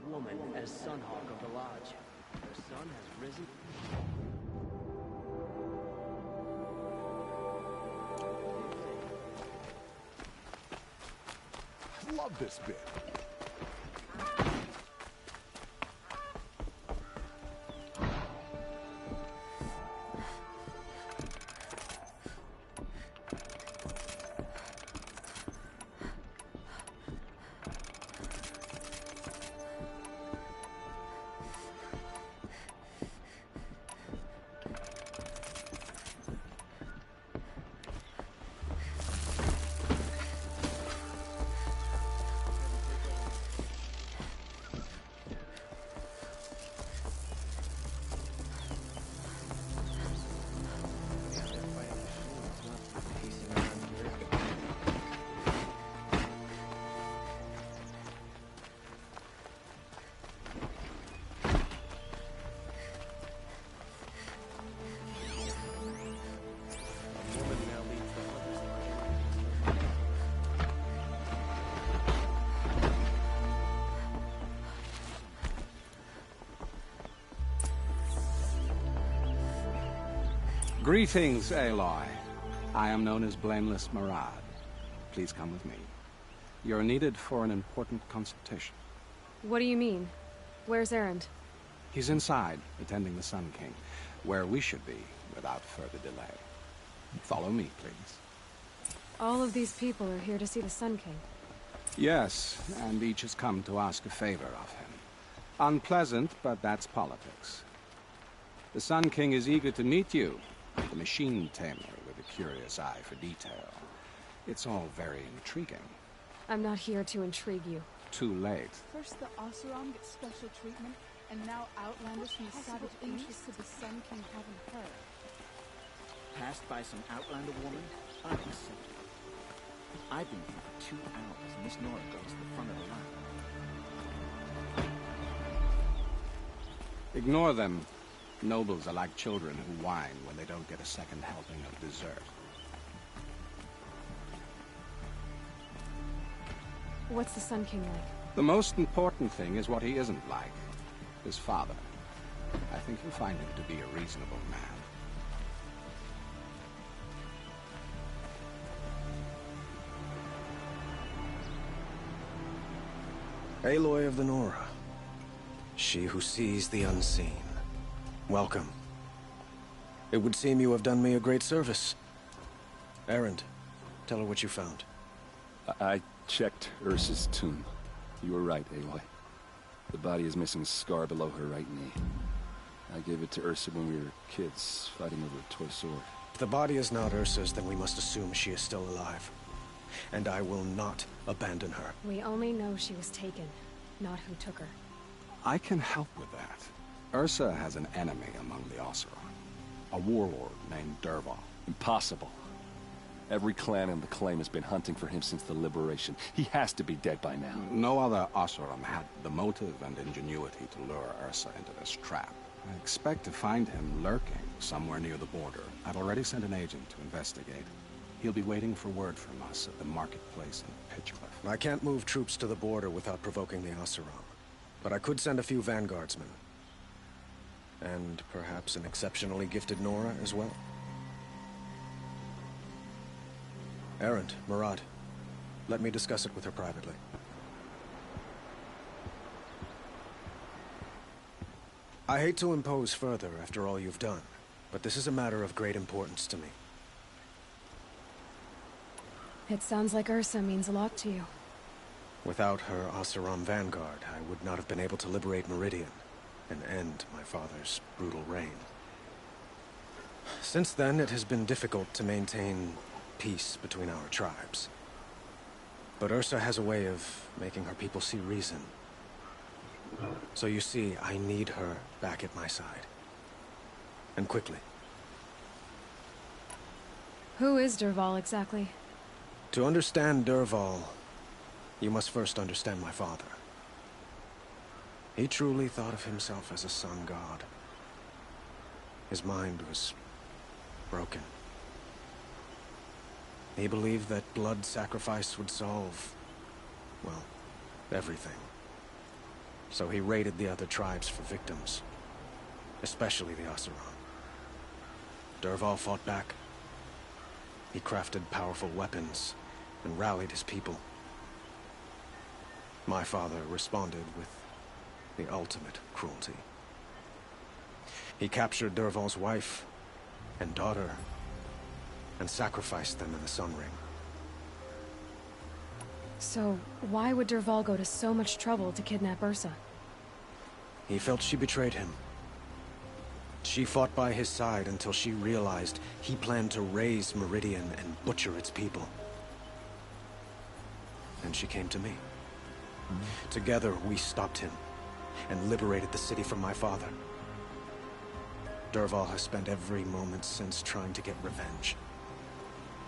woman as Sunhawk of the Lodge. Her son has risen. I love this bit. Greetings, Aloy. I am known as Blameless Murad. Please come with me. You're needed for an important consultation. What do you mean? Where's Erend? He's inside, attending the Sun King, where we should be without further delay. Follow me, please. All of these people are here to see the Sun King. Yes, and each has come to ask a favor of him. Unpleasant, but that's politics. The Sun King is eager to meet you, the machine tamer with a curious eye for detail. It's all very intriguing. I'm not here to intrigue you. Too late. First the Oseram gets special treatment, and now Outlanders from the savage interests of the Sun King haven't heard. Passed by some Outlander woman? Unacceptable. I've been here for 2 hours, and Miss Nora goes to the front of the line. Ignore them. Nobles are like children who whine when they don't get a second helping of dessert. What's the Sun King like? The most important thing is what he isn't like. His father. I think you'll find him to be a reasonable man. Aloy of the Nora. She who sees the unseen. Welcome. It would seem you have done me a great service. Erend, tell her what you found. I checked Ursa's tomb. You were right, Aloy. The body is missing a scar below her right knee. I gave it to Ursa when we were kids, fighting over a toy sword. If the body is not Ursa's, then we must assume she is still alive. And I will not abandon her. We only know she was taken, not who took her. I can help with that. Ursa has an enemy among the Oseram. A warlord named Dervahl. Impossible. Every clan in the claim has been hunting for him since the liberation. He has to be dead by now. No other Oseram had the motive and ingenuity to lure Ursa into this trap. I expect to find him lurking somewhere near the border. I've already sent an agent to investigate. He'll be waiting for word from us at the marketplace in Pitchcliff. I can't move troops to the border without provoking the Oseram. But I could send a few vanguardsmen. And perhaps an exceptionally gifted Nora as well. Erend, Murad, let me discuss it with her privately. I hate to impose further after all you've done, but this is a matter of great importance to me. It sounds like Ursa means a lot to you. Without her Oseram vanguard, I would not have been able to liberate Meridian and end my father's brutal reign. Since then, it has been difficult to maintain peace between our tribes. But Ursa has a way of making her people see reason. So you see, I need her back at my side. And quickly. Who is Dervahl exactly? To understand Dervahl, you must first understand my father. He truly thought of himself as a sun god. His mind was broken. He believed that blood sacrifice would solve, well, everything. So he raided the other tribes for victims, especially the Oseram. Dervahl fought back. He crafted powerful weapons and rallied his people. My father responded with the ultimate cruelty. He captured Dervahl's wife and daughter and sacrificed them in the Sun Ring. So, why would Dervahl go to so much trouble to kidnap Ursa? He felt she betrayed him. She fought by his side until she realized he planned to raise Meridian and butcher its people. And she came to me. Together, we stopped him and liberated the city from my father. Dervahl has spent every moment since trying to get revenge.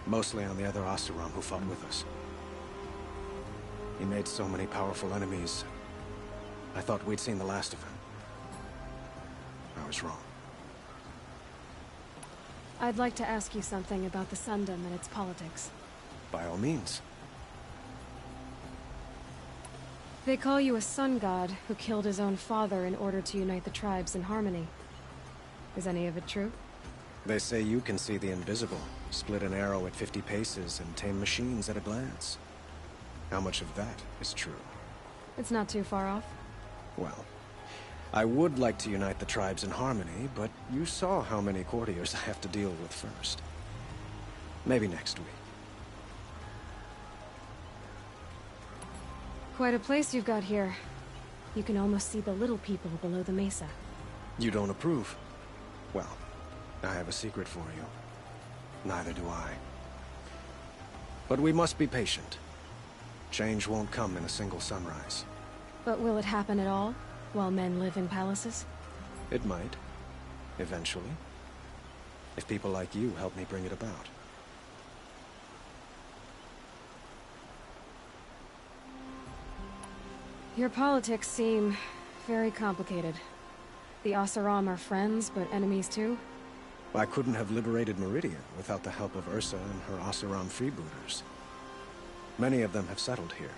Mostly on the other Oseram who fought with us. He made so many powerful enemies, I thought we'd seen the last of him. I was wrong. I'd like to ask you something about the Sundom and its politics. By all means. They call you a sun god who killed his own father in order to unite the tribes in harmony. Is any of it true? They say you can see the invisible, split an arrow at 50 paces, and tame machines at a glance. How much of that is true? It's not too far off. Well, I would like to unite the tribes in harmony, but you saw how many courtiers I have to deal with first. Maybe next week. Quite a place you've got here. You can almost see the little people below the mesa. You don't approve? Well, I have a secret for you. Neither do I. But we must be patient. Change won't come in a single sunrise. But will it happen at all, while men live in palaces? It might. Eventually. If people like you help me bring it about. Your politics seem very complicated. The Oseram are friends, but enemies too? I couldn't have liberated Meridian without the help of Ursa and her Oseram freebooters. Many of them have settled here.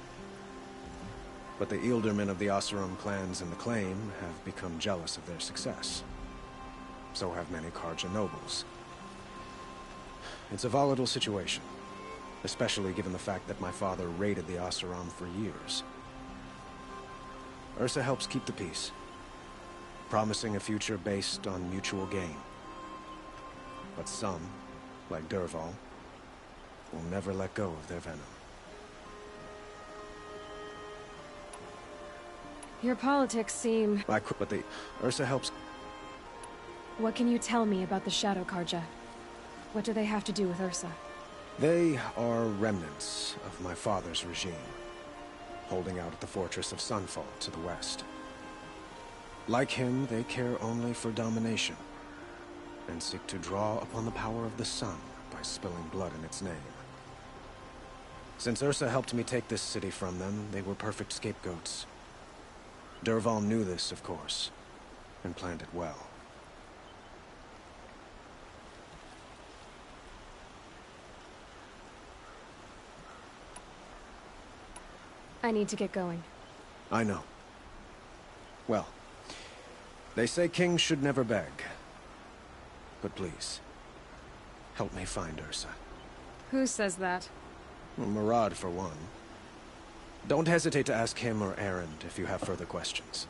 But the Ealdormen of the Oseram clans in the Claim have become jealous of their success. So have many Karja nobles. It's a volatile situation, especially given the fact that my father raided the Oseram for years. Ursa helps keep the peace, promising a future based on mutual gain. But some, like Dervahl, will never let go of their venom. Your politics seem... But Ursa helps... What can you tell me about the Shadow Karja? What do they have to do with Ursa? They are remnants of my father's regime, holding out at the fortress of Sunfall to the west. Like him, they care only for domination, and seek to draw upon the power of the sun by spilling blood in its name. Since Ursa helped me take this city from them, they were perfect scapegoats. Dervahl knew this, of course, and planned it well. I need to get going. I know. Well, they say kings should never beg. But please, help me find Ursa. Who says that? Murad, for one. Don't hesitate to ask him or Erend if you have further questions.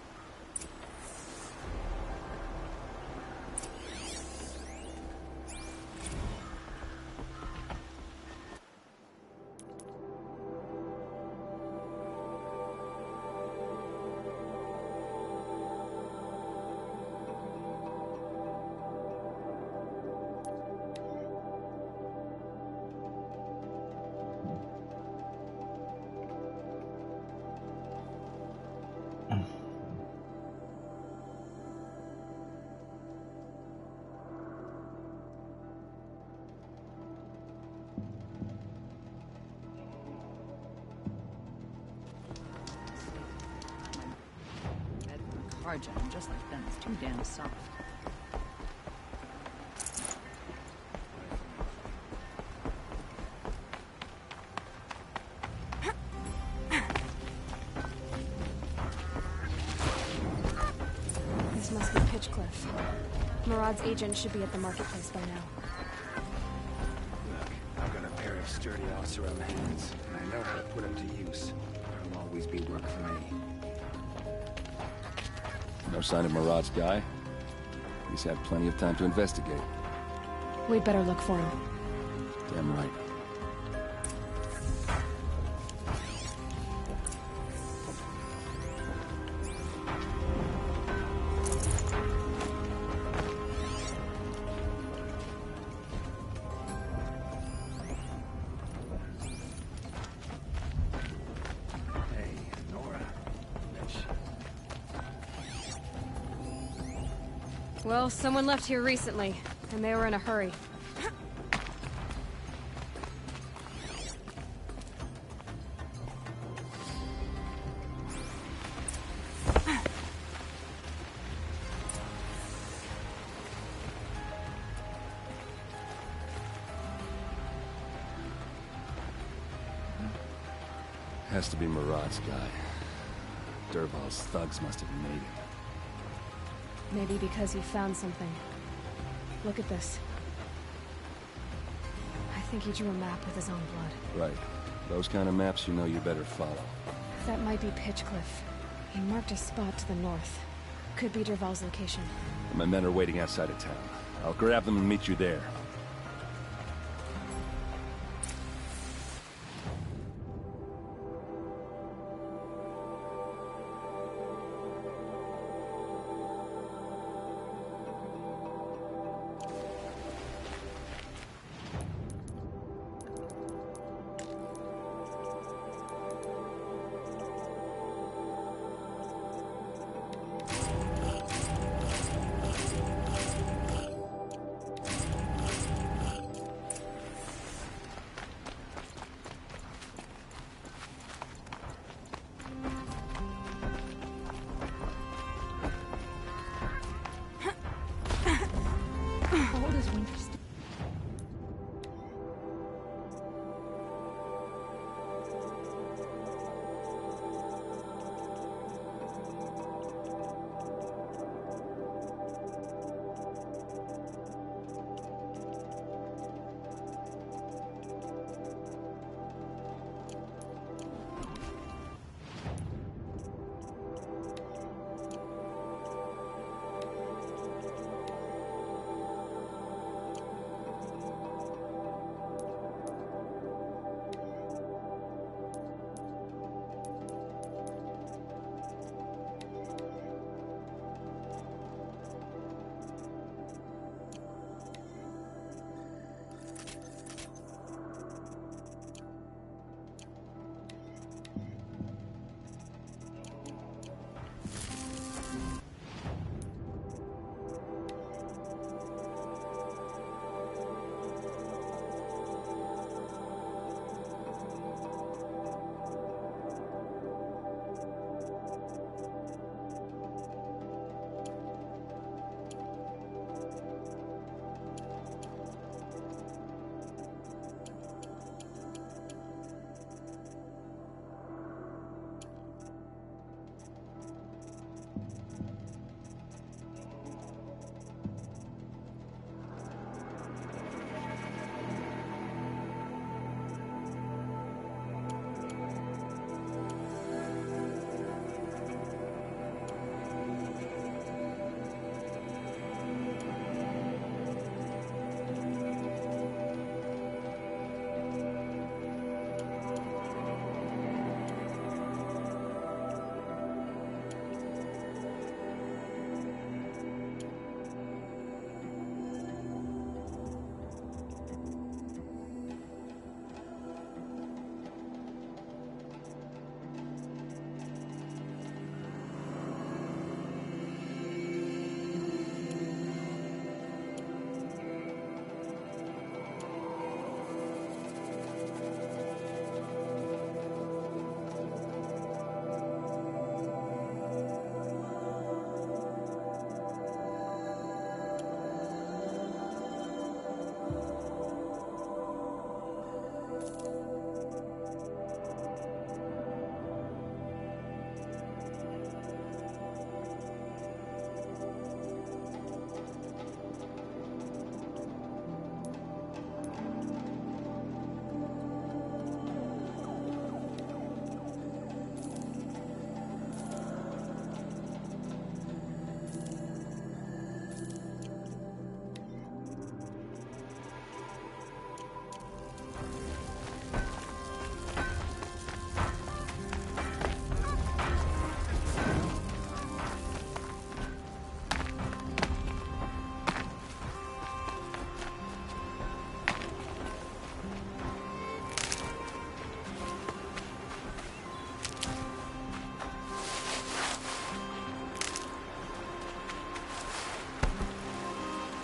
Karja, and just like them, it's too damn soft. Pitchcliff. Murad's agent should be at the marketplace by now. Look, I've got a pair of sturdy odds around hands, and I know how to put them to use. There'll always be work for me. No sign of Murad's guy? He's had plenty of time to investigate. We'd better look for him. Damn right. Hey, Nora. Mitch. Well, someone left here recently, and they were in a hurry. Has to be Murad's guy. Dervahl's thugs must have made him. Maybe because he found something. Look at this. I think he drew a map with his own blood. Right. Those kind of maps you know you better follow. That might be Pitchcliff. He marked a spot to the north. Could be Dervahl's location. My men are waiting outside of town. I'll grab them and meet you there.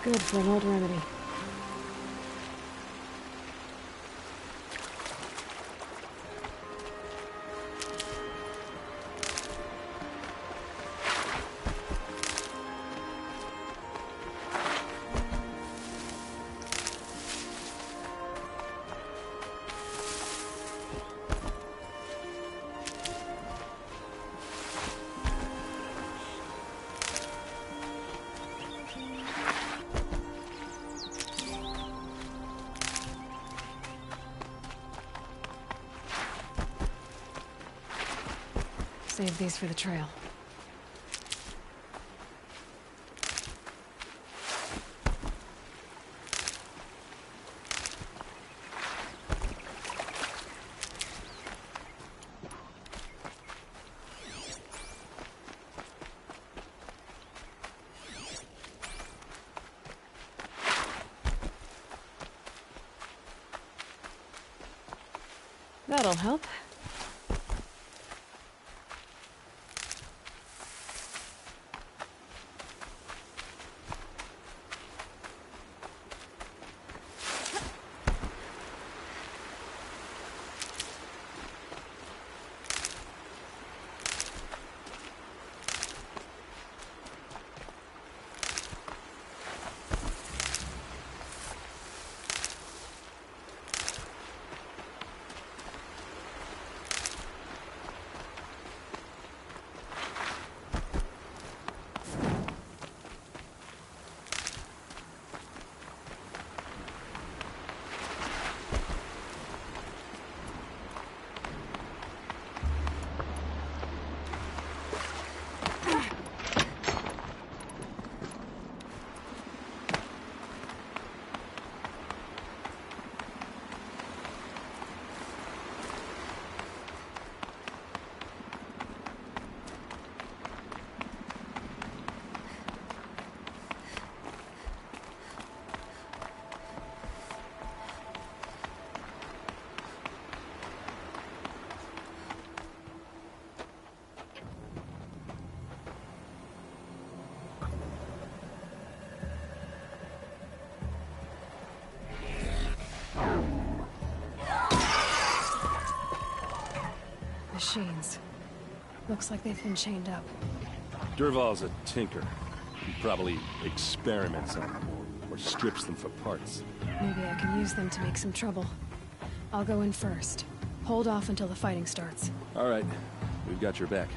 Good for an old remedy. Save these for the trail. That'll help. Machines. Looks like they've been chained up. Durval's a tinker. He probably experiments on them, or strips them for parts. Maybe I can use them to make some trouble. I'll go in first. Hold off until the fighting starts. All right, we've got your back.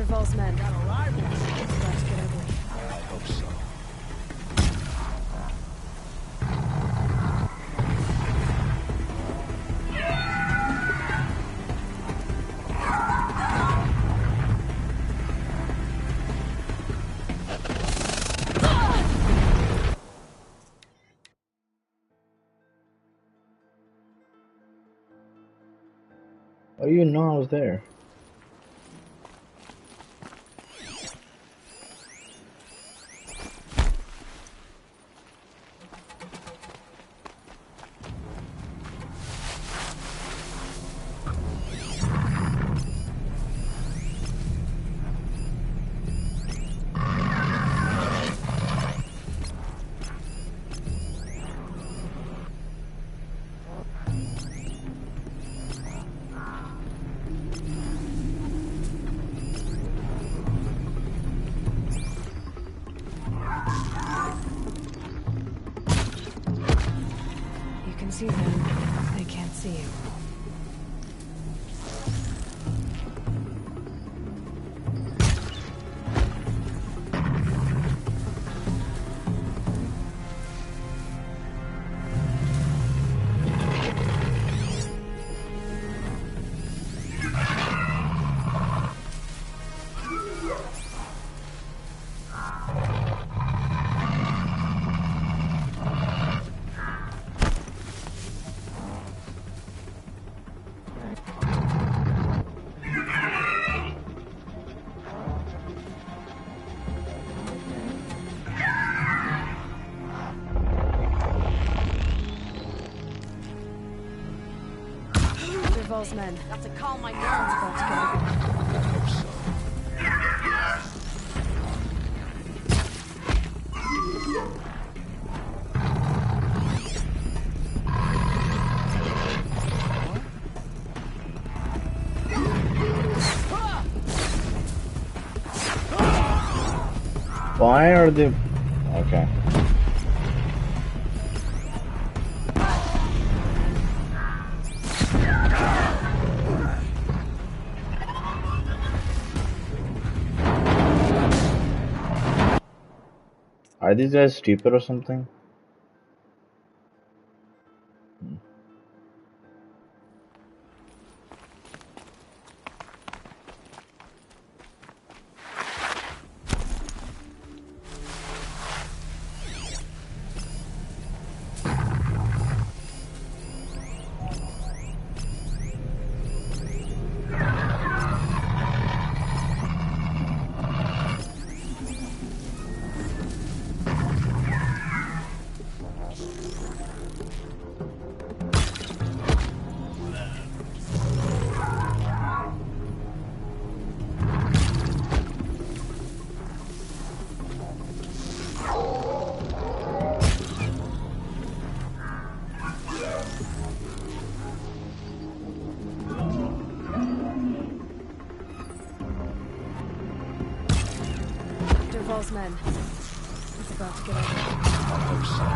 Duval's men. Got a rival. It's about to get ugly. I hope so. How do you know I was there? See them, they can't see you. Duval's men. Got to calm my nerves. About to get ugly. I hope so. Why are they... Okay. Are these guys stupid or something? Duval's men. It's about to get ugly. I hope so.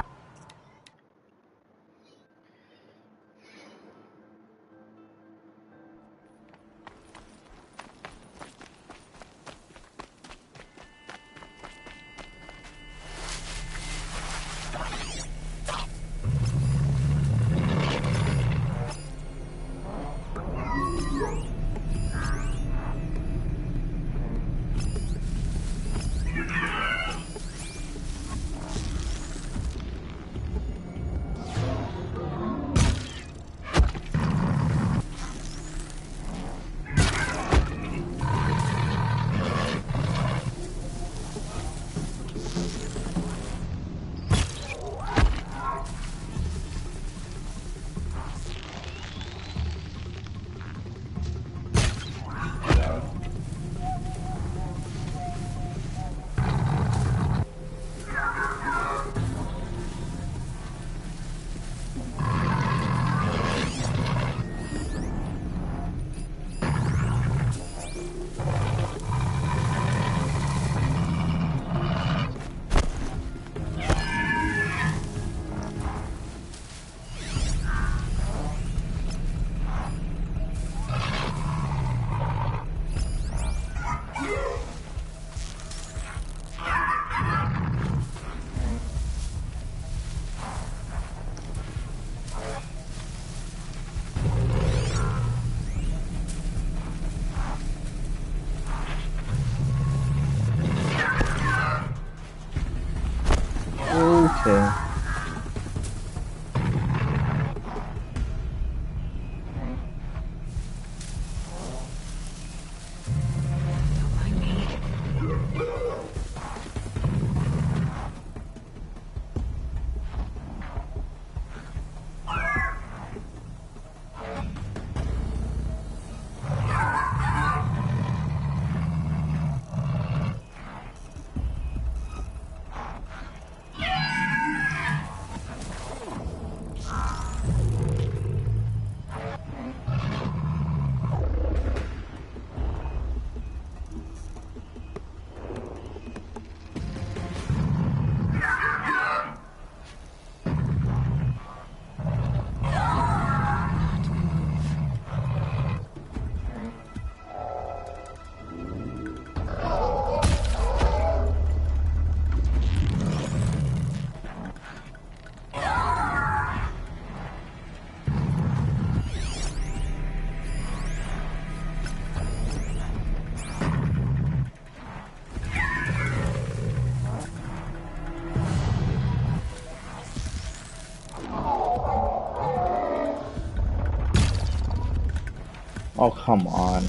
Oh, come on.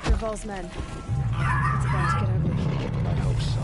Derval's men. It's about to get ugly. I hope so.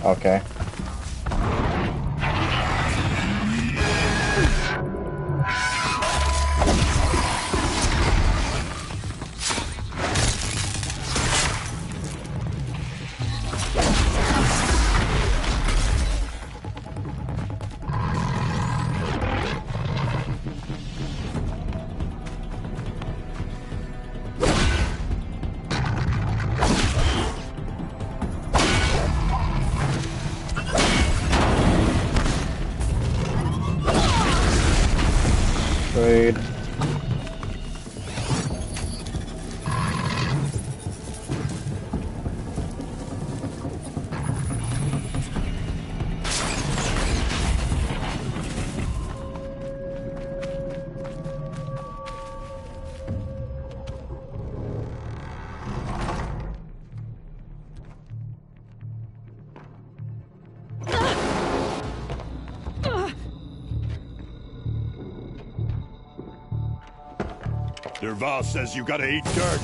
Okay. Trade. Derval says you gotta eat dirt.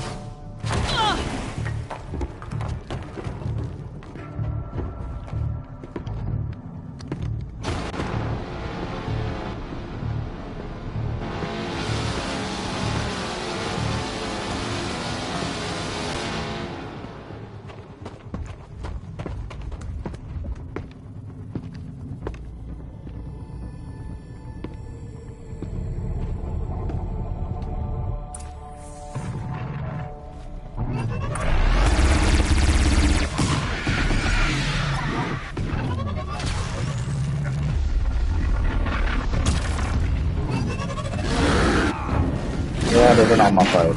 Yeah, they've been on my side.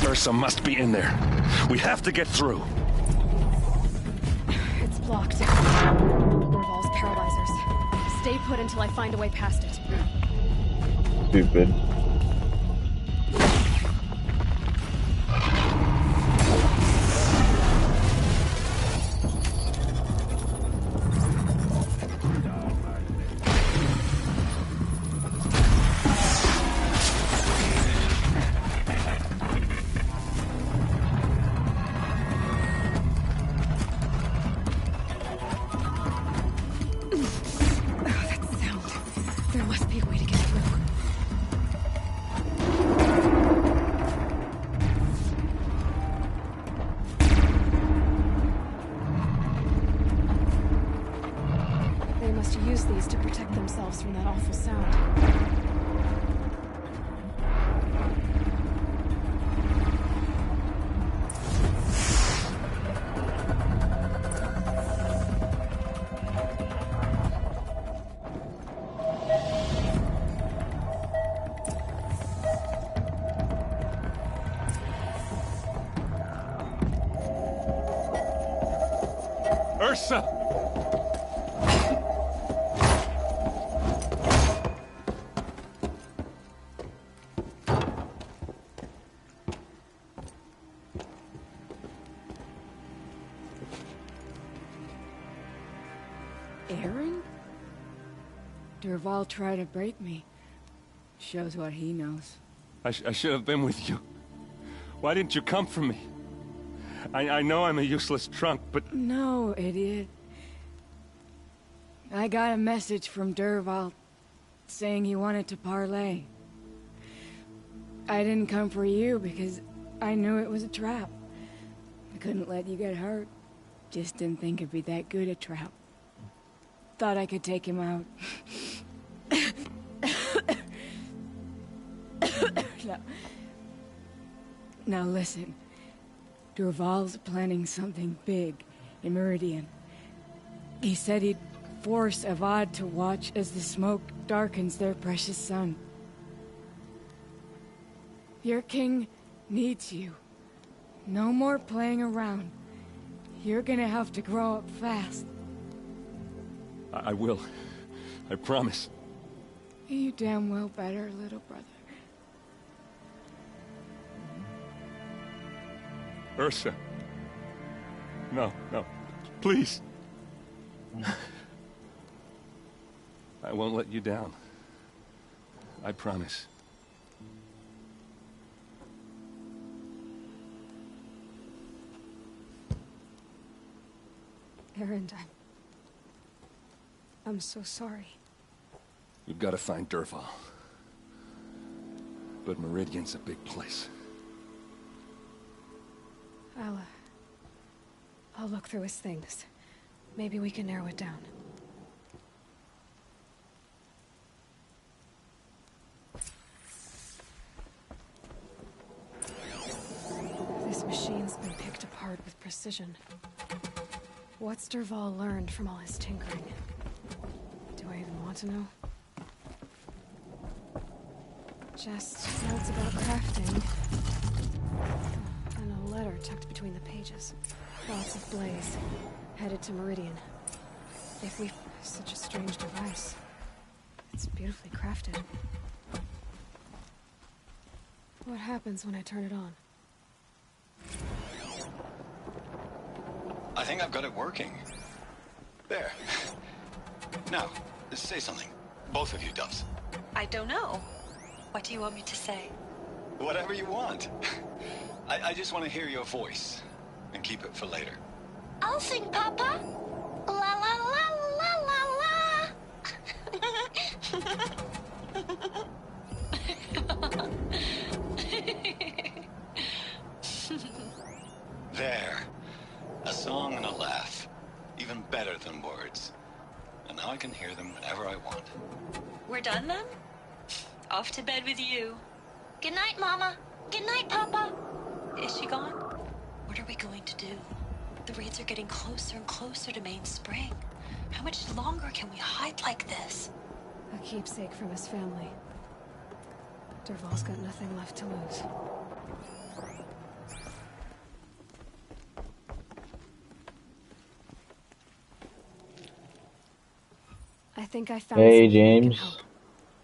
Ursa must be in there. We have to get through. It's blocked. Derval's paralyzers. put until I find a way past it. Stupid. Use these to protect themselves from that awful sound. Ursa! Aaron? Dervahl tried to break me. Shows what he knows. I should have been with you. Why didn't you come for me? I know I'm a useless trunk, but... No, idiot. I got a message from Dervahl saying he wanted to parlay. I didn't come for you because I knew it was a trap. I couldn't let you get hurt. Just didn't think it'd be that good a trap. Thought I could take him out. Now listen. Dervahl's planning something big in Meridian. He said he'd force Avad to watch as the smoke darkens their precious sun. Your king needs you. No more playing around. You're gonna have to grow up fast. I will. I promise. You damn well better, little brother. Ursa. No, no. Please. I won't let you down. I promise. Aaron, I'm so sorry. We've got to find Dervahl. But Meridian's a big place. I'll look through his things. Maybe we can narrow it down. This machine's been picked apart with precision. What's Dervahl learned from all his tinkering? Do I even want to know? Just notes about crafting. And a letter tucked between the pages. Lots of blaze. Headed to Meridian. If we... Such a strange device. It's beautifully crafted. What happens when I turn it on? I think I've got it working. There. Now, say something. Both of you, Doves. I don't know. What do you want me to say? Whatever you want. I just want to hear your voice. And keep it for later. I'll sing, Papa. La la la la la la. There. A song and a laugh. Even better than words. And now I can hear them whenever I want. We're done then? Off to bed with you. Good night, Mama. Good night, Papa. Is she gone? What are we going to do? The raids are getting closer and closer to Main Spring. How much longer can we hide like this? A keepsake from his family. Dervahl's got nothing left to lose. I think I found Hey, something that can James. help.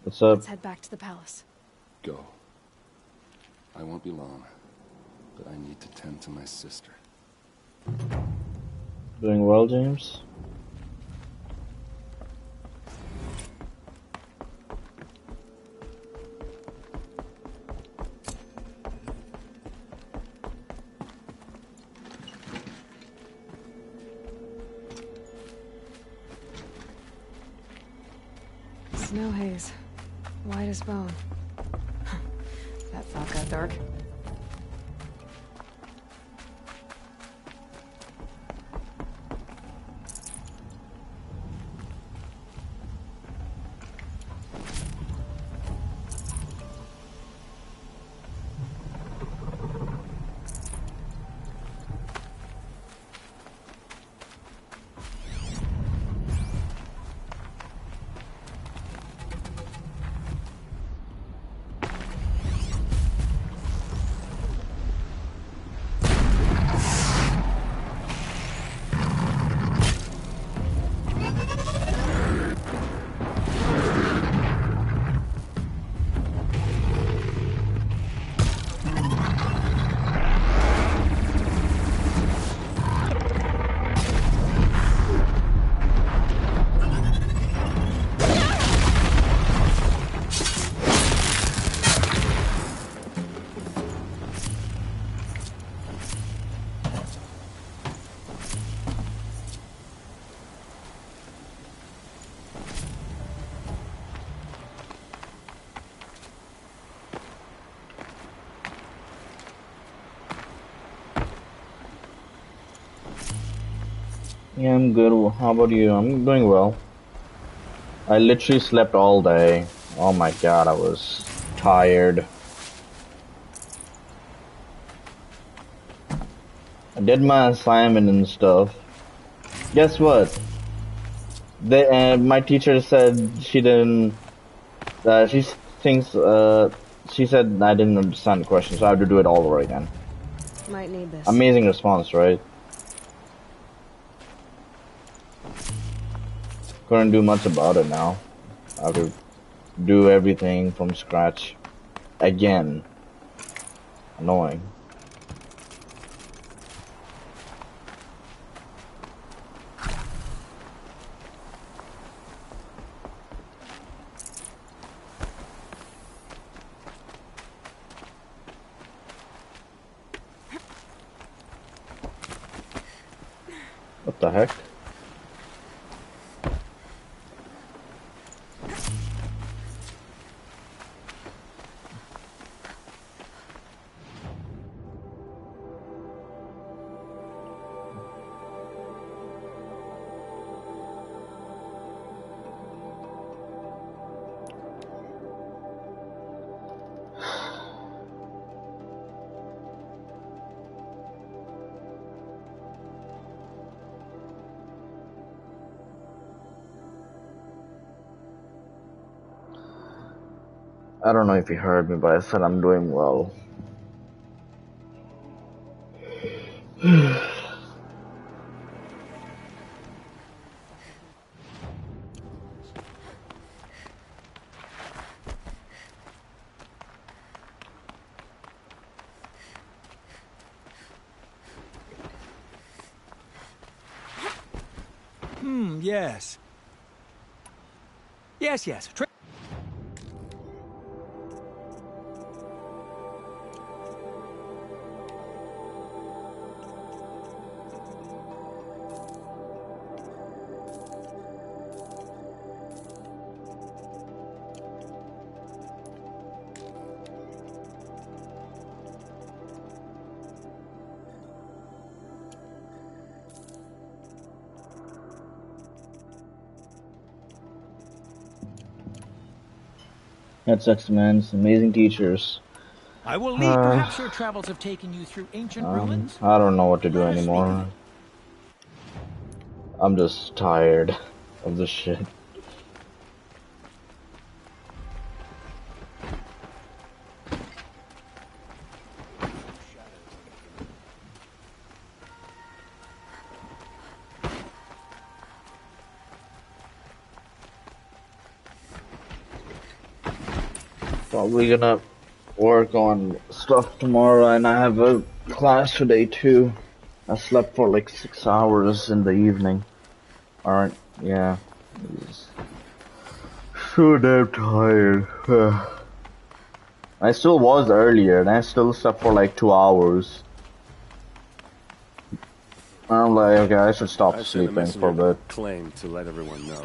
What's up? Let's head back to the palace. Go. I won't be long, but I need to tend to my sister. Doing well, James? Snow haze. White as bone. That thought got dark. Yeah, I'm good. How about you? I'm doing well. I literally slept all day. Oh my god, I was tired. I did my assignment and stuff. Guess what? My teacher said she didn't. She thinks. She said I didn't understand the question, so I have to do it all over again. Might need this. Amazing response, right? Couldn't do much about it now. I have to do everything from scratch again. Annoying. What the heck? I don't know if you heard me, but I said I'm doing well. Yes. Yes. That sucks, man. It's amazing teachers. I will leave. Perhaps your travels have taken you through ancient ruins? I don't know what to do Let us speak of anymore. it. I'm just tired of this shit. Probably gonna work on stuff tomorrow, and I have a class today too. I slept for like 6 hours in the evening. Alright, yeah. So damn tired. I still was earlier, and I still slept for like 2 hours. I'm like, okay, I should stop I've sent a sleeping for a messenger bit. claim to let everyone know.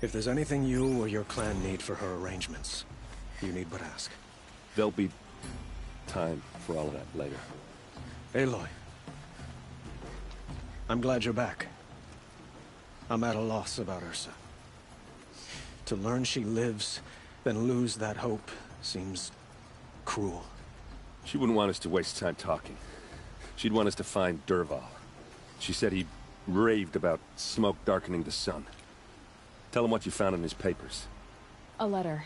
If there's anything you or your clan need for her arrangements, you need but ask. There'll be time for all of that later. Aloy. I'm glad you're back. I'm at a loss about Ursa. To learn she lives, then lose that hope, seems cruel. She wouldn't want us to waste time talking. She'd want us to find Dervahl. She said he raved about smoke darkening the sun. Tell him what you found in his papers. A letter.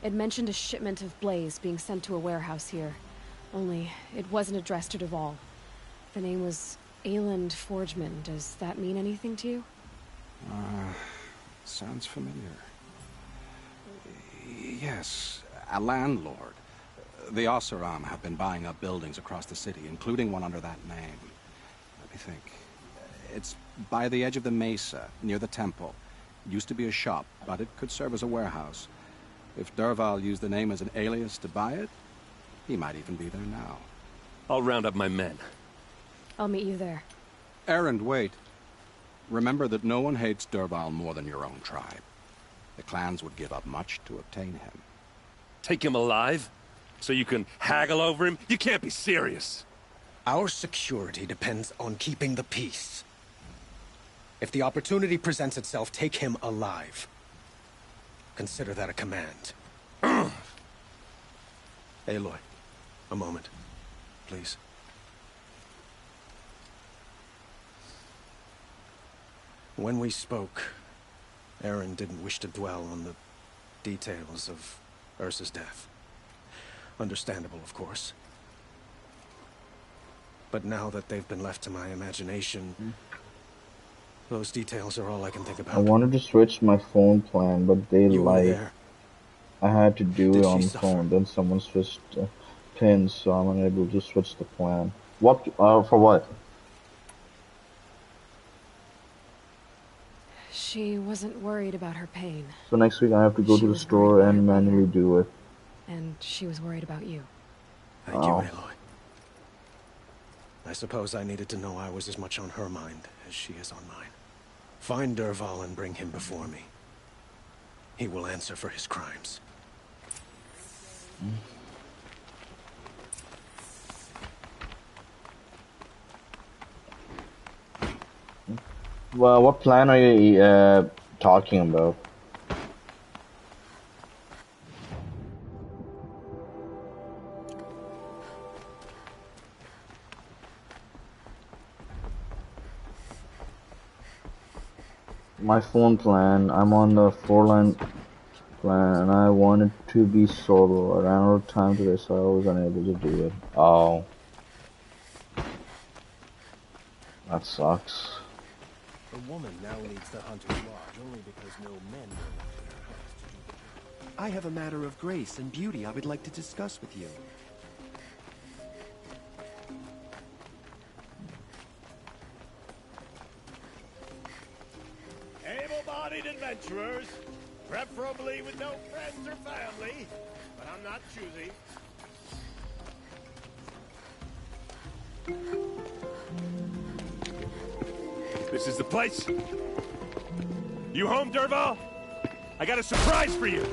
It mentioned a shipment of blaze being sent to a warehouse here. Only, it wasn't addressed to Dervahl. The name was Ayland Forgeman. Does that mean anything to you? Sounds familiar. Yes, a landlord. The Oseram have been buying up buildings across the city, including one under that name. Let me think. It's by the edge of the mesa, near the temple. It used to be a shop, but it could serve as a warehouse. If Dervahl used the name as an alias to buy it, he might even be there now. I'll round up my men. I'll meet you there. Erend, wait. Remember that no one hates Dervahl more than your own tribe. The clans would give up much to obtain him. Take him alive? So you can haggle over him? You can't be serious. Our security depends on keeping the peace. If the opportunity presents itself, take him alive. Consider that a command. Aloy, a moment, please. When we spoke, Aaron didn't wish to dwell on the details of Ursa's death. Understandable, of course. But now that they've been left to my imagination, those details are all I can think about. I wanted to switch my phone plan, but they You were like there. I had to do Did it she on the suffer? phone. Then someone switched pins, so I'm unable to switch the plan. What? For what? She wasn't worried about her pain. So next week I have to go She to the was store worried about and her manually do it. And she was worried about you. Thank you, Aloy. I suppose I needed to know I was as much on her mind as she is on mine. Find Dervahl and bring him before me. He will answer for his crimes. Well, what plan are you talking about? My phone plan, I'm on the 4-line plan, and I wanted to be solo. I ran out of time today, so I was unable to do it. Oh. That sucks. The woman now leads the Hunter's Lodge only because no men were left in her house to do the job. I have a matter of grace and beauty I would like to discuss with you. Able-bodied adventurers, preferably with no friends or family, but I'm not choosy. This is the place. You home, Dervahl? I got a surprise for you.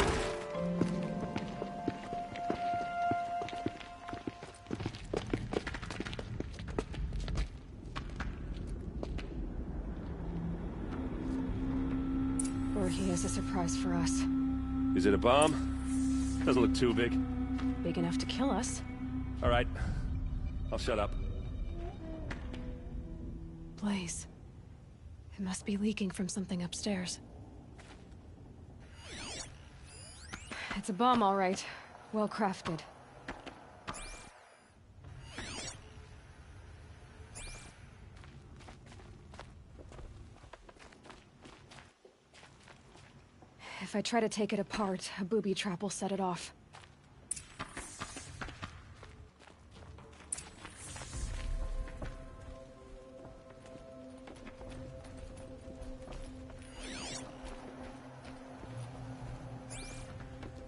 Or he has a surprise for us. Is it a bomb? Doesn't look too big. Big enough to kill us. All right. I'll shut up. Blaze. It must be leaking from something upstairs. It's a bomb, all right. Well crafted. If I try to take it apart, a booby trap will set it off.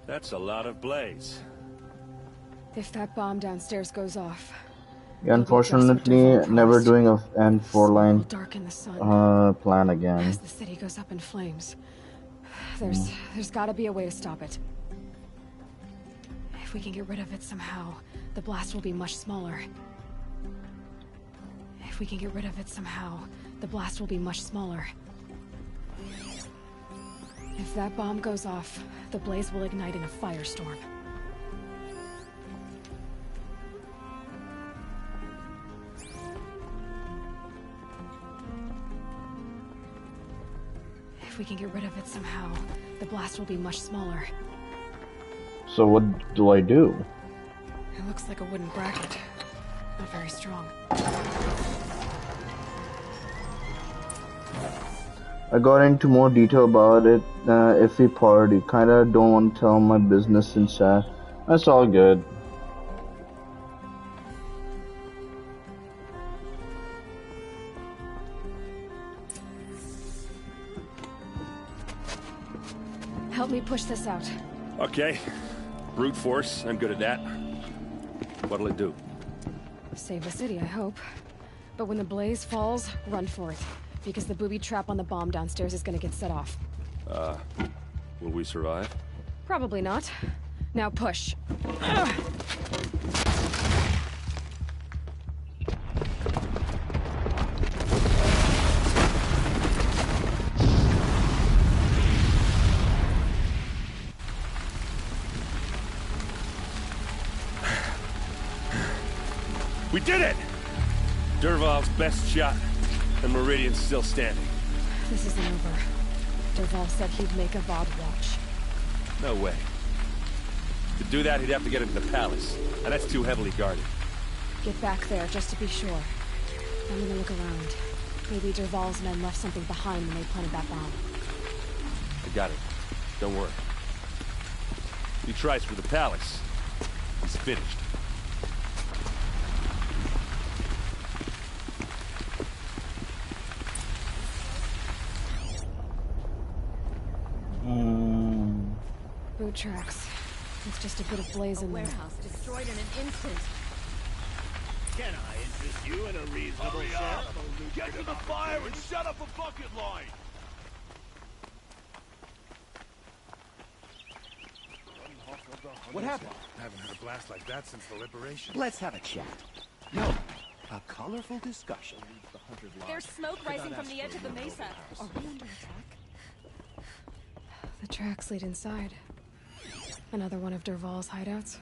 That's a lot of blaze. If that bomb downstairs goes off... Unfortunately, never doing a N4 darken the sun plan again. as the city goes up in flames. There's gotta be a way to stop it. If we can get rid of it somehow, the blast will be much smaller. If we can get rid of it somehow, the blast will be much smaller. If that bomb goes off, the blaze will ignite in a firestorm. If we can get rid of it somehow, the blast will be much smaller. So what do I do? It looks like a wooden bracket. Not very strong. I got into more detail about it. Iffy part. You kinda don't want to tell my business in chat. That's all good. Help me push this out. Okay. Brute force, I'm good at that. What'll it do? Save the city, I hope. But when the blaze falls, run for it. Because the booby trap on the bomb downstairs is gonna get set off. Will we survive? Probably not. Now push. We did it! Dervahl's best shot, and Meridian's still standing. This isn't over. Dervahl said he'd make a VOD watch. No way. To do that, he'd have to get into the palace, and that's too heavily guarded. Get back there, just to be sure. I'm gonna look around. Maybe Dervahl's men left something behind when they planted that bomb. I got it. Don't worry. He tries for the palace. He's finished. Boot tracks. It's just a bit of blaze in there. Warehouse destroyed in an instant. Can I interest you in a reasonable share of a lucrative Get to the fire and shut up a bucket line! What happened? I haven't had a blast like that since the liberation. Let's have a chat. No, a colorful discussion. There's smoke rising from the edge of the mesa. Are we under attack? The tracks lead inside. Another one of Dervahl's hideouts.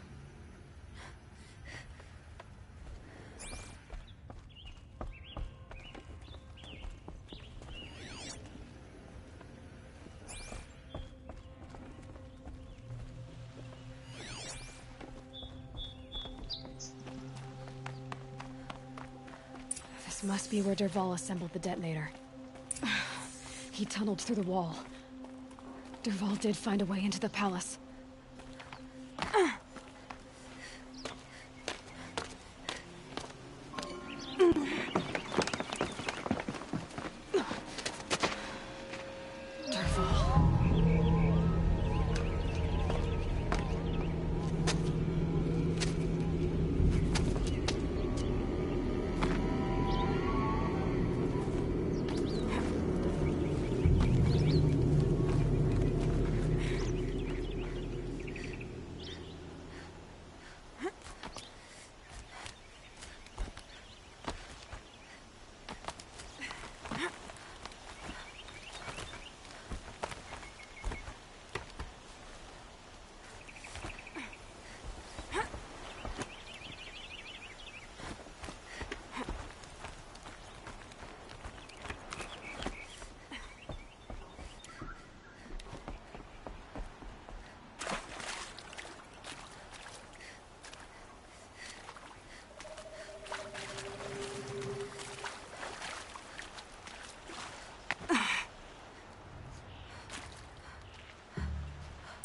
This must be where Dervahl assembled the detonator. He tunneled through the wall. Dervahl did find a way into the palace.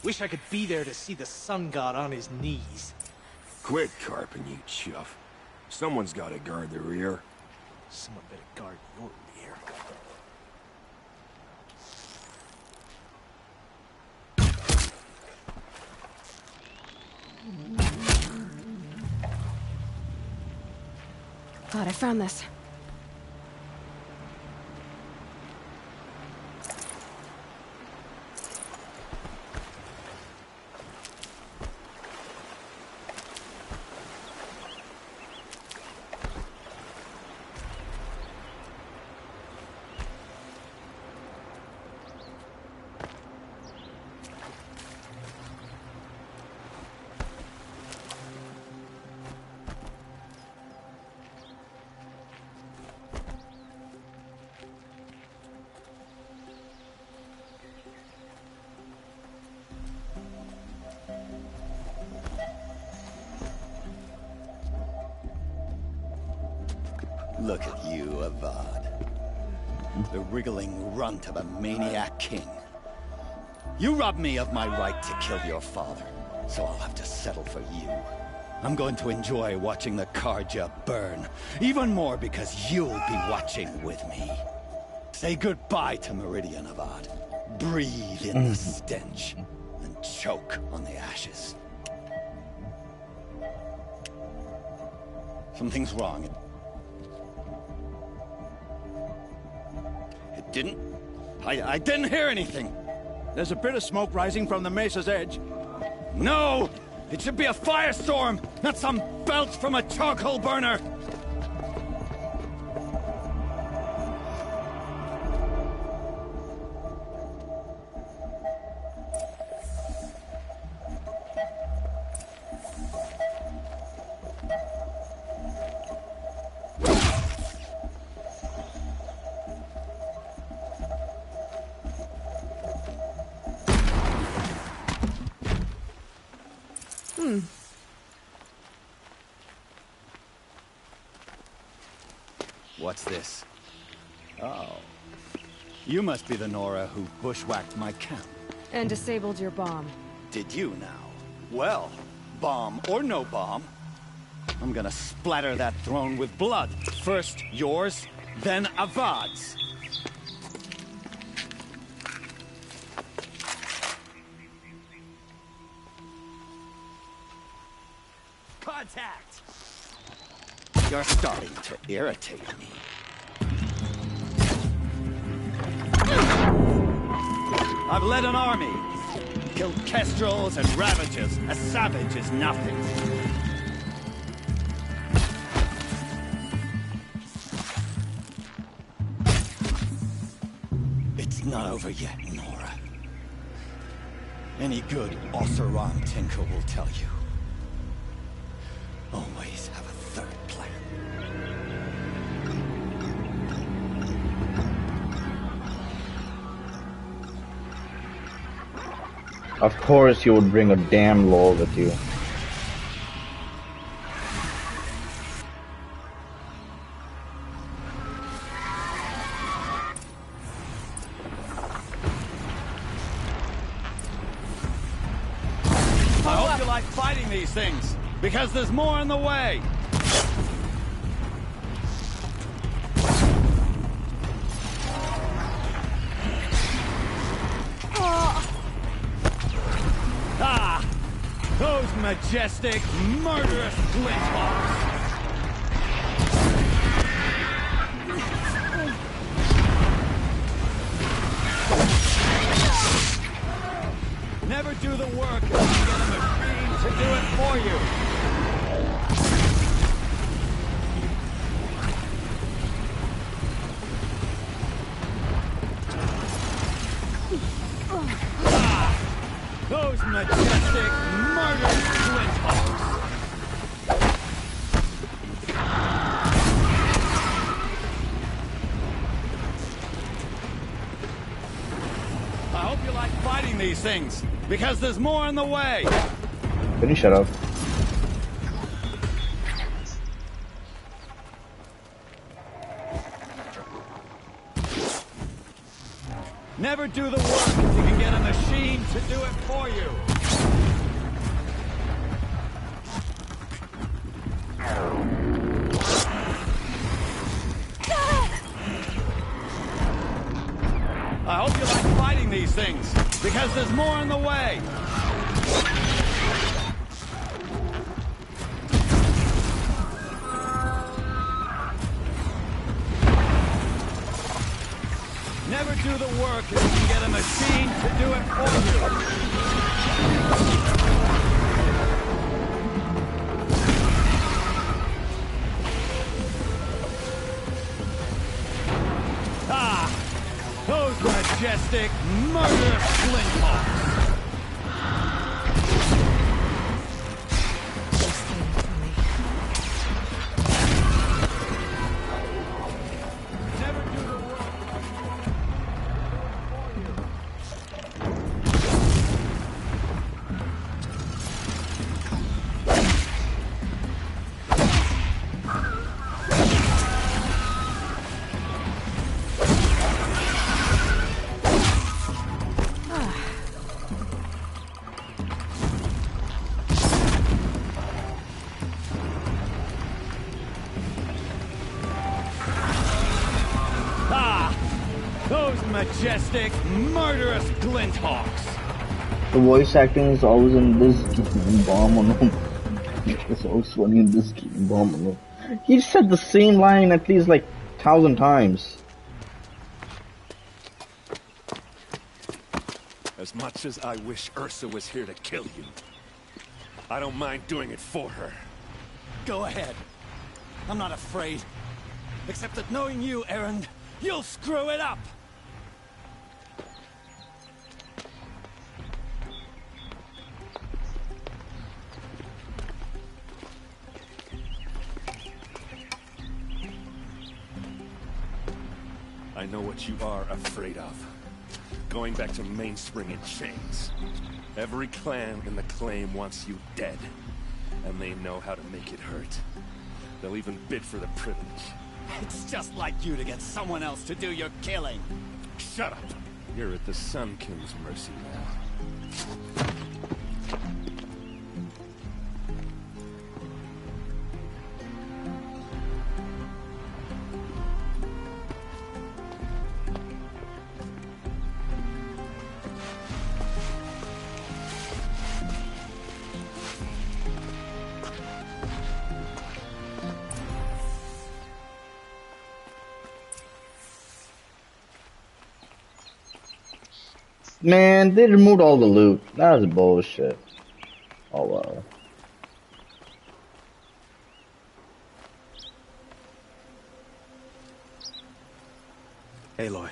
Wish I could be there to see the sun god on his knees. Quit carping, you chuff. Someone's gotta guard the rear. Someone better guard your rear. God, I found this. Look at you, Avad. The wriggling runt of a maniac king. You robbed me of my right to kill your father, so I'll have to settle for you. I'm going to enjoy watching the Karja burn, even more because you'll be watching with me. Say goodbye to Meridian, Avad. Breathe in the stench, and choke on the ashes. Something's wrong. It didn't... I didn't hear anything. There's a bit of smoke rising from the mesa's edge. No! It should be a firestorm, not some belch from a charcoal burner! What's this? Oh. You must be the Nora who bushwhacked my camp. And disabled your bomb. Did you now? Well, bomb or no bomb, I'm gonna splatter that throne with blood. First yours, then Avad's. Contact! You're starting to irritate me. I've led an army. Killed kestrels and ravages. A savage is nothing. It's not over yet, Nora. Any good Oseram tinker will tell you. Always have a third plan. Of course you would bring a damn law with you. I hope you like fighting these things, because there's more in the way. Ah! Those majestic, murderous flinthawks! Never do the work until you get a machine to do it for you. Ah, those majestic, murderous flinthawks. I hope you like fighting these things, because there's more in the way. Can you shut up? Never do the work if you can get a machine to do it for you. I hope you like fighting these things, because there's more in the way. Never do the work if you can get a machine to do it for you. Ah! Those majestic, murderous flinthawks! Majestic, murderous glinthawks. The voice acting is always in this bomb on him. It's always funny in this bomb on him. He said the same line at least like 1,000 times. As much as I wish Ursa was here to kill you, I don't mind doing it for her. Go ahead. I'm not afraid. Except that knowing you, Erend, you'll screw it up. I know what you are afraid of. Going back to Mainspring in chains. Every clan in the claim wants you dead. And they know how to make it hurt. They'll even bid for the privilege. It's just like you to get someone else to do your killing. Shut up! You're at the Sun King's mercy now. Man, they removed all the loot. That was bullshit. Oh well. Aloy,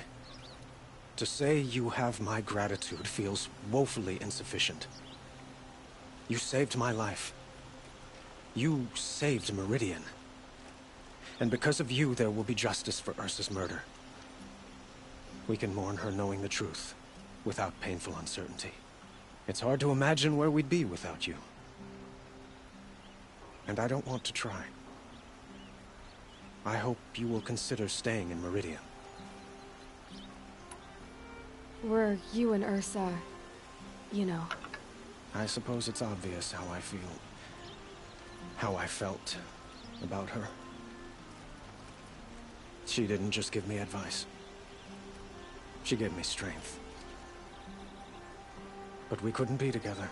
to say you have my gratitude feels woefully insufficient. You saved my life. You saved Meridian. And because of you, there will be justice for Ursa's murder. We can mourn her knowing the truth, without painful uncertainty. It's hard to imagine where we'd be without you. And I don't want to try. I hope you will consider staying in Meridian. Were you and Ursa, you know? I suppose it's obvious how I feel. How I felt about her. She didn't just give me advice. She gave me strength. But we couldn't be together.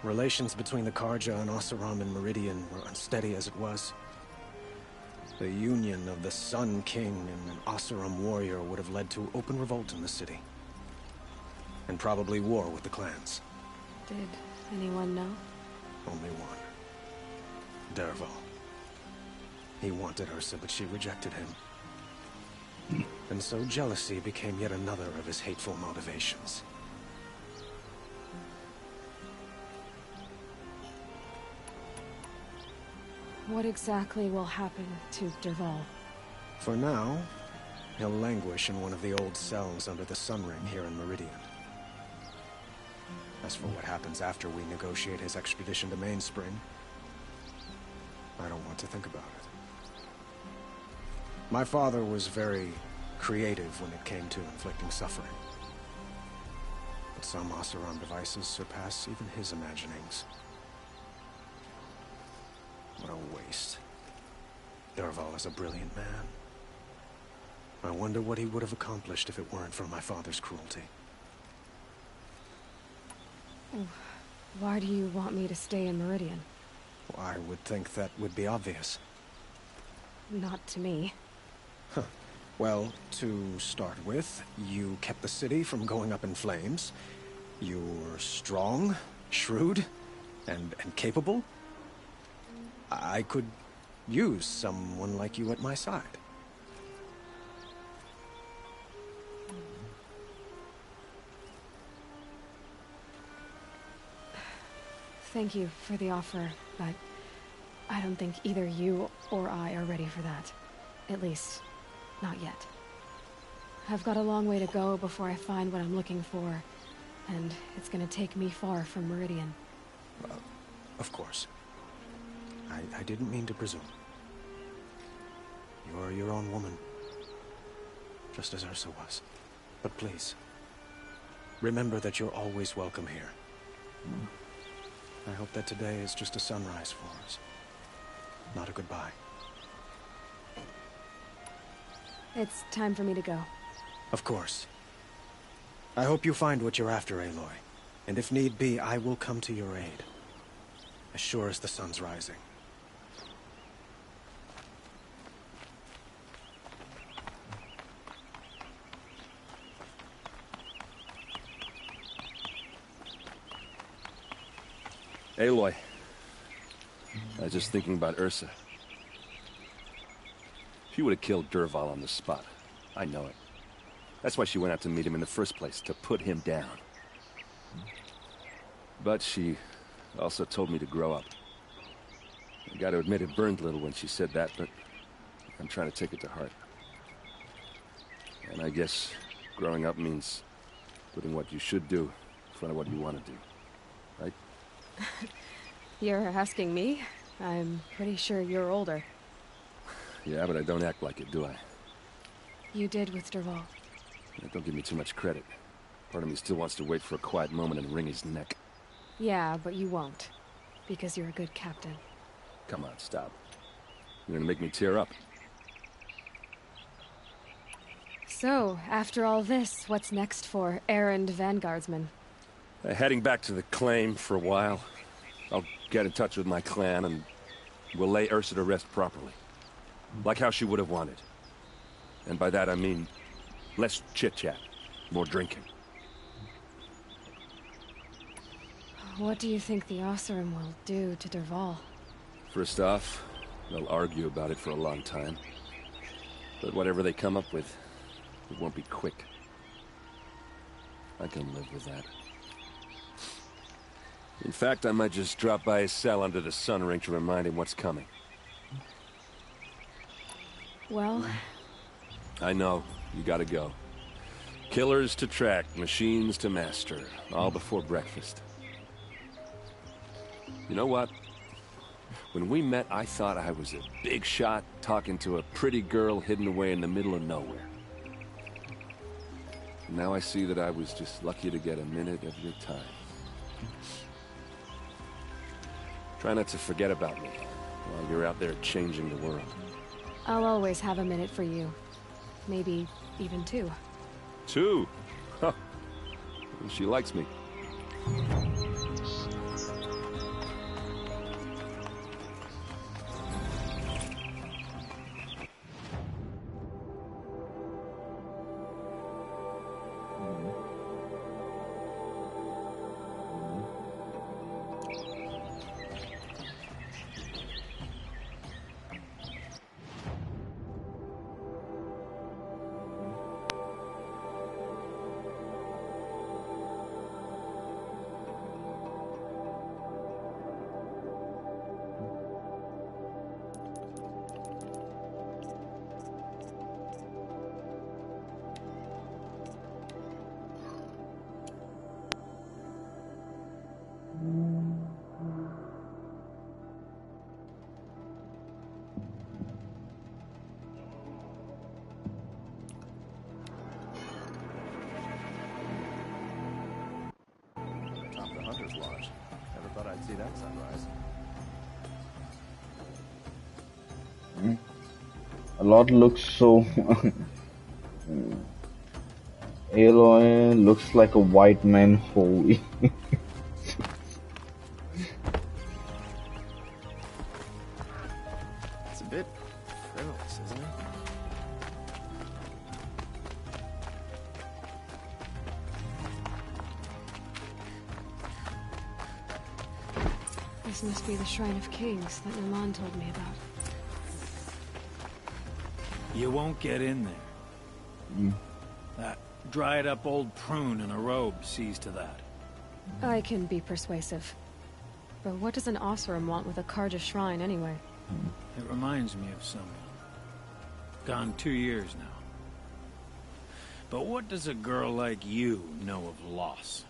Relations between the Karja and Oseram and Meridian were unsteady as it was. The union of the Sun King and an Oseram warrior would have led to open revolt in the city. And probably war with the clans. Did anyone know? Only one. Dervahl. He wanted Ursa, but she rejected him. And so jealousy became yet another of his hateful motivations. What exactly will happen to Dervahl? For now, he'll languish in one of the old cells under the Sun Ring here in Meridian. As for what happens after we negotiate his extradition to Mainspring, I don't want to think about it. My father was very creative when it came to inflicting suffering. But some Oseram devices surpass even his imaginings. What a waste. Dervahl is a brilliant man. I wonder what he would have accomplished if it weren't for my father's cruelty. Why do you want me to stay in Meridian? I would think that would be obvious. Not to me. Huh. Well, to start with, you kept the city from going up in flames. You were strong, shrewd, and capable. I could use someone like you at my side. Thank you for the offer, but I don't think either you or I are ready for that. At least, not yet. I've got a long way to go before I find what I'm looking for, and it's gonna take me far from Meridian. Of course. I didn't mean to presume. You're your own woman, just as Ursa was. But please, remember that you're always welcome here. I hope that today is just a sunrise for us, not a goodbye. It's time for me to go. Of course. I hope you find what you're after, Aloy. And if need be, I will come to your aid. As sure as the sun's rising. Aloy. I was just thinking about Ursa. She would have killed Dervahl on the spot. I know it. That's why she went out to meet him in the first place, to put him down. But she also told me to grow up. I gotta admit it burned a little when she said that, but I'm trying to take it to heart. And I guess growing up means putting what you should do in front of what you want to do. Right? You're asking me? I'm pretty sure you're older. Yeah, but I don't act like it, do I? You did with Dervahl. Don't give me too much credit. Part of me still wants to wait for a quiet moment and wring his neck. Yeah, but you won't. Because you're a good captain. Come on, stop. You're gonna make me tear up. So, after all this, what's next for errand vanguardsman? Heading back to the claim for a while. I'll get in touch with my clan and we'll lay Ursa to rest properly. Like how she would have wanted. And by that I mean less chit-chat, more drinking. What do you think the Oseram will do to Dervahl? First off, they'll argue about it for a long time. But whatever they come up with, it won't be quick. I can live with that. In fact, I might just drop by his cell under the sun ring to remind him what's coming. Well... I know. You gotta go. Killers to track, machines to master. All before breakfast. You know what? When we met, I thought I was a big shot talking to a pretty girl hidden away in the middle of nowhere. Now I see that I was just lucky to get a minute of your time. Try not to forget about me while you're out there changing the world. I'll always have a minute for you. Maybe even two. Two? Huh. She likes me. Lodge. Never thought I'd see that sunrise. A lot looks so... Aloy looks like a white man holy. It's a bit frivolous, isn't it? This must be the Shrine of Kings that Naman told me about. You won't get in there. That dried-up old prune in a robe sees to that. I can be persuasive. But what does an Oseram want with a Karja shrine, anyway? It reminds me of someone. Gone 2 years now. But what does a girl like you know of loss?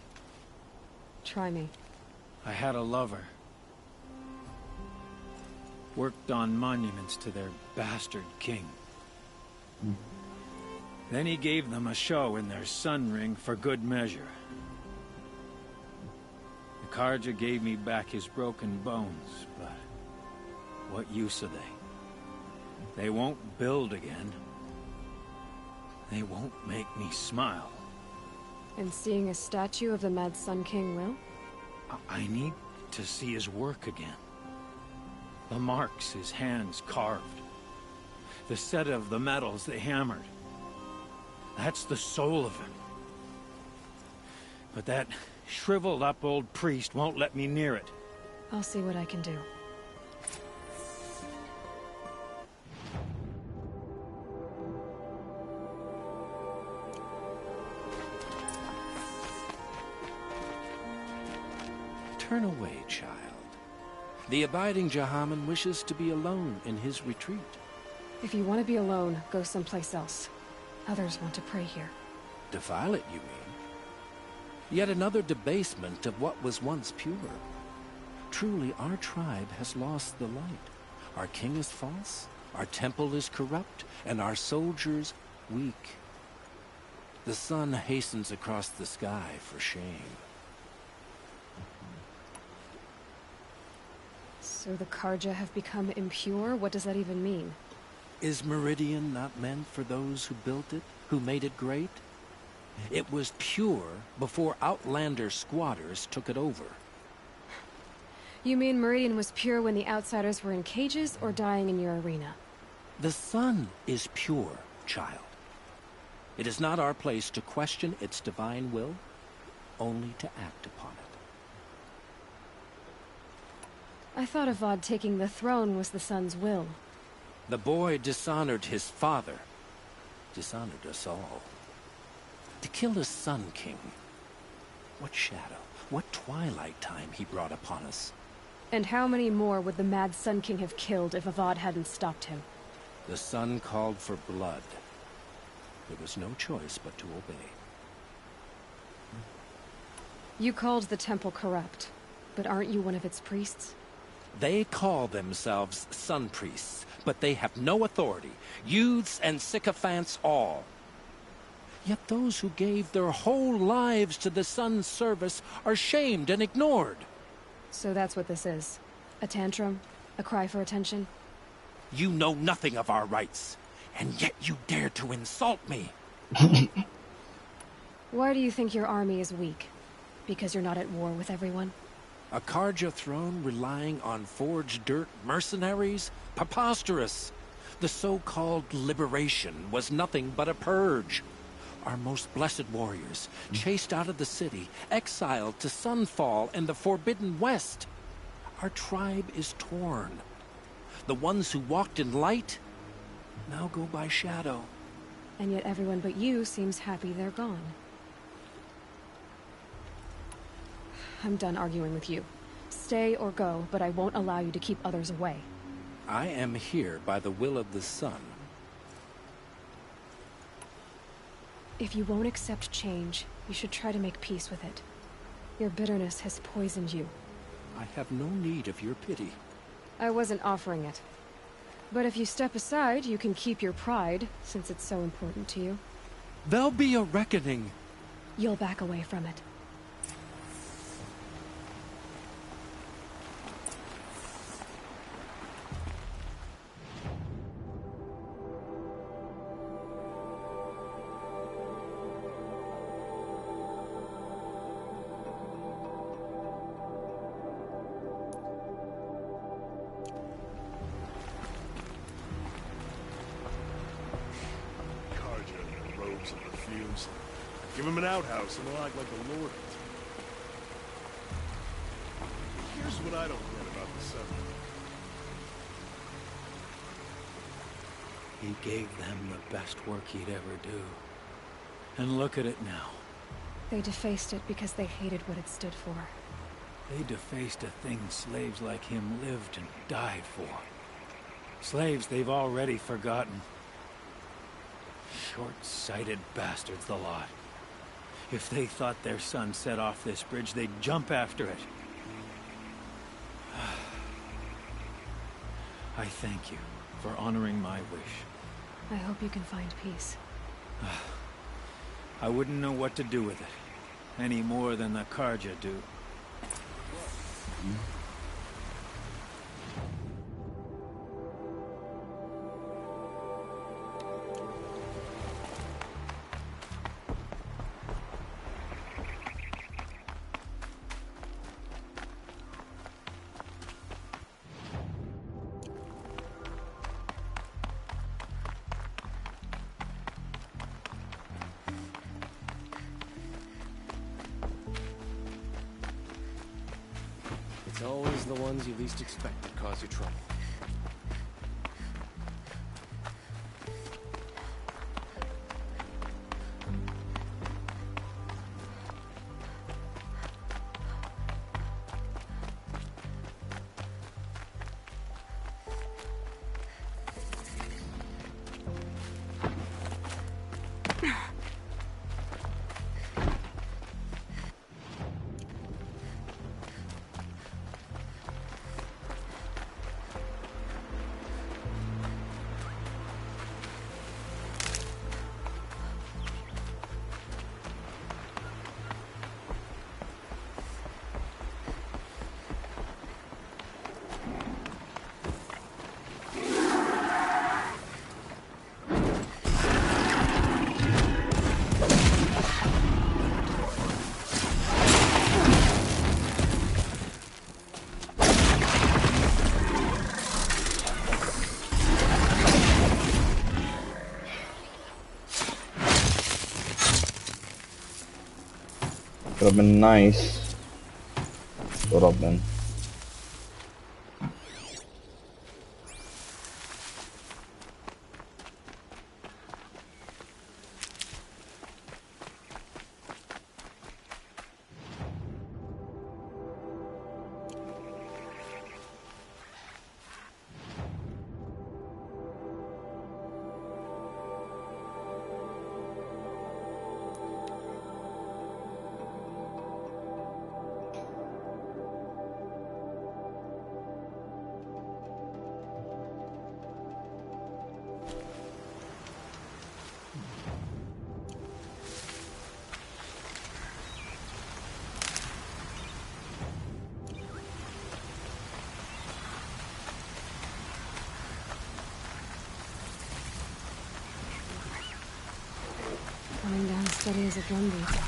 Try me. I had a lover. Worked on monuments to their bastard king. Then he gave them a show in their sun ring for good measure. The Karja gave me back his broken bones, but what use are they? They won't build again. They won't make me smile. And seeing a statue of the Mad Sun King will? I need to see his work again. The marks his hands carved. The set of the metals they hammered. That's the soul of him. But that shriveled up old priest won't let me near it. I'll see what I can do. Turn away, child. The abiding Jahaman wishes to be alone in his retreat. If you want to be alone, go someplace else. Others want to pray here. Defile it, you mean? Yet another debasement of what was once pure. Truly, our tribe has lost the light. Our king is false, our temple is corrupt, and our soldiers weak. The sun hastens across the sky for shame. So the Karja have become impure? What does that even mean? Is Meridian not meant for those who built it, who made it great? It was pure before Outlander squatters took it over. You mean Meridian was pure when the outsiders were in cages or dying in your arena? The sun is pure, child. It is not our place to question its divine will, only to act upon it. I thought Avad taking the throne was the sun's will. The boy dishonored his father, dishonored us all. To kill his Sun King. What shadow, what twilight time he brought upon us. And how many more would the Mad Sun King have killed if Avad hadn't stopped him? The sun called for blood. There was no choice but to obey. You called the temple corrupt, but aren't you one of its priests? They call themselves sun priests, but they have no authority. Youths and sycophants all. Yet those who gave their whole lives to the sun's service are shamed and ignored. So that's what this is. A tantrum? A cry for attention? You know nothing of our rights, and yet you dare to insult me. Why do you think your army is weak? Because you're not at war with everyone? A Karja throne relying on forged dirt mercenaries? Preposterous! The so-called liberation was nothing but a purge. Our most blessed warriors, chased out of the city, exiled to Sunfall and the Forbidden West. Our tribe is torn. The ones who walked in light now go by shadow. And yet everyone but you seems happy they're gone. I'm done arguing with you. Stay or go, but I won't allow you to keep others away. I am here by the will of the sun. If you won't accept change, you should try to make peace with it. Your bitterness has poisoned you. I have no need of your pity. I wasn't offering it. But if you step aside, you can keep your pride, since it's so important to you. There'll be a reckoning. You'll back away from it. Give him an outhouse and he'll act like a lord. Here's what I don't get about the settlement. He gave them the best work he'd ever do. And look at it now. They defaced it because they hated what it stood for. They defaced a thing slaves like him lived and died for. Slaves they've already forgotten. Short-sighted bastards, the lot. If they thought their son set off this bridge, they'd jump after it. I thank you for honoring my wish. I hope you can find peace. I wouldn't know what to do with it, any more than the Karja do. It's always the ones you least expect that cause you trouble. Would have been nice. Would have been. Coming down steady as a drumbeat.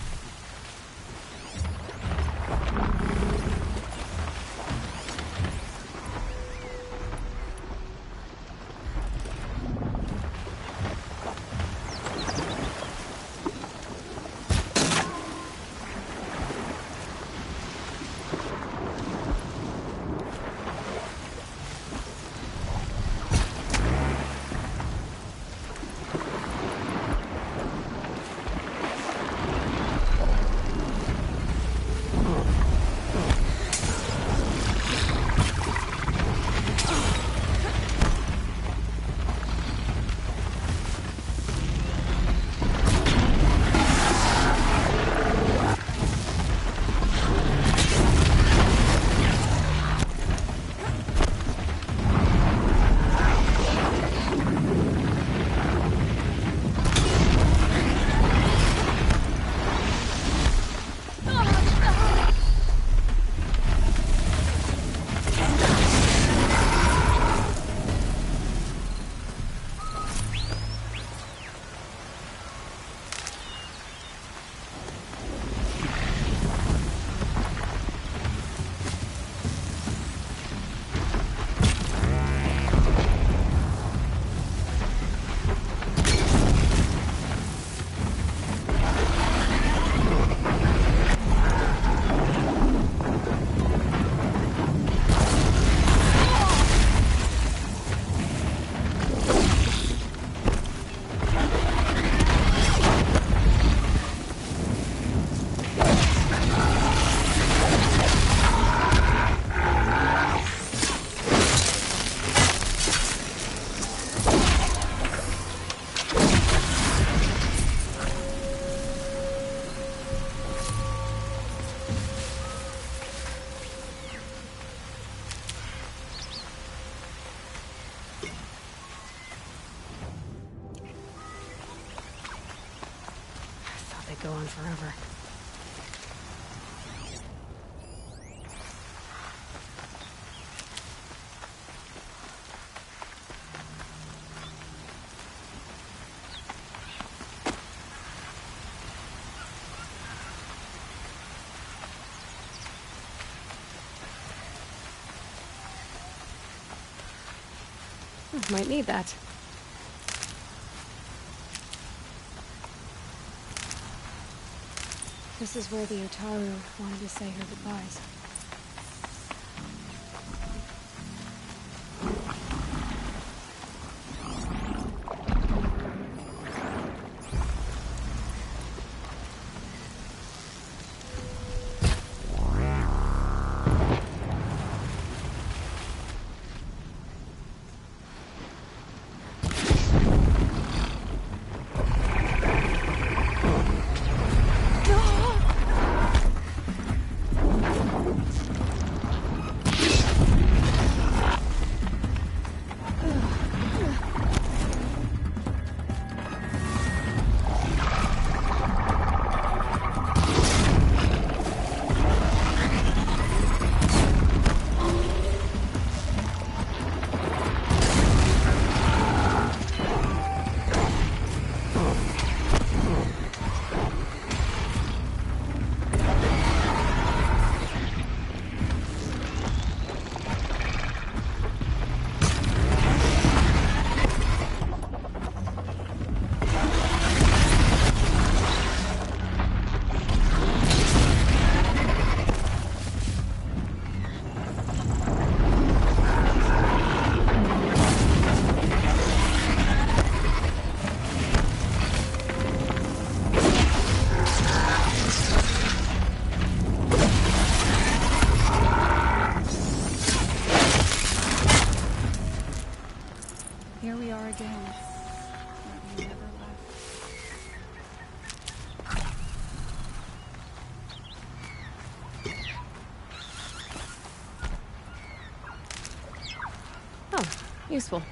forever. Might need that. This is where the Otaru wanted to say her goodbyes. Here we are again, where we never left. Oh, useful.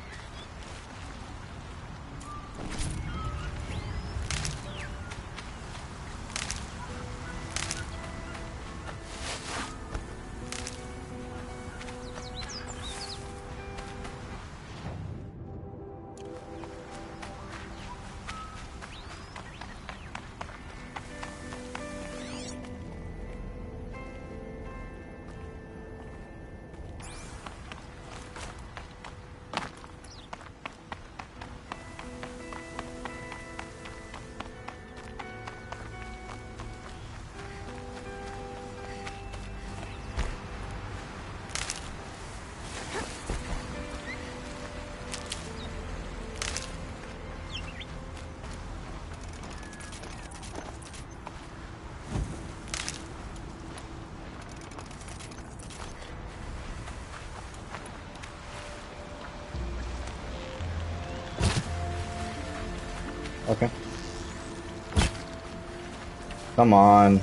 Okay. Come on.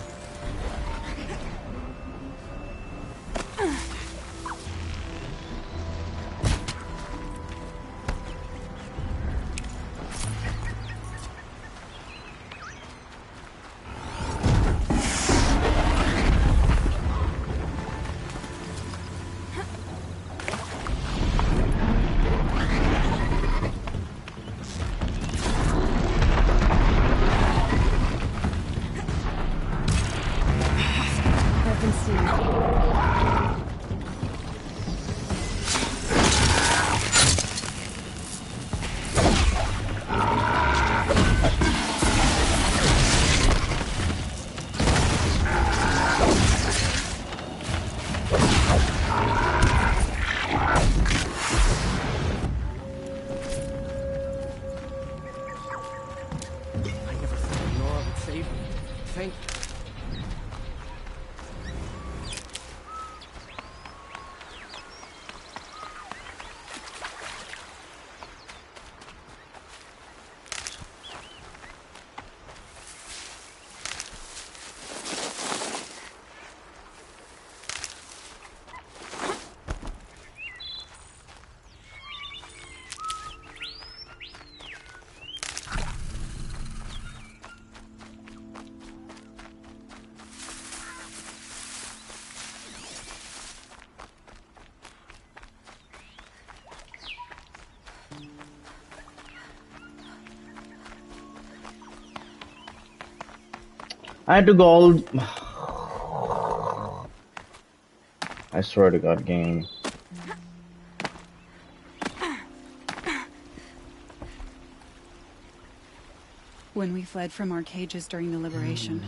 I had to go all... I swear to God, game. When we fled from our cages during the liberation,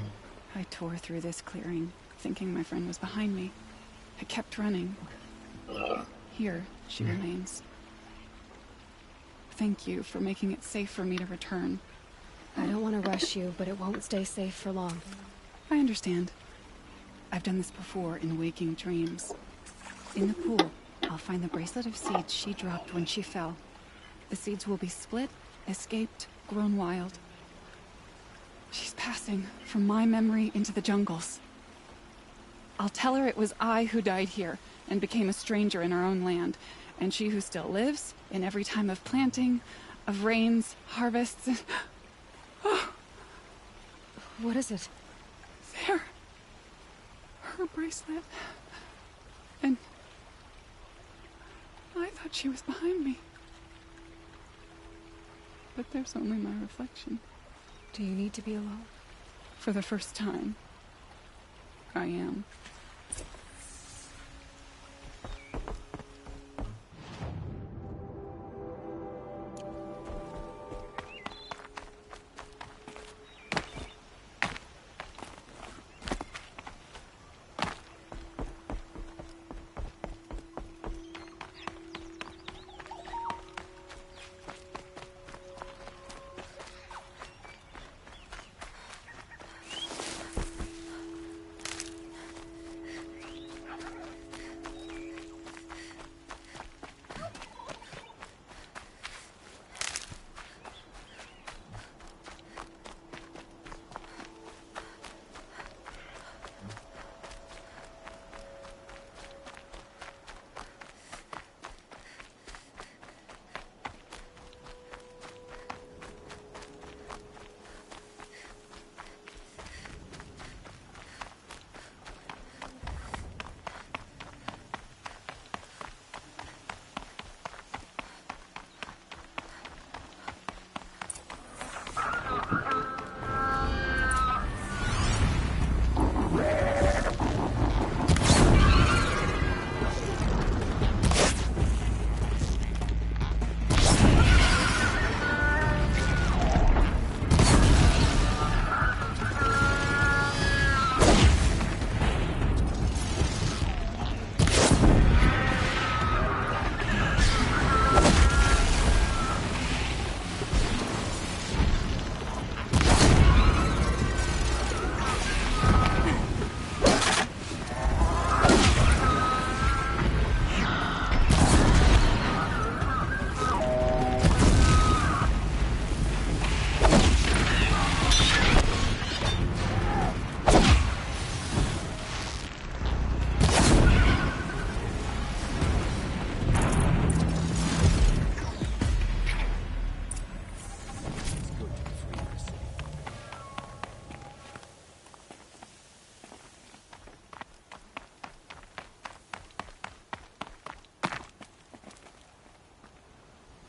I tore through this clearing, thinking my friend was behind me. I kept running. Here, she remains. Thank you for making it safe for me to return. I don't want to rush you, but it won't stay safe for long. I understand. I've done this before in waking dreams. In the pool, I'll find the bracelet of seeds she dropped when she fell. The seeds will be split, escaped, grown wild. She's passing from my memory into the jungles. I'll tell her it was I who died here and became a stranger in our own land, and she who still lives in every time of planting, of rains, harvests, and... Oh. What is it? There. Her bracelet. And... I thought she was behind me. But there's only my reflection. Do you need to be alone? For the first time, I am.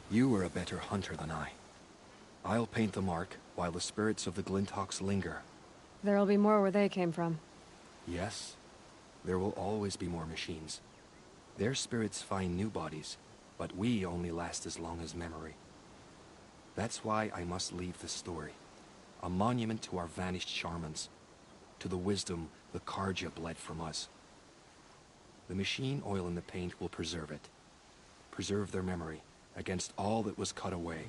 You were a better hunter than I. I'll paint the mark while the spirits of the Glinthawks linger. There'll be more where they came from. Yes, there will always be more machines. Their spirits find new bodies, but we only last as long as memory. That's why I must leave the story. A monument to our vanished shamans, to the wisdom the Karja bled from us. The machine oil in the paint will preserve it. Preserve their memory against all that was cut away.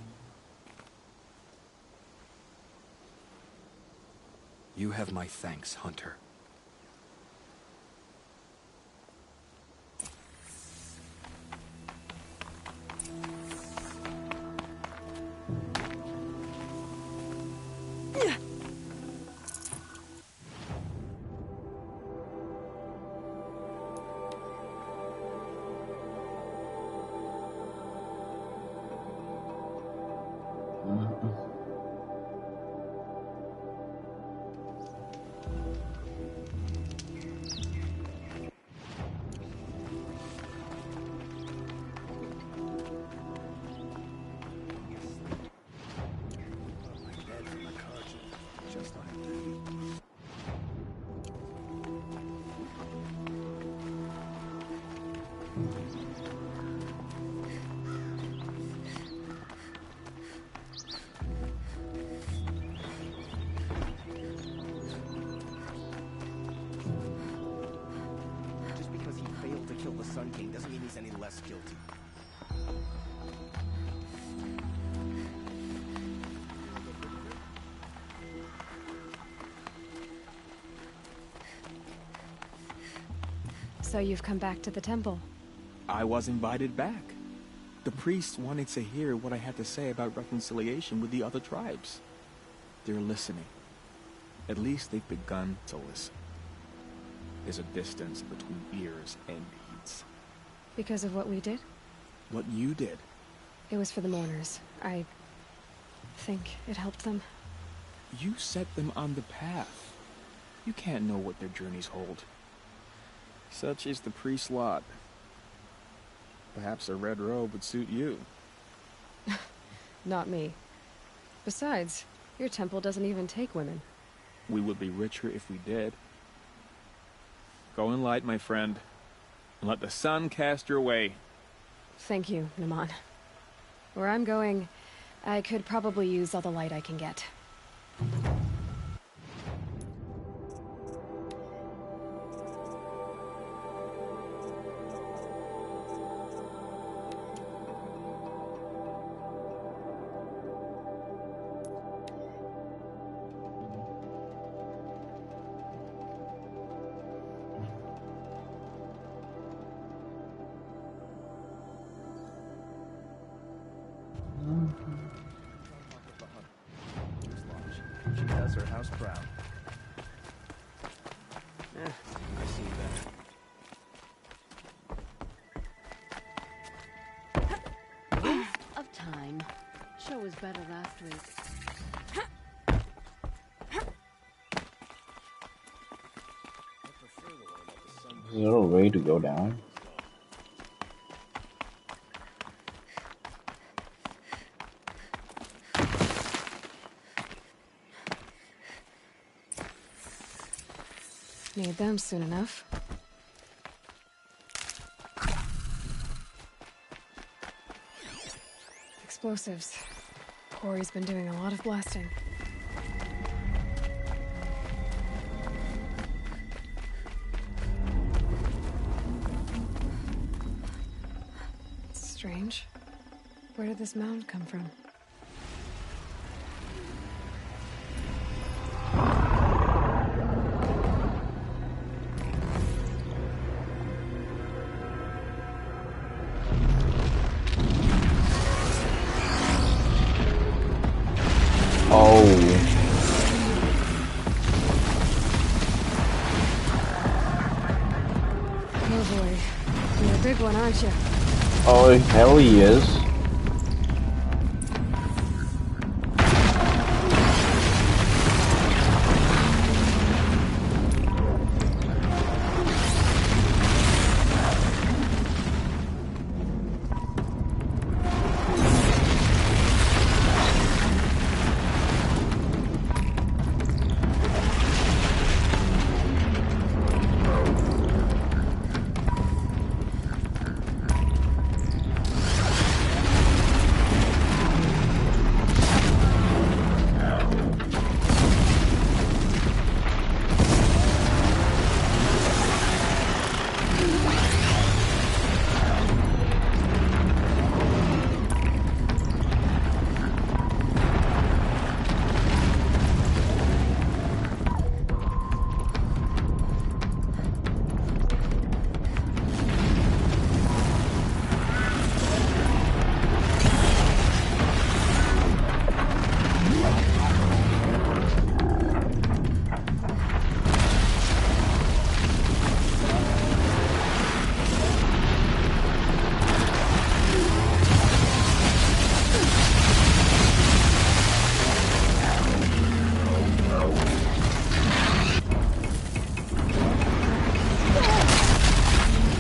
You have my thanks, Hunter. Sun King doesn't mean he's any less guilty. So you've come back to the temple. I was invited back. The priests wanted to hear what I had to say about reconciliation with the other tribes. They're listening. At least they've begun to listen. There's a distance between ears and deeds. Because of what we did? What you did. It was for the mourners. I think it helped them. You set them on the path. You can't know what their journeys hold. Such is the priest's lot. Perhaps a red robe would suit you. Not me. Besides, your temple doesn't even take women. We would be richer if we did. Go in light, my friend, and let the sun cast your way. Thank you, Naman. Where I'm going, I could probably use all the light I can get. She does her house proud. I see that. Waste of time. Show was better last week. Is there a way to go down? Need them soon enough. Explosives. Quarry's been doing a lot of blasting. It's strange. Where did this mound come from? Aren't you? Oh, hell he is.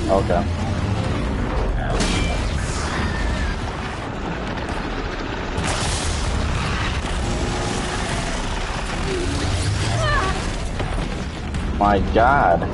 Okay. My God.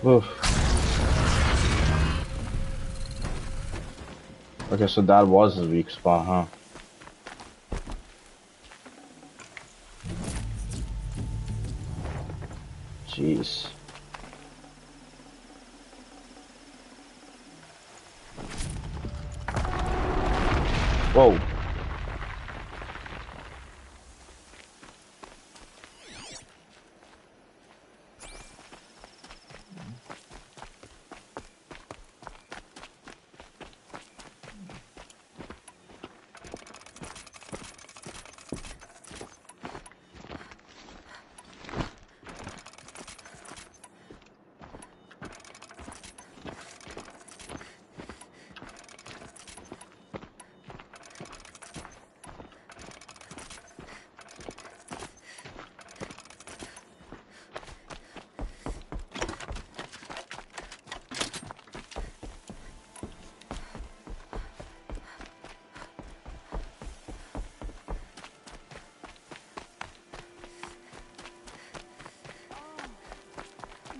Oof. Okay, so that was his weak spot, huh? Jeez. Whoa.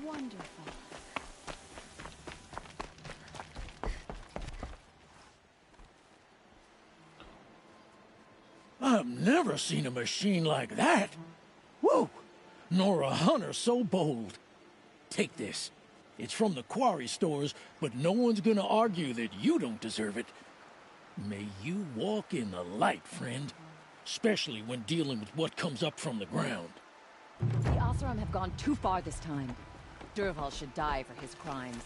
Wonderful. I've never seen a machine like that. Whoa! Nor a hunter so bold. Take this. It's from the quarry stores, but no one's gonna argue that you don't deserve it. May you walk in the light, friend. Especially when dealing with what comes up from the ground. The Oseram have gone too far this time. Derval should die for his crimes.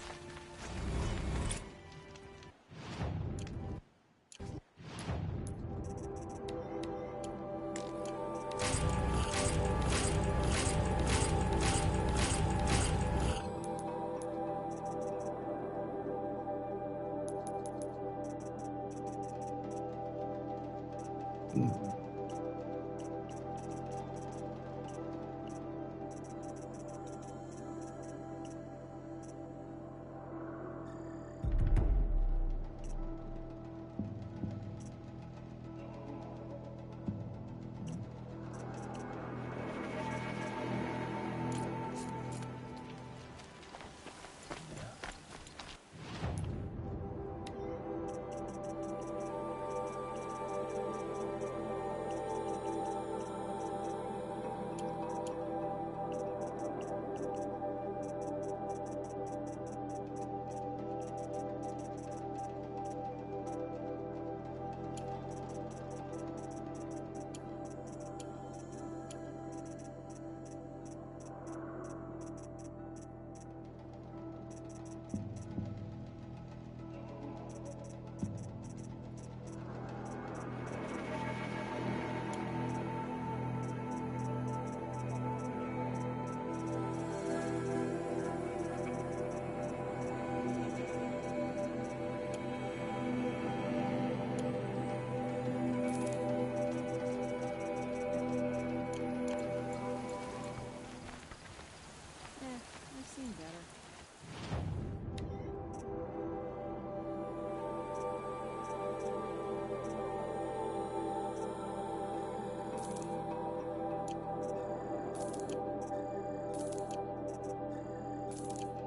I've seen better.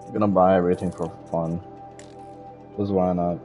I'm gonna buy everything for fun. Because why not?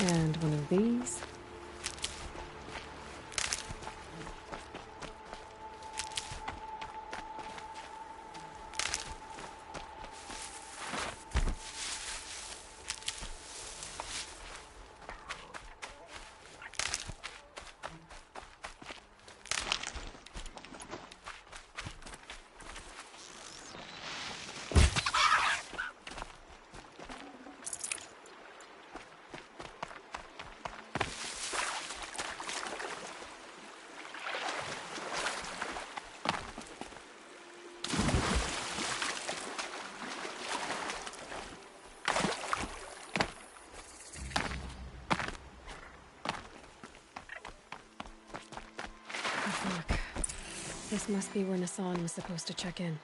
And one of these. This must be where Nassan was supposed to check in.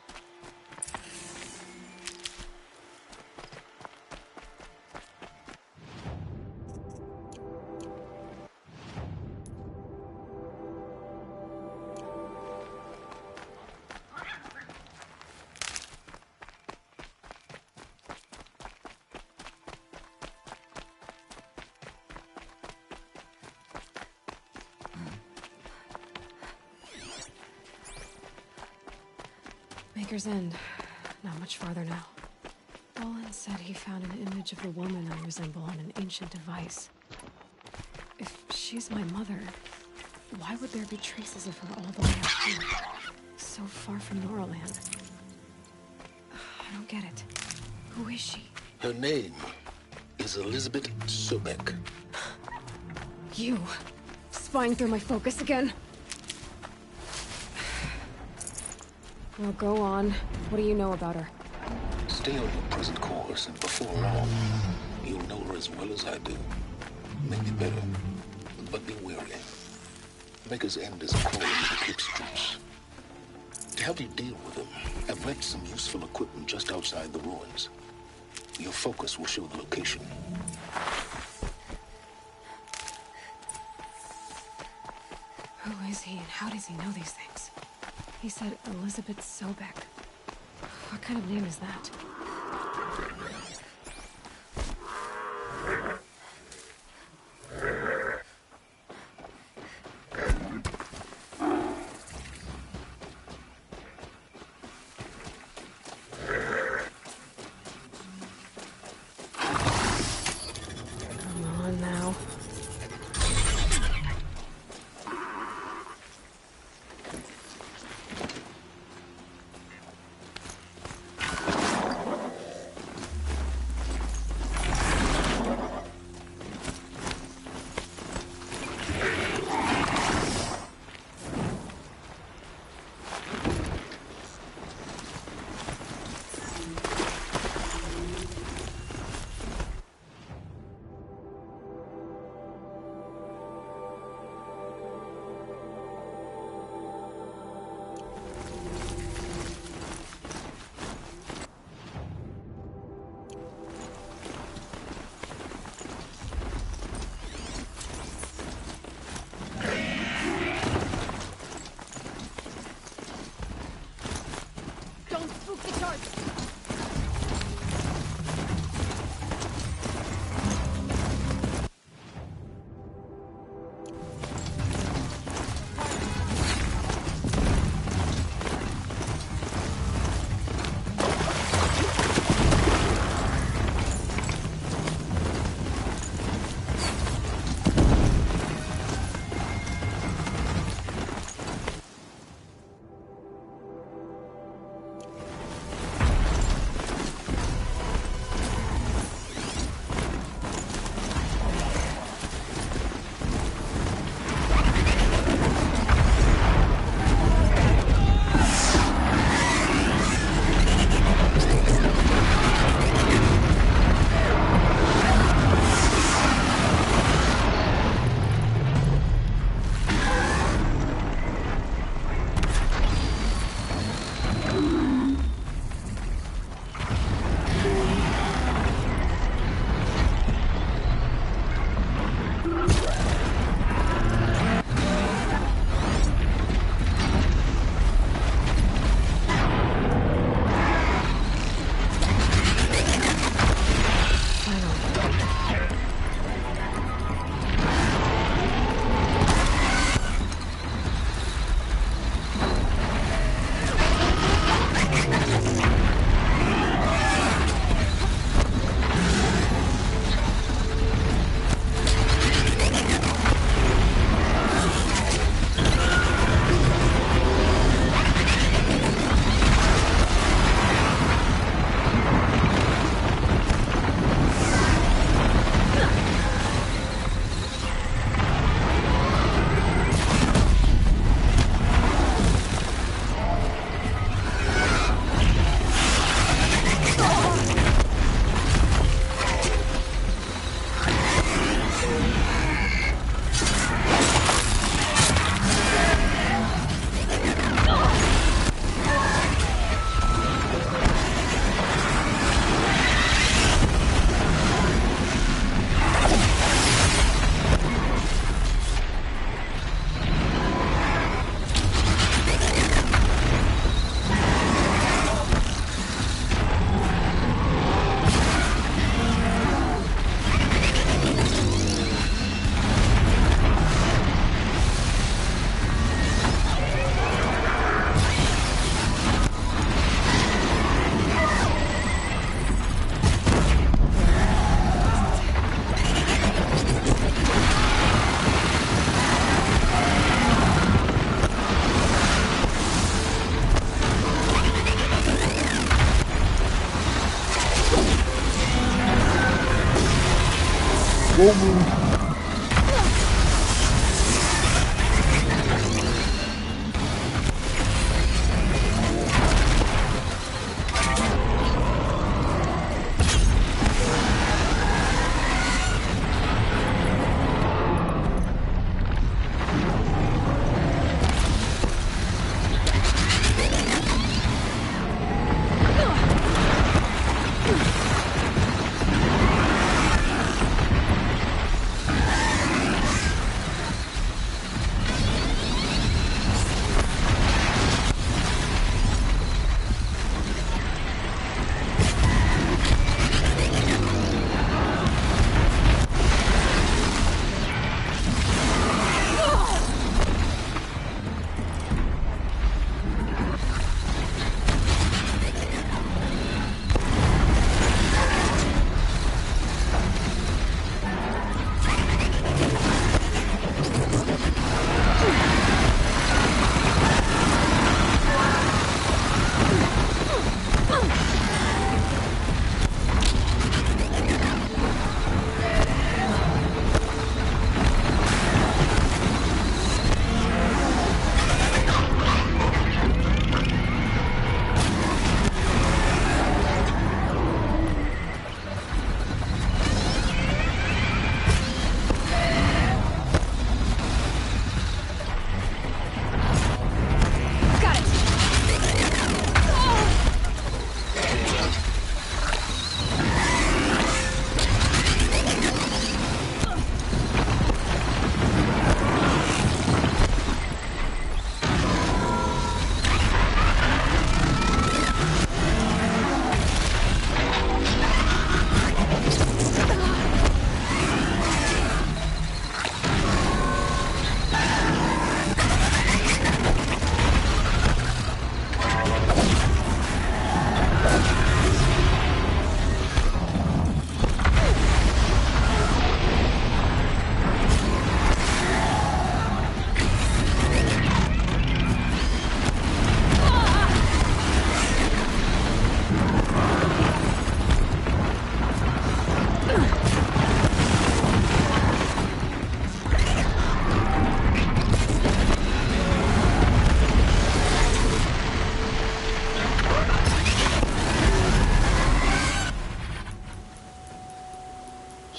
Maker's End. Not much farther now. Roland said he found an image of the woman I resemble on an ancient device. If she's my mother, why would there be traces of her all the way up here? So far from Noraland. I don't get it. Who is she? Her name is Elizabeth Sobek. You. Spying through my focus again? Well, go on. What do you know about her? Stay on your present course, and before long, you'll know her as well as I do. Maybe better, but be wary. Maker's End is a call into the clipstreams. To help you deal with them, I've left some useful equipment just outside the ruins. Your focus will show the location. Who is he and how does he know these things? He said Elizabeth Sobek. What kind of name is that? Come on now.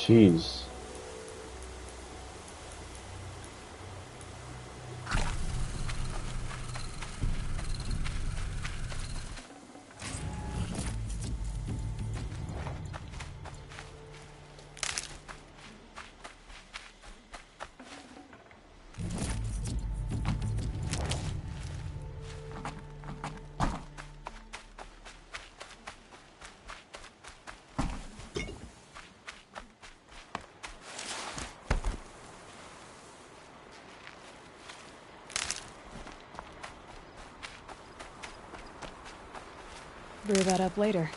Jeez. Brew that up later.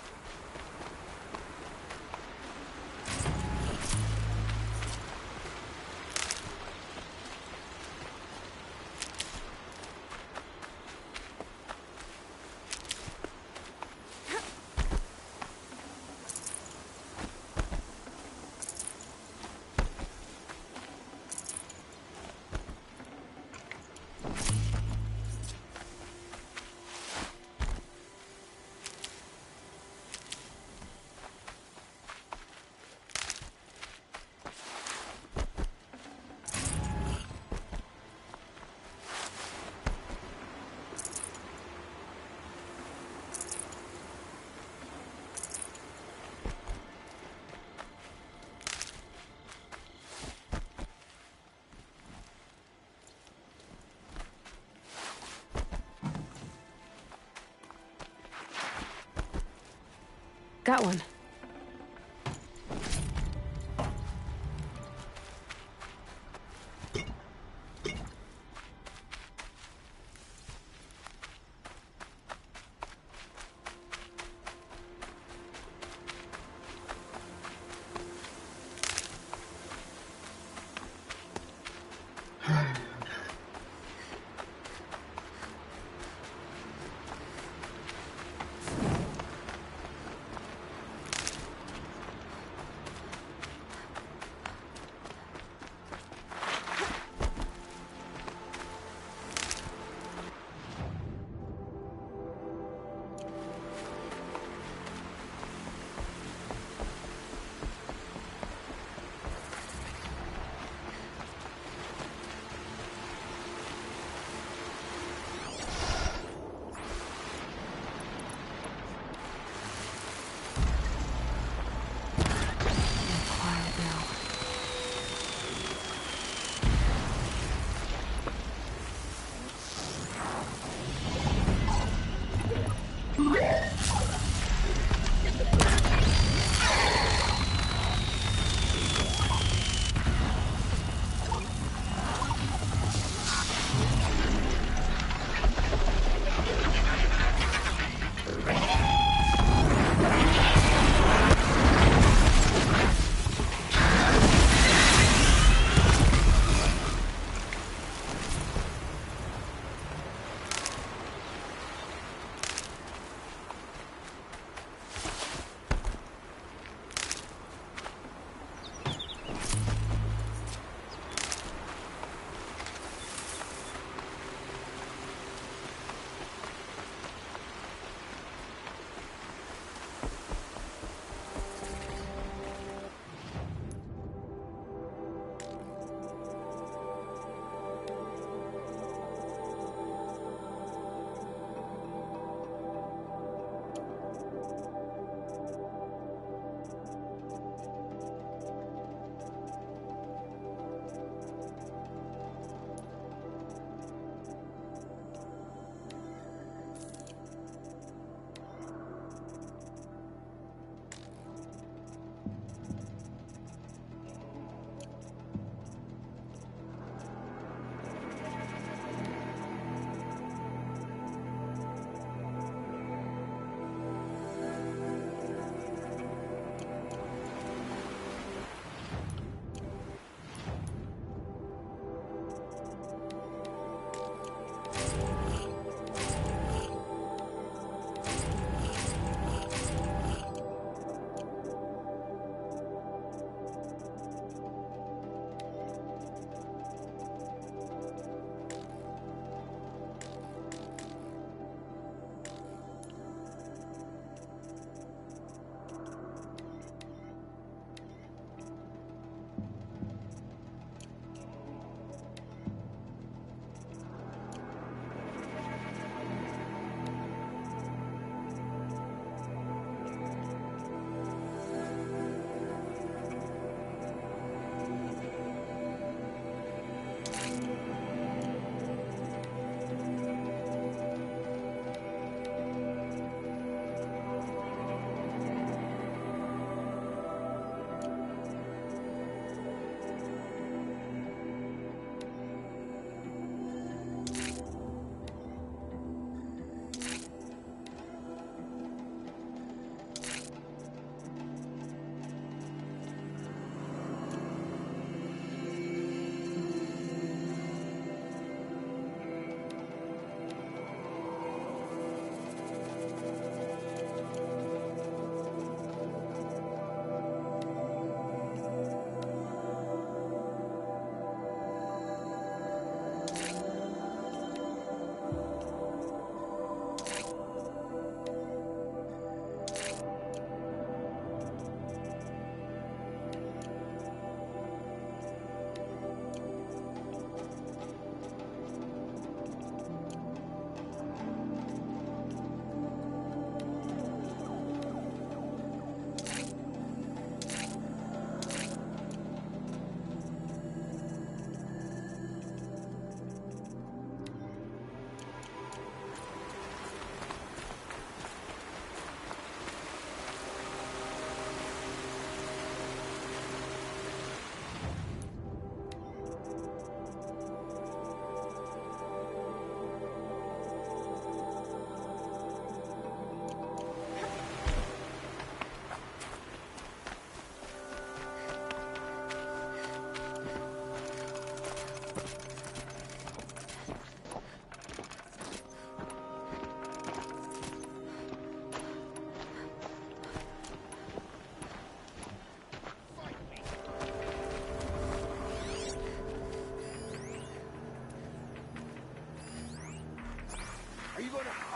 Got one.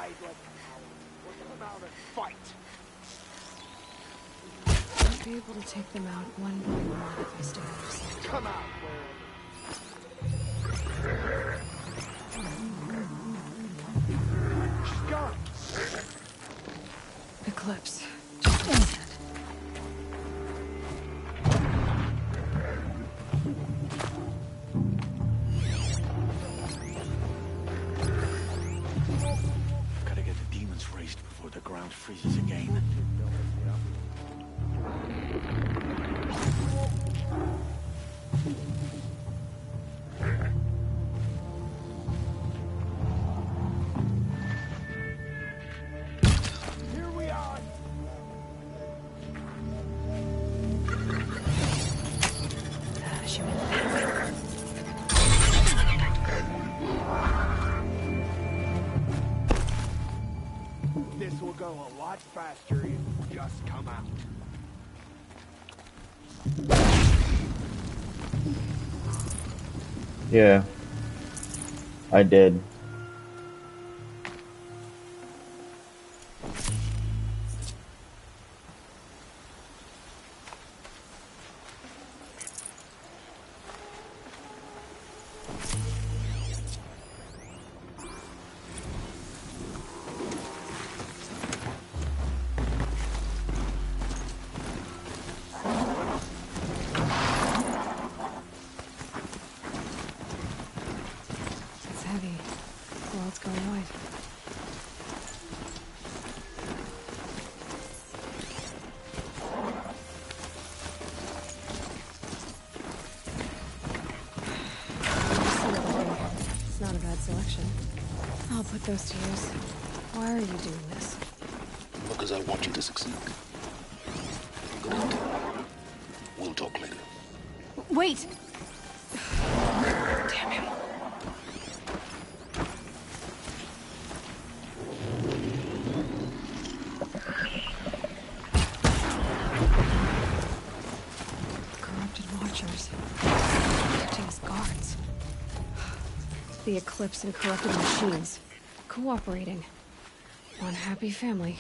hide like a coward, or come out and fight. I'll be able to take them out one by one if I stay out of sight. Come out, wherever. She's gone. Eclipse. Just as I said. Gotta get the demons raised before the ground freezes again. Here we are. She went back. This will go a lot faster if you just come out. Yeah. I did. It's heavy. The world's going wide. It's not a bad selection. I'll put those to use. Why are you doing this? Because I want you to succeed. Good hunting. We'll talk later. Wait! Damn him. Corrupted watchers. Acting as guards. The Eclipse and corrupted machines. Cooperating. One happy family.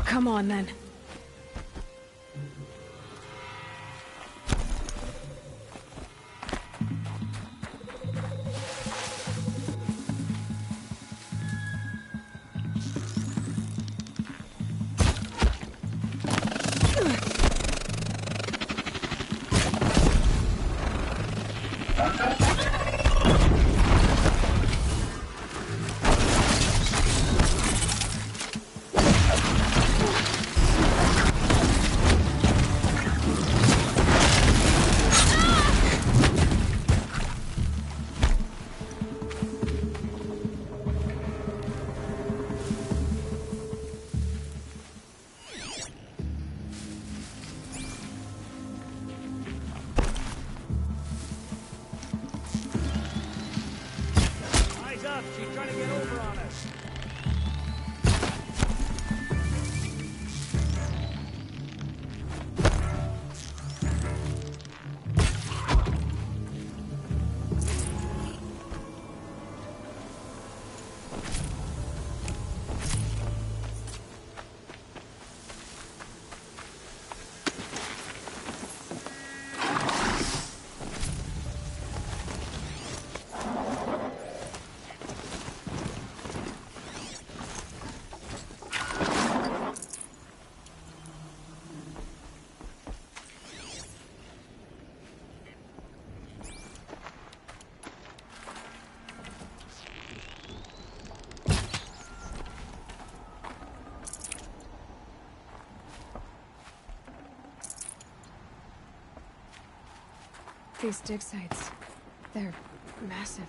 Come on, then. These dig sites, they're massive.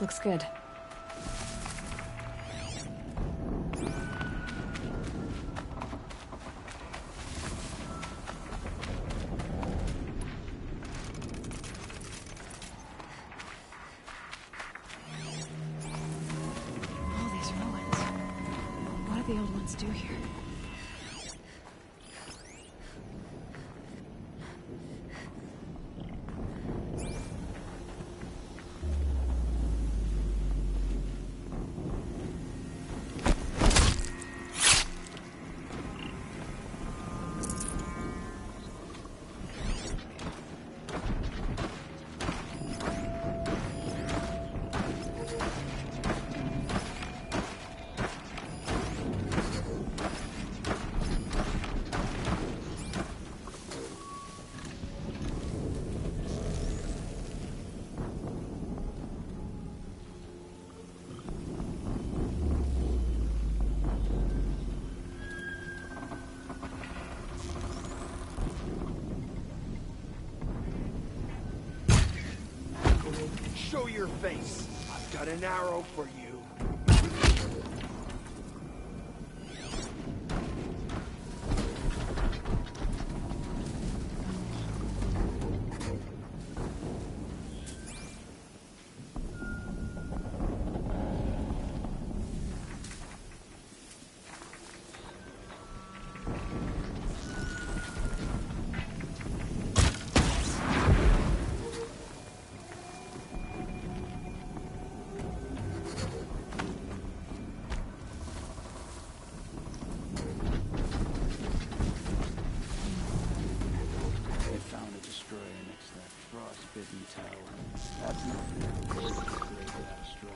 Looks good. All these ruins. What do the old ones do here? Show your face. I've got an arrow for you. That's nothing. Just a great struggle.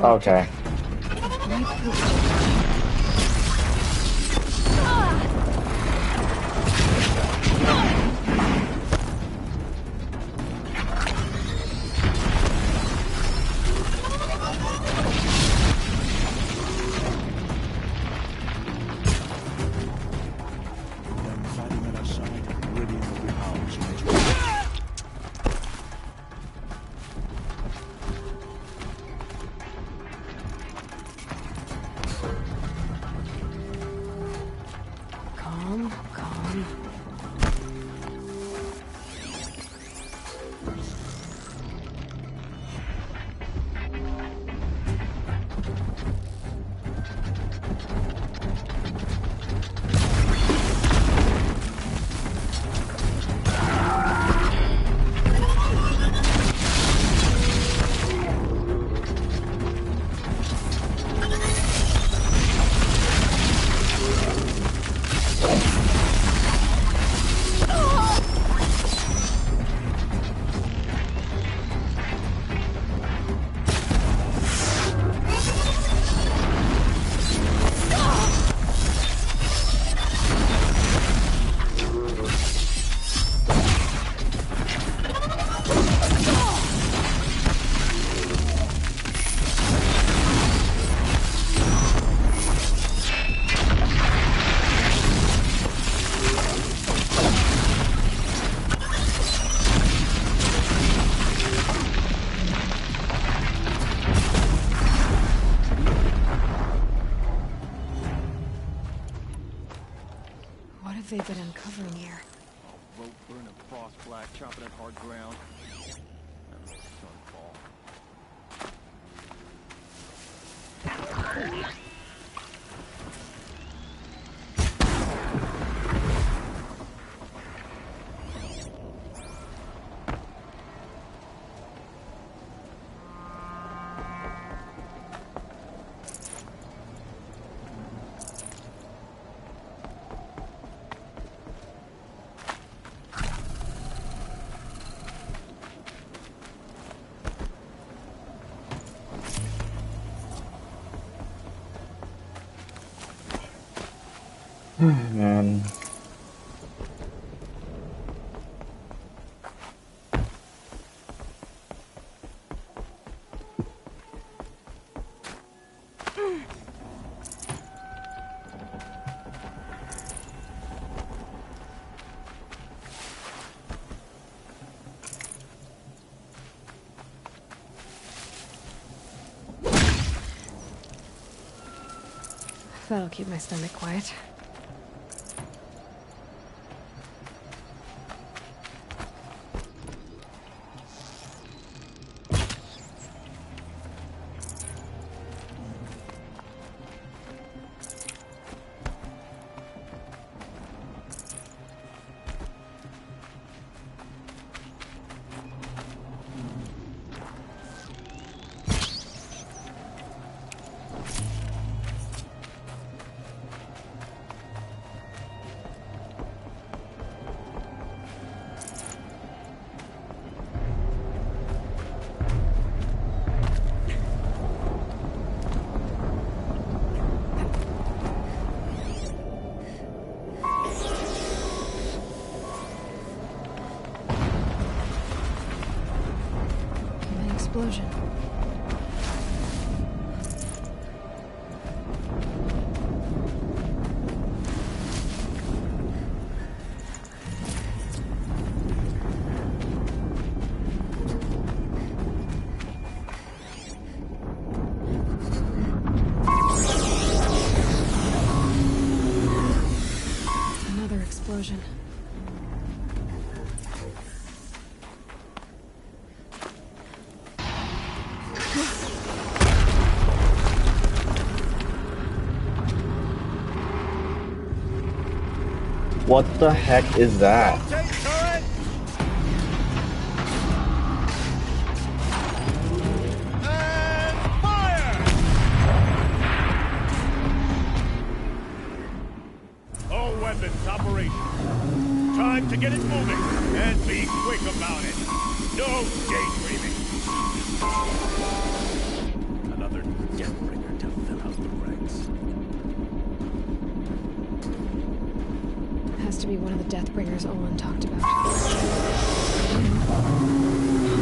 Okay. they've been uncovering here? Rope burning, frost black, chopping at hard ground. Sunfall. Man. That'll keep my stomach quiet. Explosion. Another explosion. What the heck is that? All weapons operational. Time to get it moving, and be quick about it. No daydreaming. Another deathbringer to fill out the ranks. Has to be one of the Deathbringers Olin talked about. I'll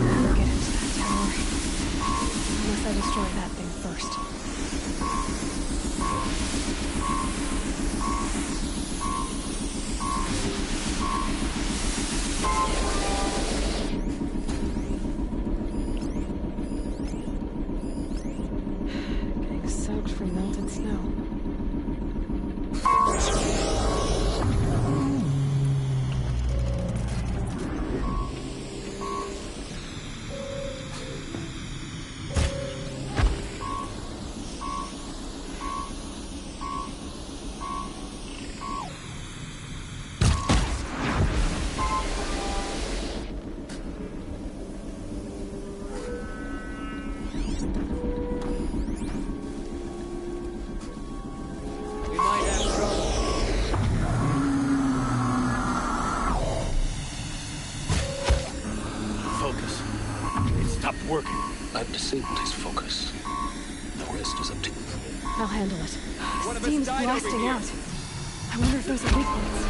never get into that tower. Unless I destroy that thing first. Getting soaked from melted snow. Working. I've disabled his focus. The rest is up to you. I'll handle it. Steam's blasting out. I wonder if there's a weak point.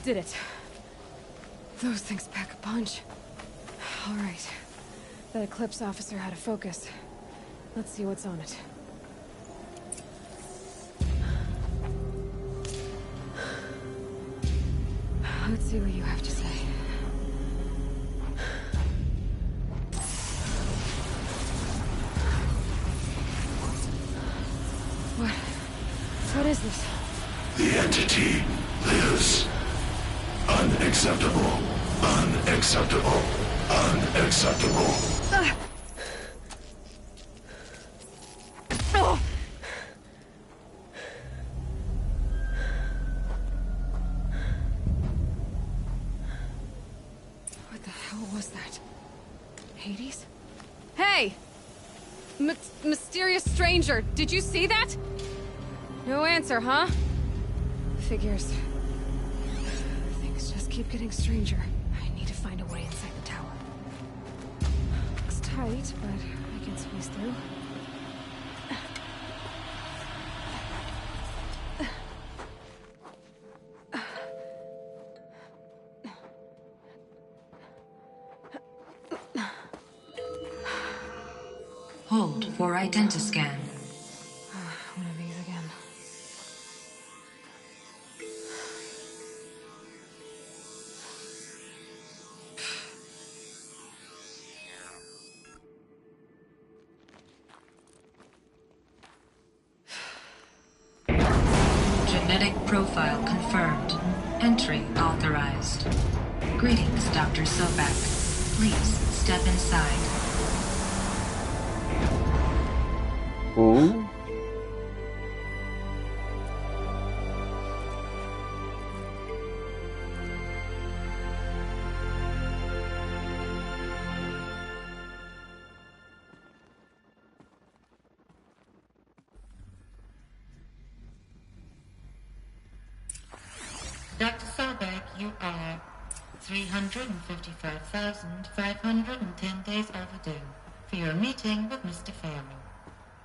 Did it. Those things pack a punch. All right. That Eclipse officer had a focus. Let's see what's on it. Let's see what you have to say. What is this? The entity lives. Unacceptable. Unacceptable. Unacceptable. Oh! What the hell was that? Hades? Hey! Mysterious stranger, did you see that? No answer, huh? Figures. Things just keep getting stranger. I need to find a way inside the tower. Looks tight, but I can squeeze through. Hold for identiscan. One of these again. Genetic profile confirmed. Entry authorized. Greetings, Dr. Sobek. Please step inside. Ooh. Dr. Sobek, you are 355,510 days overdue for your meeting with Mr. Farrell.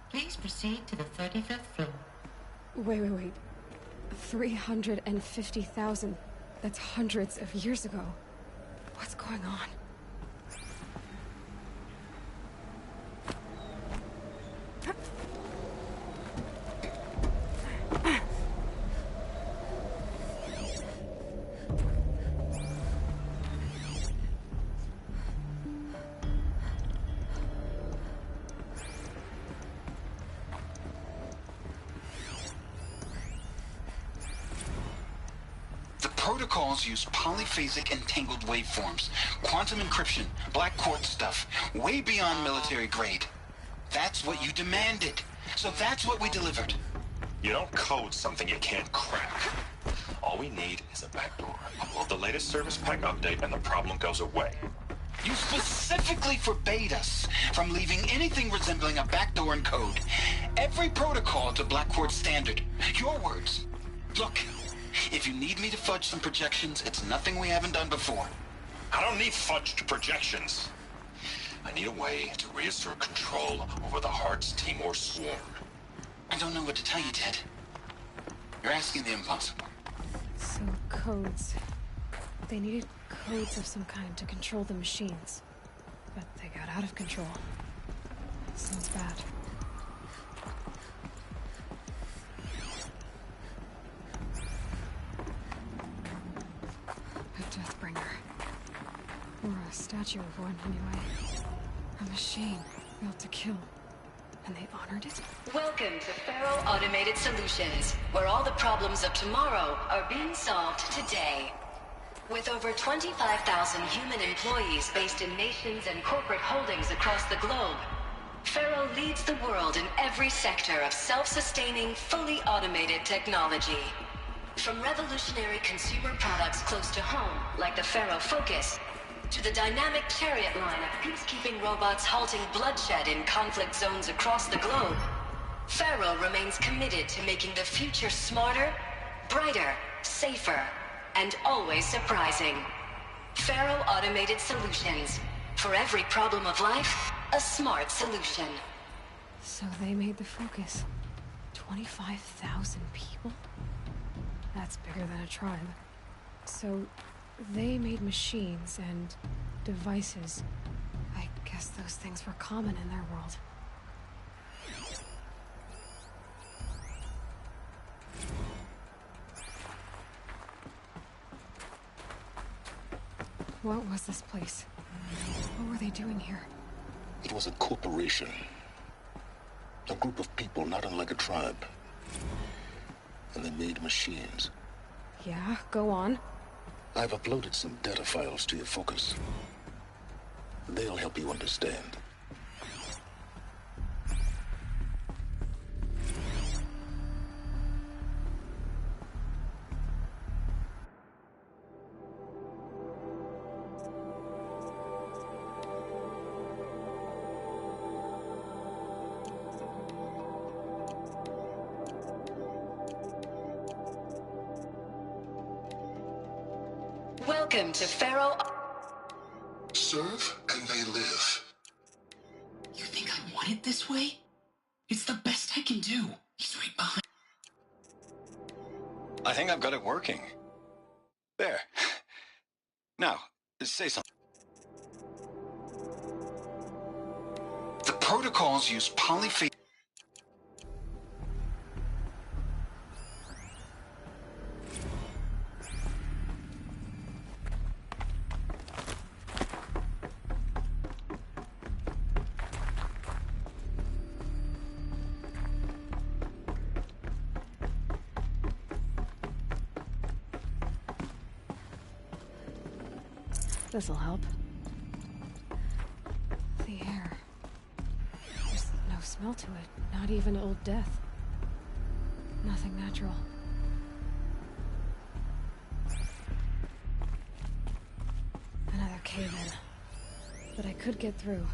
Please proceed to the 35th floor. Wait. 350,000. That's hundreds of years ago. What's going on? Protocols use polyphasic entangled waveforms, quantum encryption, black quartz stuff, way beyond military grade. That's what you demanded, so that's what we delivered. You don't code something you can't crack. All we need is a backdoor. Upload the latest service pack update and the problem goes away. You specifically forbade us from leaving anything resembling a backdoor in code. Every protocol to black quartz standard. Your words. Look. If you need me to fudge some projections, it's nothing we haven't done before. I don't need fudged projections. I need a way to reassert control over the Heart's Timor swarm. I don't know what to tell you, Ted. You're asking the impossible. So, codes. They needed codes of some kind to control the machines. But they got out of control. Sounds bad. Deathbringer. Or a statue of one, anyway. A machine built to kill. And they honored it? Welcome to Faro Automated Solutions, where all the problems of tomorrow are being solved today. With over 25,000 human employees based in nations and corporate holdings across the globe, Faro leads the world in every sector of self-sustaining, fully automated technology. From revolutionary consumer products close to home, like the Faro Focus, to the dynamic chariot line of peacekeeping robots halting bloodshed in conflict zones across the globe, Faro remains committed to making the future smarter, brighter, safer, and always surprising. Faro Automated Solutions. For every problem of life, a smart solution. So they made the Focus. 25,000 people? That's bigger than a tribe. So, they made machines and devices. I guess those things were common in their world. What was this place? What were they doing here? It was a corporation. A group of people not unlike a tribe. And they made machines. Yeah, go on. I've uploaded some data files to your focus. They'll help you understand. Welcome to Pharaoh. Serve and they live. You think I want it this way? It's the best I can do. He's right behind. I think I've got it working. There. Now, say something. The protocols use polyphase. This'll help. The air. There's no smell to it. Not even old death. Nothing natural. Another cave-in. But I could get through.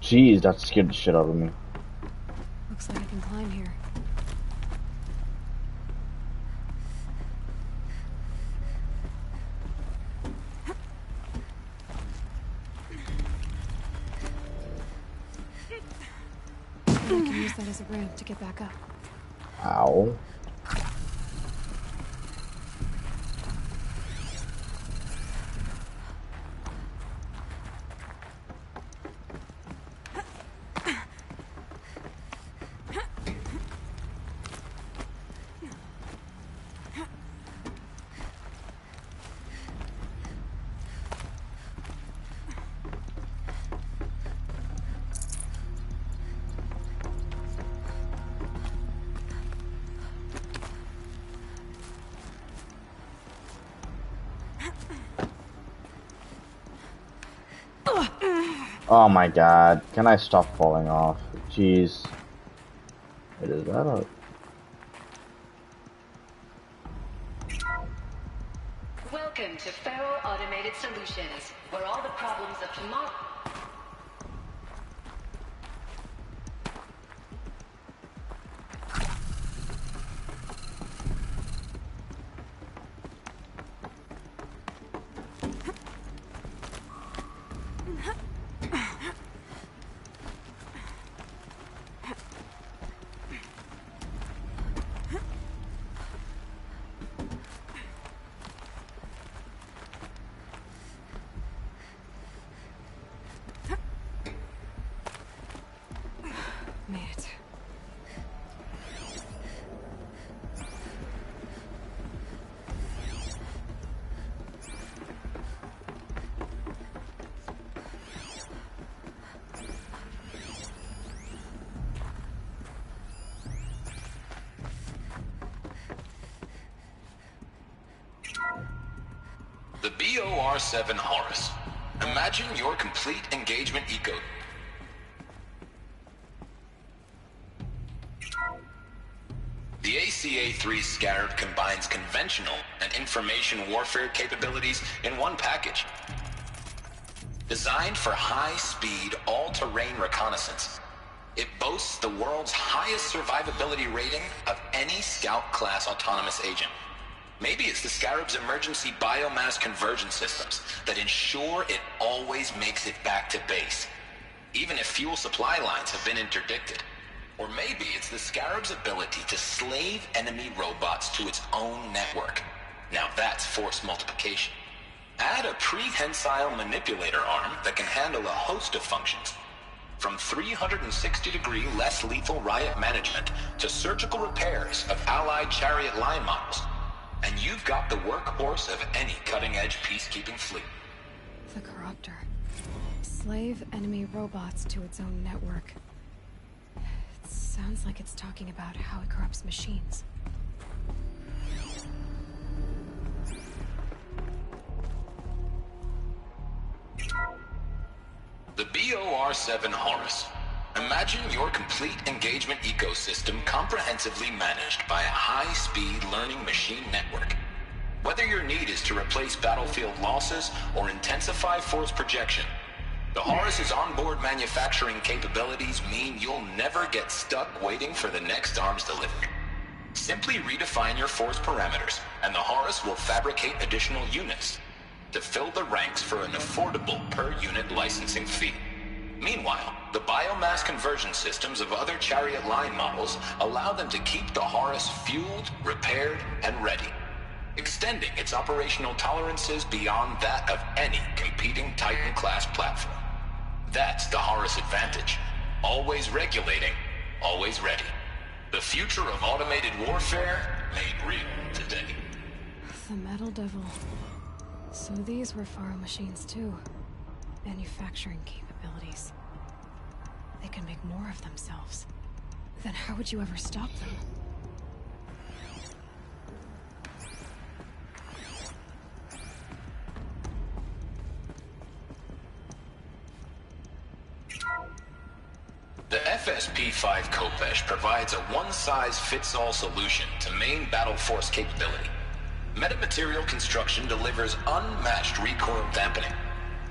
Jeez, that scared the shit out of me. Looks like I can climb here. I can use that as a ramp to get back up. Ow. Oh my god, can I stop falling off? Jeez. Wait, is that a... Welcome to Pharaoh Automated Solutions, where all the problems of tomorrow. Made it. The BOR-7 Horus. Imagine your complete engagement eco. The ACA-3 Scarab combines conventional and information warfare capabilities in one package. Designed for high-speed, all-terrain reconnaissance. It boasts the world's highest survivability rating of any Scout-class autonomous agent. Maybe it's the Scarab's emergency biomass conversion systems that ensure it always makes it back to base, even if fuel supply lines have been interdicted. Or maybe it's the Scarab's ability to slave enemy robots to its own network. Now that's force multiplication. Add a prehensile manipulator arm that can handle a host of functions, from 360-degree less lethal riot management to surgical repairs of Allied chariot line models. And you've got the workhorse of any cutting-edge peacekeeping fleet. The Corruptor. Slave enemy robots to its own network. It sounds like it's talking about how it corrupts machines. The BOR-7 Horus. Imagine your complete engagement ecosystem comprehensively managed by a high-speed learning machine network. Whether your need is to replace battlefield losses or intensify force projection, the Horus's onboard manufacturing capabilities mean you'll never get stuck waiting for the next arms delivery. Simply redefine your force parameters, and the Horus will fabricate additional units to fill the ranks for an affordable per-unit licensing fee. Meanwhile, the biomass conversion systems of other chariot line models allow them to keep the Horus fueled, repaired, and ready, extending its operational tolerances beyond that of any competing Titan-class platform. That's the Horus advantage. Always regulating, always ready. The future of automated warfare made real today. The Metal Devil. So these were Faro machines too. Manufacturing capabilities. They can make more of themselves. Then how would you ever stop them? The FSP-5 Kopesh provides a one-size-fits-all solution to main battle force capability. Metamaterial construction delivers unmatched recoil dampening,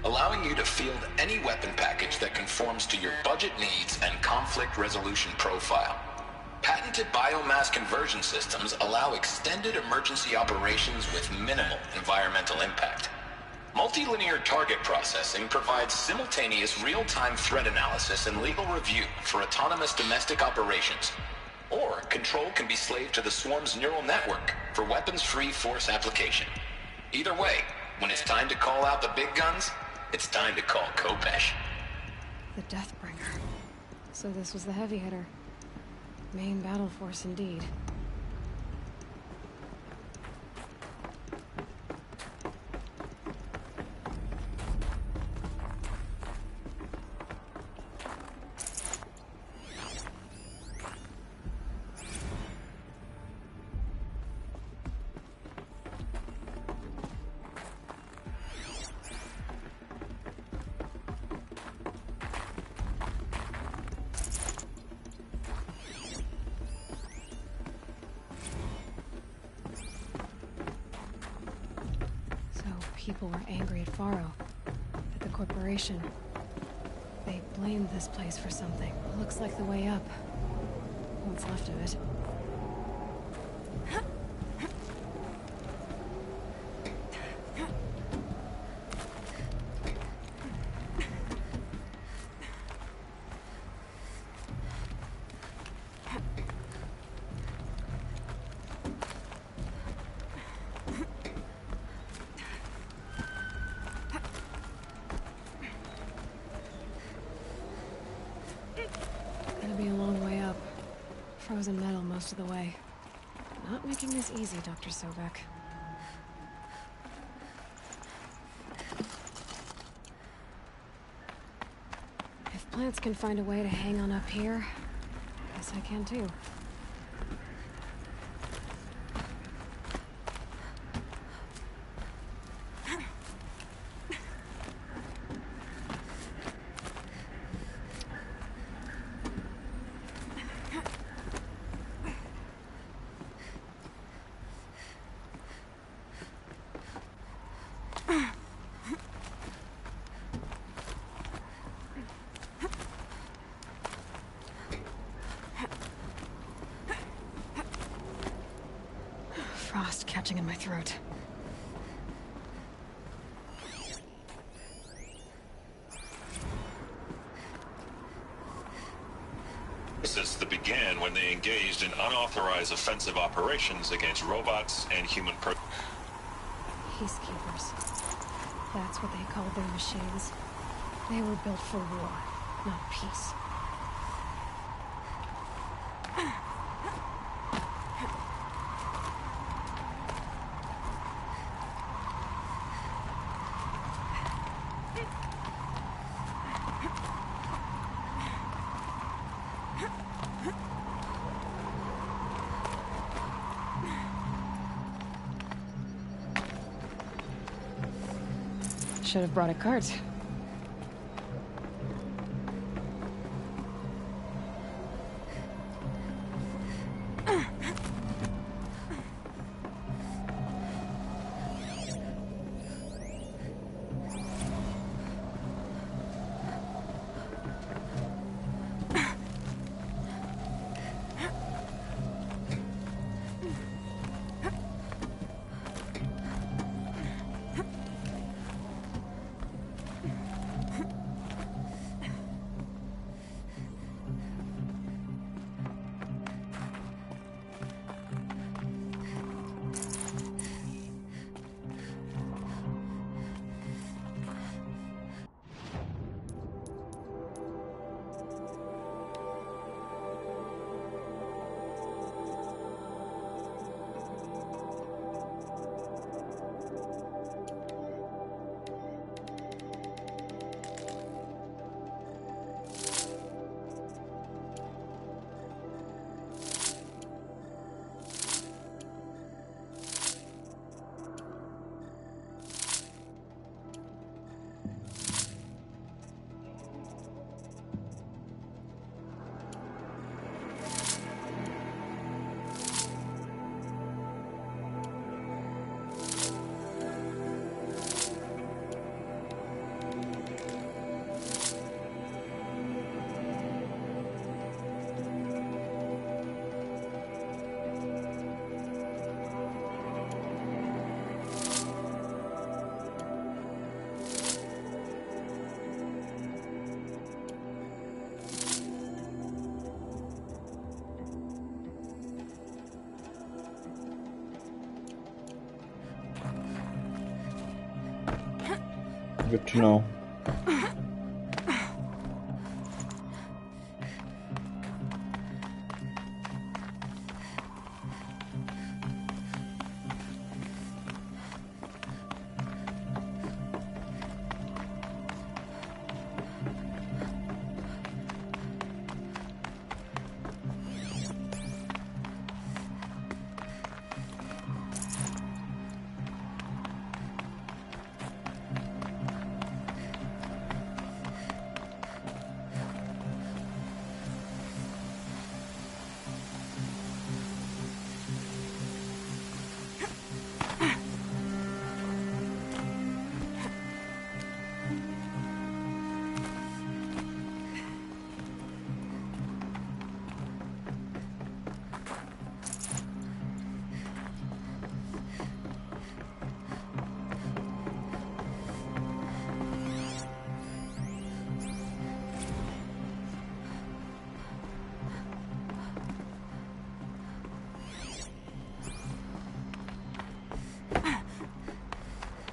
allowing you to field any weapon package that conforms to your budget needs and conflict resolution profile. Patented biomass conversion systems allow extended emergency operations with minimal environmental impact. Multilinear target processing provides simultaneous real-time threat analysis and legal review for autonomous domestic operations. Or control can be slaved to the swarm's neural network for weapons-free force application. Either way, when it's time to call out the big guns, it's time to call Kopesh. The Deathbringer. So this was the heavy hitter. Main battle force indeed. People were angry at Faro, at the corporation. They blamed this place for something. Looks like the way up. What's left of it. Frozen metal most of the way. Not making this easy, Dr. Sobek. If plants can find a way to hang on up here, guess I can too. frost catching in my throat. Since the began when they engaged in unauthorized offensive operations against robots and human Peacekeepers. That's what they called their machines. They were built for war, not peace. Should have brought a cart. Good to know.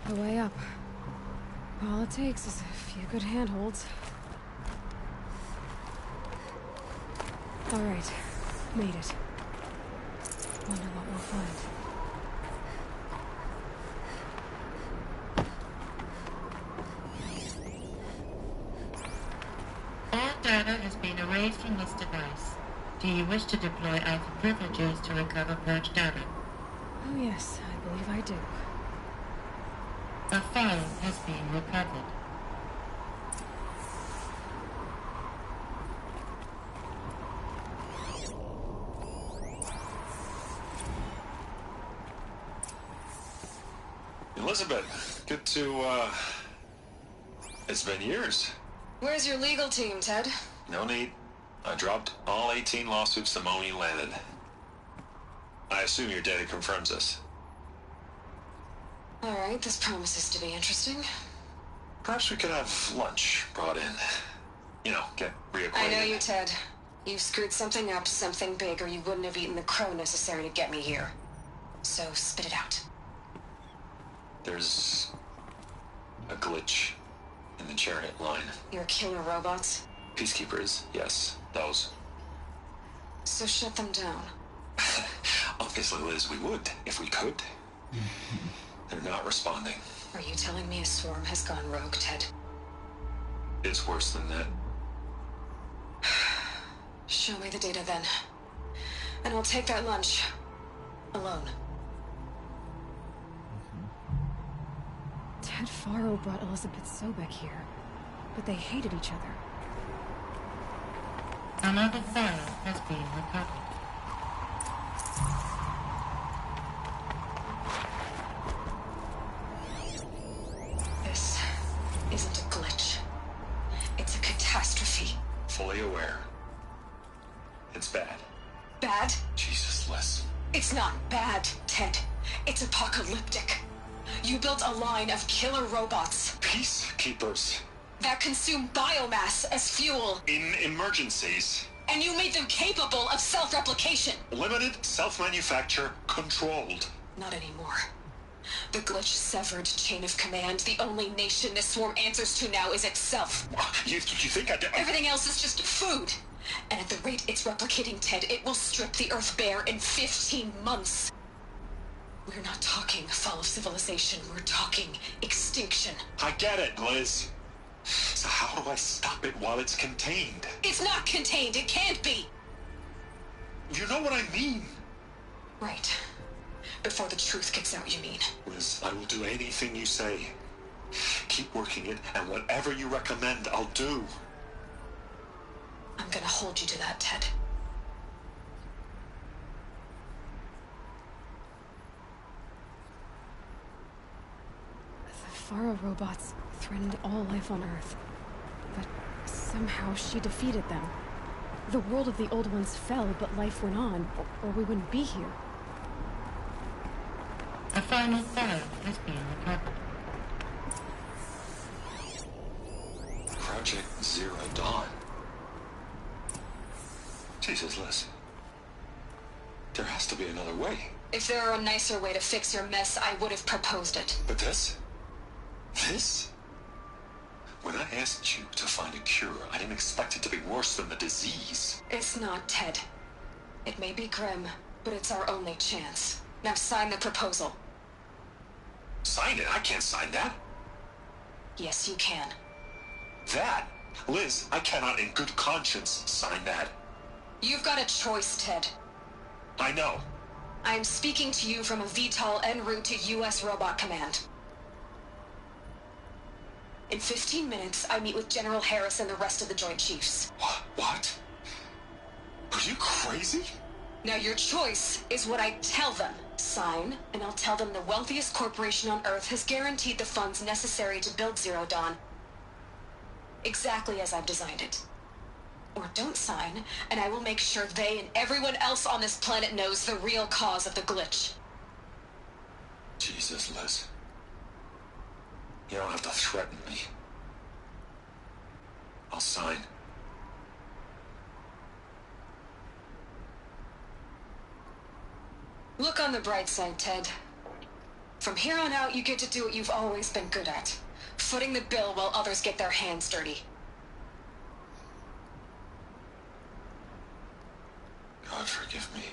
The way up. All it takes is a few good handholds. All right, made it. Wonder what we'll find. All data has been erased from this device. Do you wish to deploy Alpha privileges to recover purged data? Oh yes, I believe I do. A file has been recovered. Elizabeth, good to, it's been years. Where's your legal team, Ted? No need. I dropped all 18 lawsuits the moment you landed. I assume your data confirms this. Alright, this promises to be interesting. Perhaps we could have lunch brought in. You know, get reacquainted. I know you, Ted. You screwed something up, something big, or you wouldn't have eaten the crow necessary to get me here. So, spit it out. There's a glitch in the chariot line. Your killer robots? Peacekeepers, yes, those. So shut them down. Obviously, Liz, we would, if we could. They're not responding. Are you telling me a swarm has gone rogue, Ted? It's worse than that. Show me the data then. And I'll take that lunch. Alone. Ted Faro brought Elizabeth Sobek here, but they hated each other. Another file has been recovered. This isn't a glitch. It's a catastrophe. Fully aware. It's bad. Bad? Jesus, Liz. It's not bad, Ted. It's apocalyptic. You built a line of killer robots. Peacekeepers. That consume biomass as fuel. In emergencies. And you made them capable of self-replication. Limited, self-manufacture, controlled. Not anymore. The glitch severed chain of command. The only nation this swarm answers to now is itself. You think I did? Everything else is just food. And at the rate it's replicating, Ted, it will strip the Earth bare in 15 months. We're not talking fall of civilization. We're talking extinction. I get it, Liz. So how do I stop it while it's contained? It's not contained. It can't be. You know what I mean. Right. Before the truth gets out, you mean? Liz, I will do anything you say. Keep working it, and whatever you recommend, I'll do. I'm gonna hold you to that, Ted. The Faro robots threatened all life on Earth, but somehow she defeated them. The world of the old ones fell, but life went on, or we wouldn't be here. A final file has been recovered. Project Zero Dawn. Jesus, Liz. There has to be another way. If there were a nicer way to fix your mess, I would have proposed it. But this? This? When I asked you to find a cure, I didn't expect it to be worse than the disease. It's not, Ted. It may be grim, but it's our only chance. Now sign the proposal. Sign it? I can't sign that. Yes, you can. That? Liz, I cannot in good conscience sign that. You've got a choice, Ted. I know. I am speaking to you from a VTOL en route to U.S. Robot Command. In 15 minutes, I meet with General Harris and the rest of the Joint Chiefs. What? Are you crazy? Now your choice is what I tell them. Sign, and I'll tell them the wealthiest corporation on Earth has guaranteed the funds necessary to build Zero Dawn. Exactly as I've designed it. Or don't sign, and I will make sure they and everyone else on this planet knows the real cause of the glitch. Jesus, Liz. You don't have to threaten me. I'll sign. Look on the bright side, Ted. From here on out, you get to do what you've always been good at. Footing the bill while others get their hands dirty. God forgive me.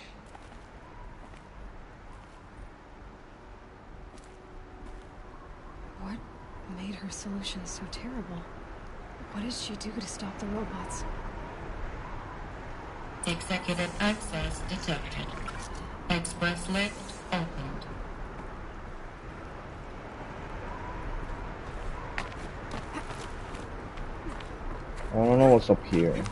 What made her solution so terrible? What did she do to stop the robots? Executive access detected. Express lift opened. I don't know what's up here.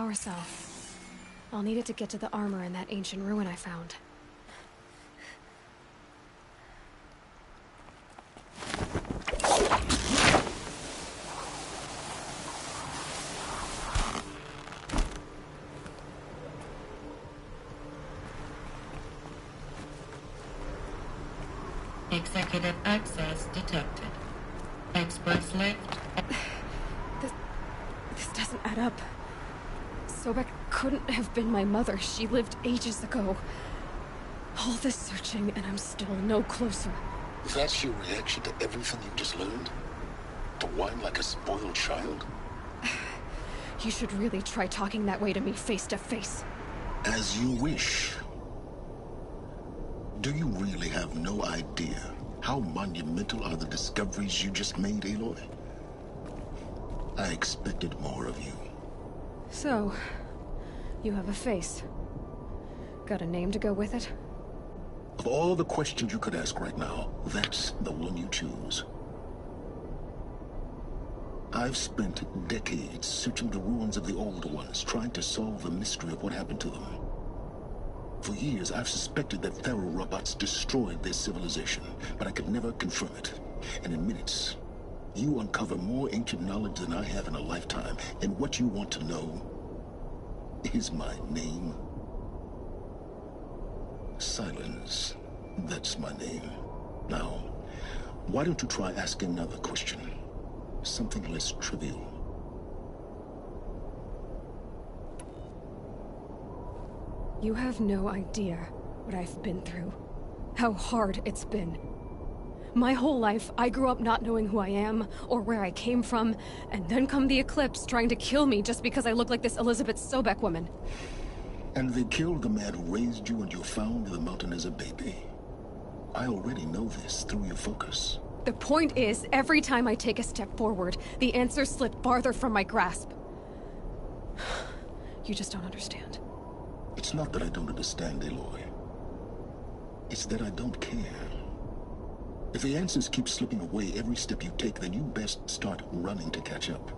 power cell. I'll need it to get to the armor in that ancient ruin I found. Executive access detected. Express lift. This doesn't add up. Sobek couldn't have been my mother. She lived ages ago. All this searching, and I'm still no closer. That's your reaction to everything you just learned? To whine like a spoiled child? You should really try talking that way to me face to face. As you wish. Do you really have no idea how monumental are the discoveries you just made, Aloy? I expected more of you. So, you have a face. Got a name to go with it? Of all the questions you could ask right now, that's the one you choose. I've spent decades searching the ruins of the older ones, trying to solve the mystery of what happened to them. For years, I've suspected that Pharaoh robots destroyed their civilization, but I could never confirm it. And in minutes, you uncover more ancient knowledge than I have in a lifetime, and what you want to know is my name. Silence. That's my name. Now, why don't you try asking another question? Something less trivial. You have no idea what I've been through. How hard it's been. My whole life, I grew up not knowing who I am, or where I came from, and then come the Eclipse trying to kill me just because I look like this Elizabeth Sobek woman. And they killed the man who raised you and you found in the mountain as a baby. I already know this through your focus. The point is, every time I take a step forward, the answers slip farther from my grasp. You just don't understand. It's not that I don't understand, Aloy. It's that I don't care. If the answers keep slipping away every step you take, then you best start running to catch up.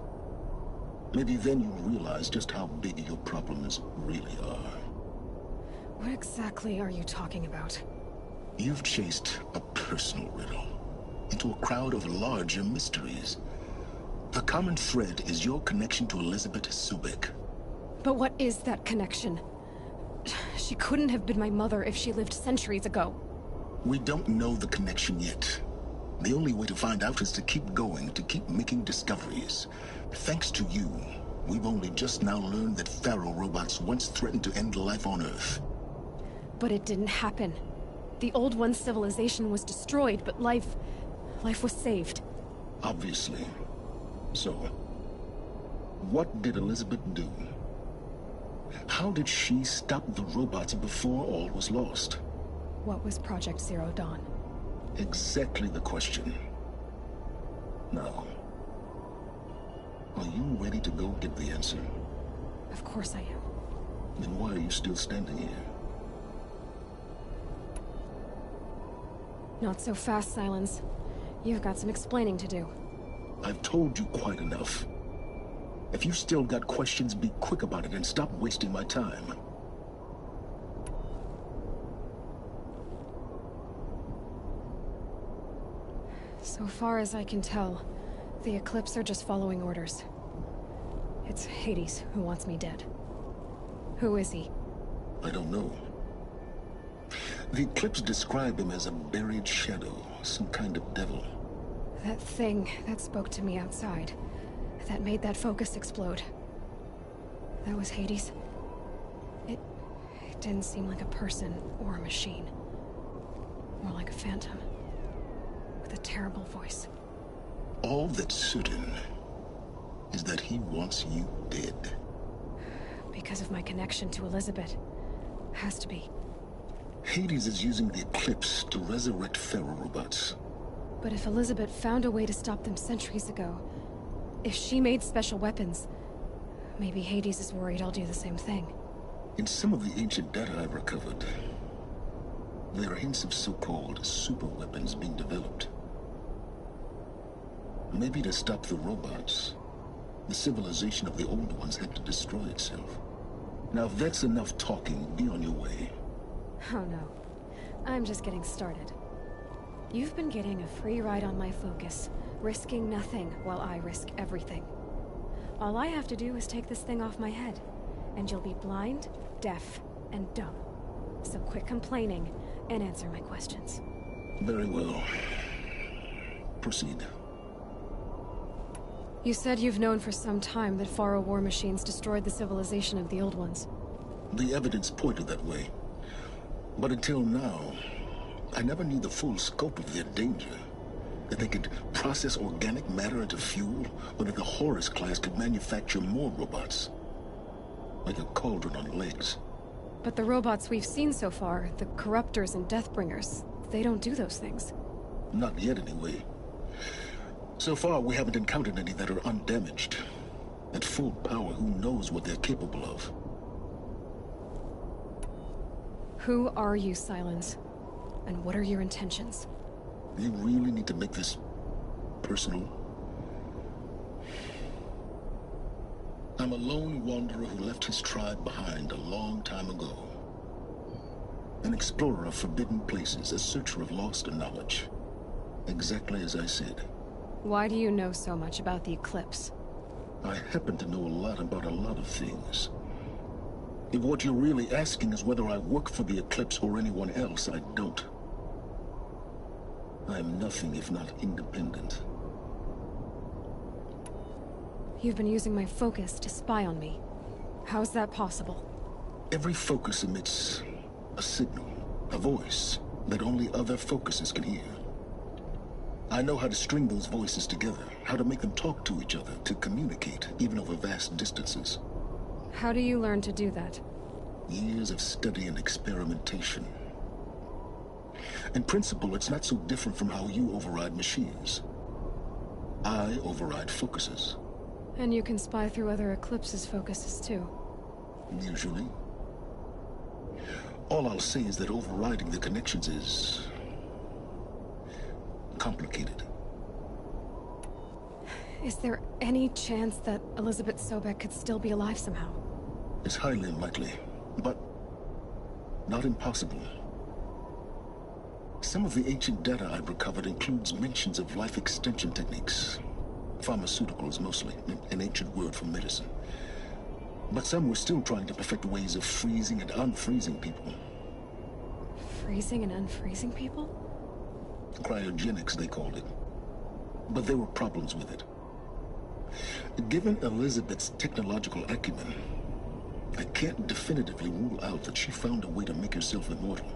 Maybe then you'll realize just how big your problems really are. What exactly are you talking about? You've chased a personal riddle into a crowd of larger mysteries. The common thread is your connection to Elizabeth Sobek. But what is that connection? She couldn't have been my mother if she lived centuries ago. We don't know the connection yet. The only way to find out is to keep going, to keep making discoveries. Thanks to you, we've only just now learned that Pharaoh robots once threatened to end life on Earth. But it didn't happen. The Old One's civilization was destroyed, but life was saved. Obviously. So, what did Elizabeth do? How did she stop the robots before all was lost? What was Project Zero Dawn? Exactly the question. Now, are you ready to go get the answer? Of course I am. Then why are you still standing here? Not so fast, Silence. You've got some explaining to do. I've told you quite enough. If you've still got questions, be quick about it and stop wasting my time. So far as I can tell, the Eclipse are just following orders. It's Hades who wants me dead. Who is he? I don't know. The Eclipse describe him as a buried shadow, some kind of devil. That thing that spoke to me outside, that made that focus explode. That was Hades. It didn't seem like a person or a machine. More like a phantom. With a terrible voice. All that's certain is that he wants you dead. Because of my connection to Elizabeth. Has to be. Hades is using the Eclipse to resurrect Pharaoh robots. But if Elizabeth found a way to stop them centuries ago, if she made special weapons, maybe Hades is worried I'll do the same thing. In some of the ancient data I've recovered, there are hints of so-called super weapons being developed. Maybe to stop the robots, The civilization of the old ones had to destroy itself. Now, if that's enough talking, be on your way. Oh no. I'm just getting started. You've been getting a free ride on my focus, risking nothing while I risk everything. All I have to do is take this thing off my head, and you'll be blind, deaf, and dumb. So quit complaining and answer my questions. Very well. Proceed. You said you've known for some time that Faro war machines destroyed the civilization of the old ones. The evidence pointed that way. But until now, I never knew the full scope of their danger. That they could process organic matter into fuel, or that the Horus class could manufacture more robots. Like a cauldron on legs. But the robots we've seen so far, the Corruptors and Deathbringers, they don't do those things. Not yet, anyway. So far, we haven't encountered any that are undamaged. At full power, who knows what they're capable of? Who are you, Silence? And what are your intentions? You really need to make this personal? I'm a lone wanderer who left his tribe behind a long time ago. An explorer of forbidden places, a searcher of lost knowledge. Exactly as I said. Why do you know so much about the Eclipse? I happen to know a lot about a lot of things. If what you're really asking is whether I work for the Eclipse or anyone else, I don't. I am nothing if not independent. You've been using my focus to spy on me. How's that possible? Every focus emits a signal, a voice, that only other focuses can hear. I know how to string those voices together, how to make them talk to each other, to communicate, even over vast distances. How do you learn to do that? Years of study and experimentation. In principle, it's not so different from how you override machines. I override focuses. And you can spy through other Eclipse's focuses too. Usually. All I'll say is that overriding the connections is complicated. Is there any chance that Elizabeth Sobek could still be alive somehow? It's highly unlikely, but not impossible. Some of the ancient data I've recovered includes mentions of life extension techniques. Pharmaceuticals mostly, an ancient word for medicine. But some were still trying to perfect ways of freezing and unfreezing people. Freezing and unfreezing people? Cryogenics, they called it. But there were problems with it. Given Elizabeth's technological acumen, I can't definitively rule out that she found a way to make herself immortal.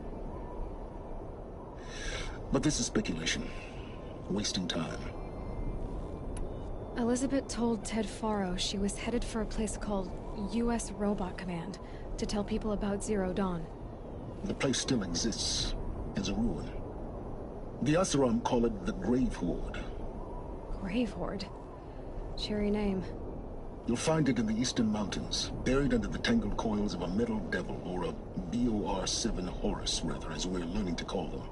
But this is speculation. Wasting time. Elizabeth told Ted Faro she was headed for a place called U.S. Robot Command to tell people about Zero Dawn. The place still exists as a ruin. The Asaram call it the Grave Horde. Grave Horde? Cheery name. You'll find it in the Eastern Mountains, buried under the tangled coils of a metal devil, or a BOR-7 Horus, rather, as we're learning to call them.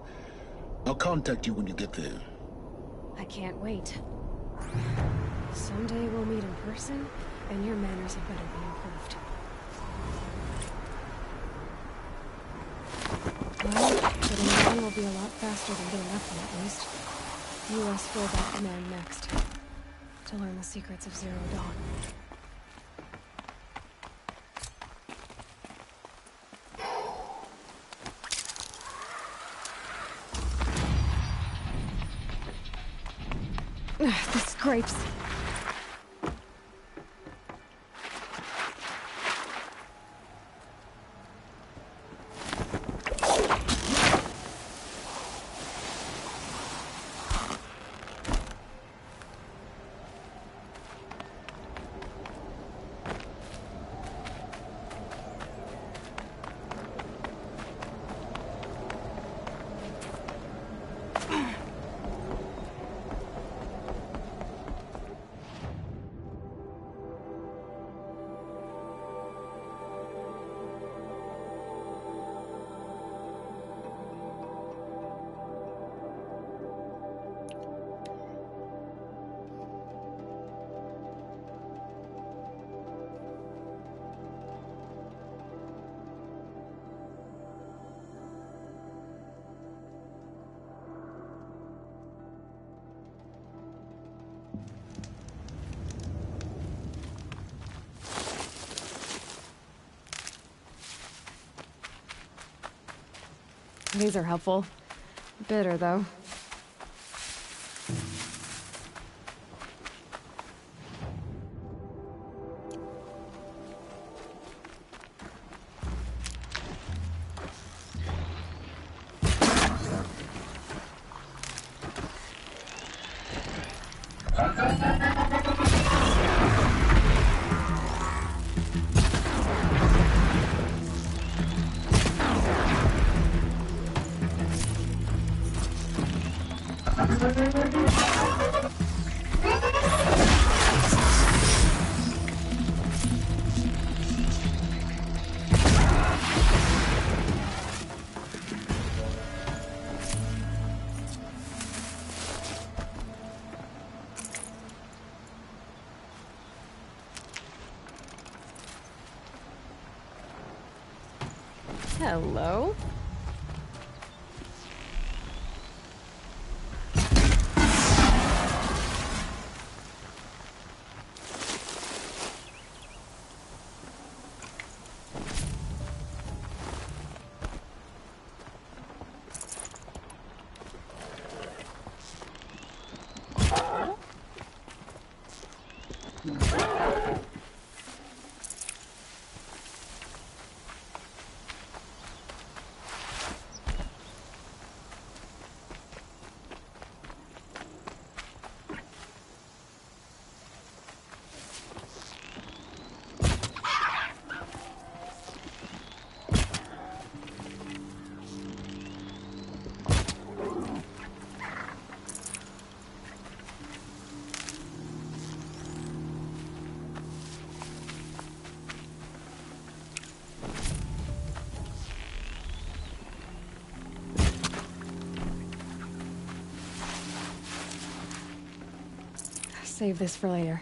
I'll contact you when you get there. I can't wait. Someday we'll meet in person, and your manners had better be improved. Well, getting down will be a lot faster than getting up there, at least. U.S. Robot Command next. To learn the secrets of Zero Dawn. The scrapes. These are helpful. Bitter, though. Hello? Save this for later.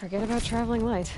Forget about traveling light.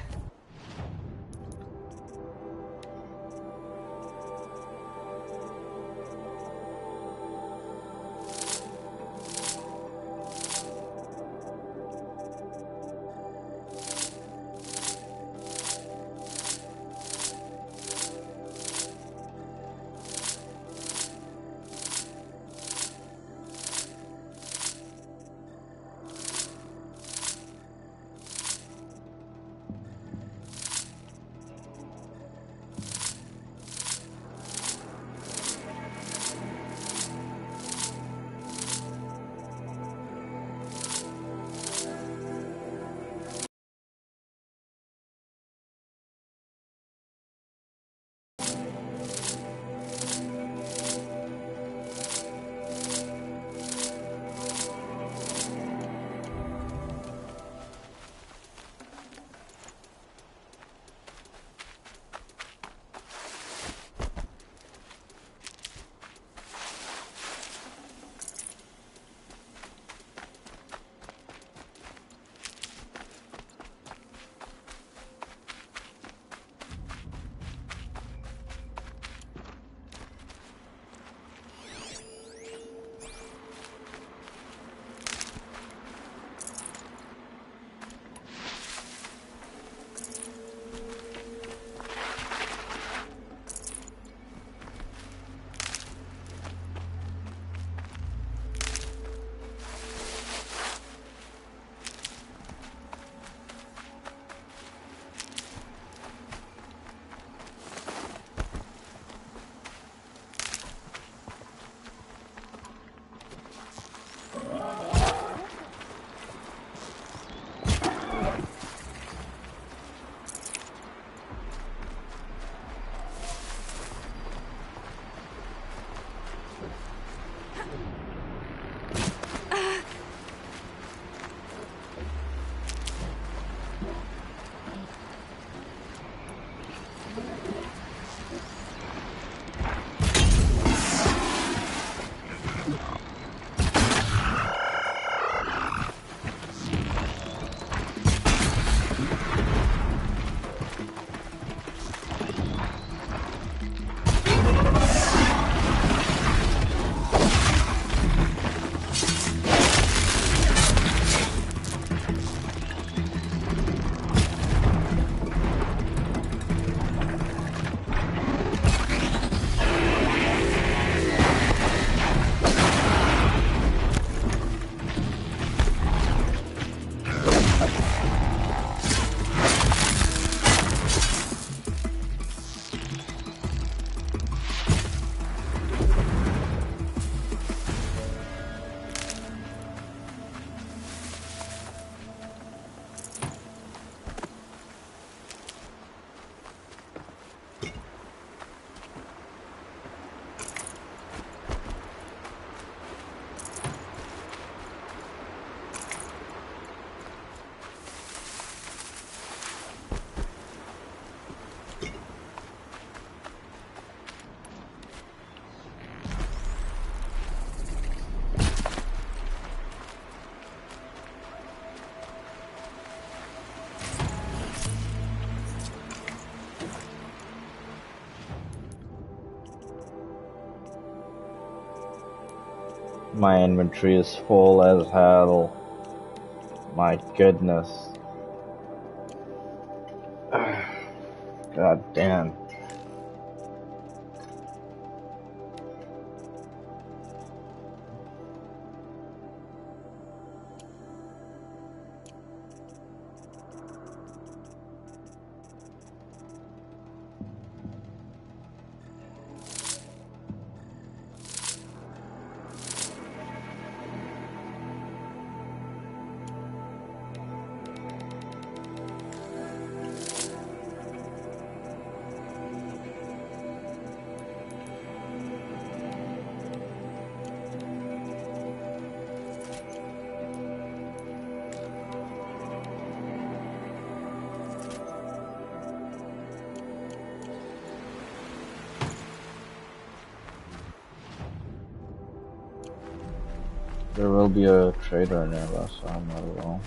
My inventory is full as hell. My goodness. God damn. There will be a trader near us, so I'm not alone.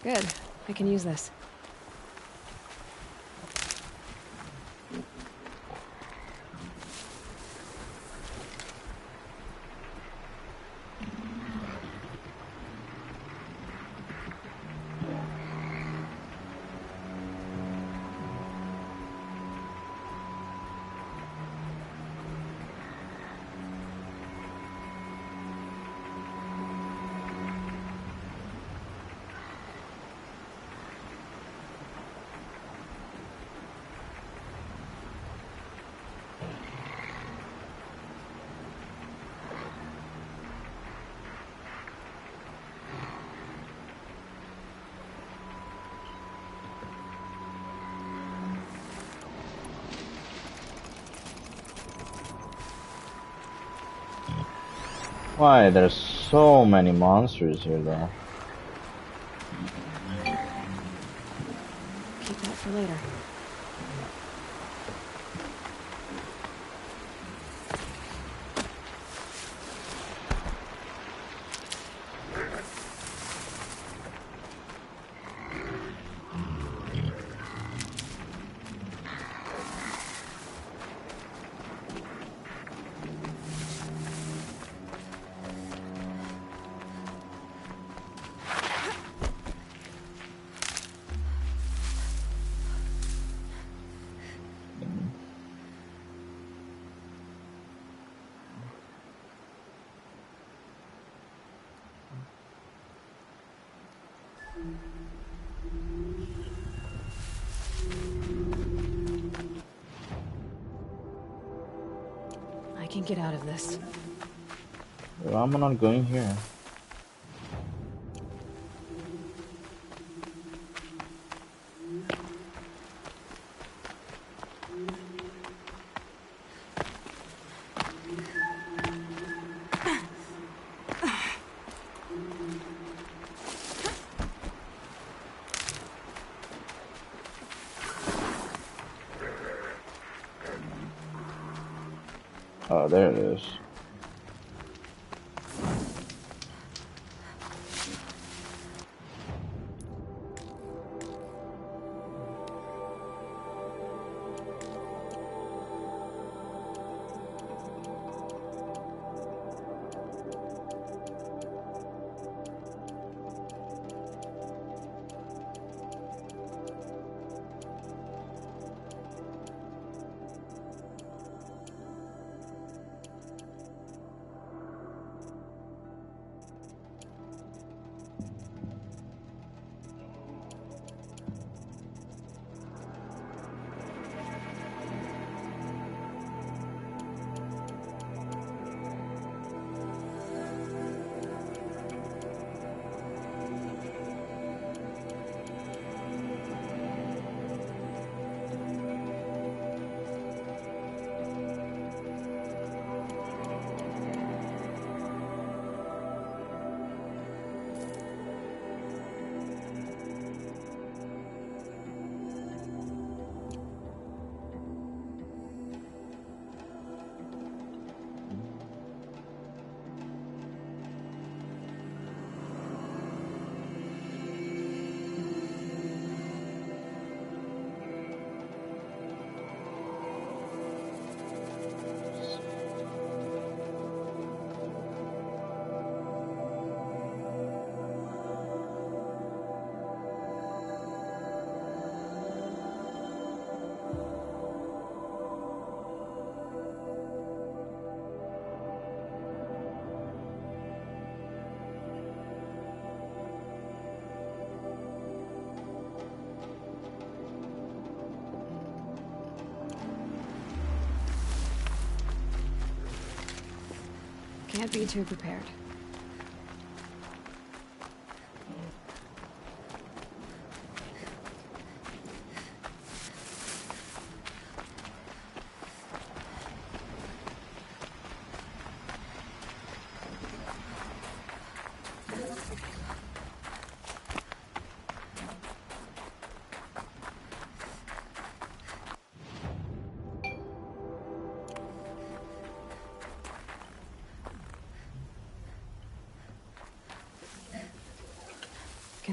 Good. I can use this. Why, there's so many monsters here though. Keep that for later. I can get out of this. Why am I not going here? Oh, there it is. Can't be too prepared.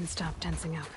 can stop tensing up.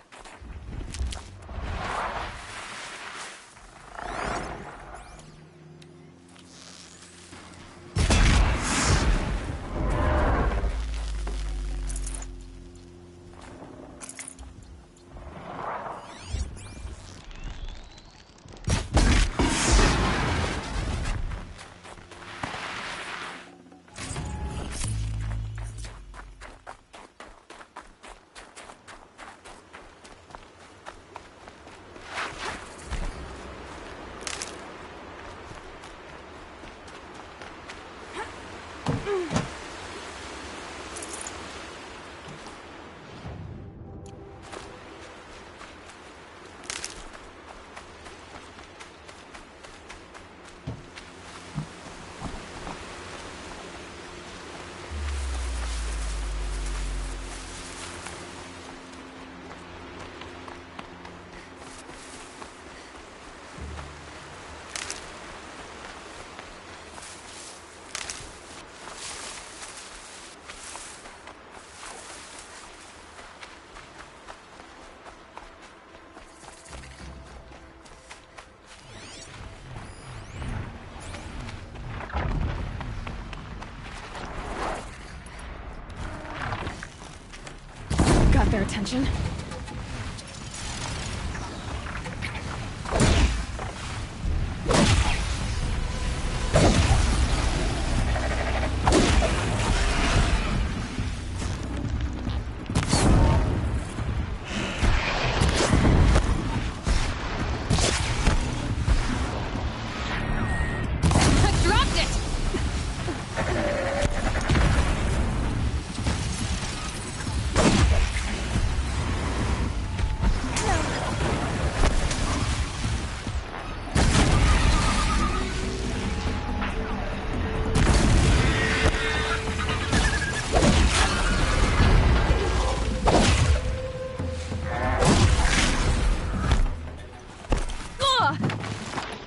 Got their attention.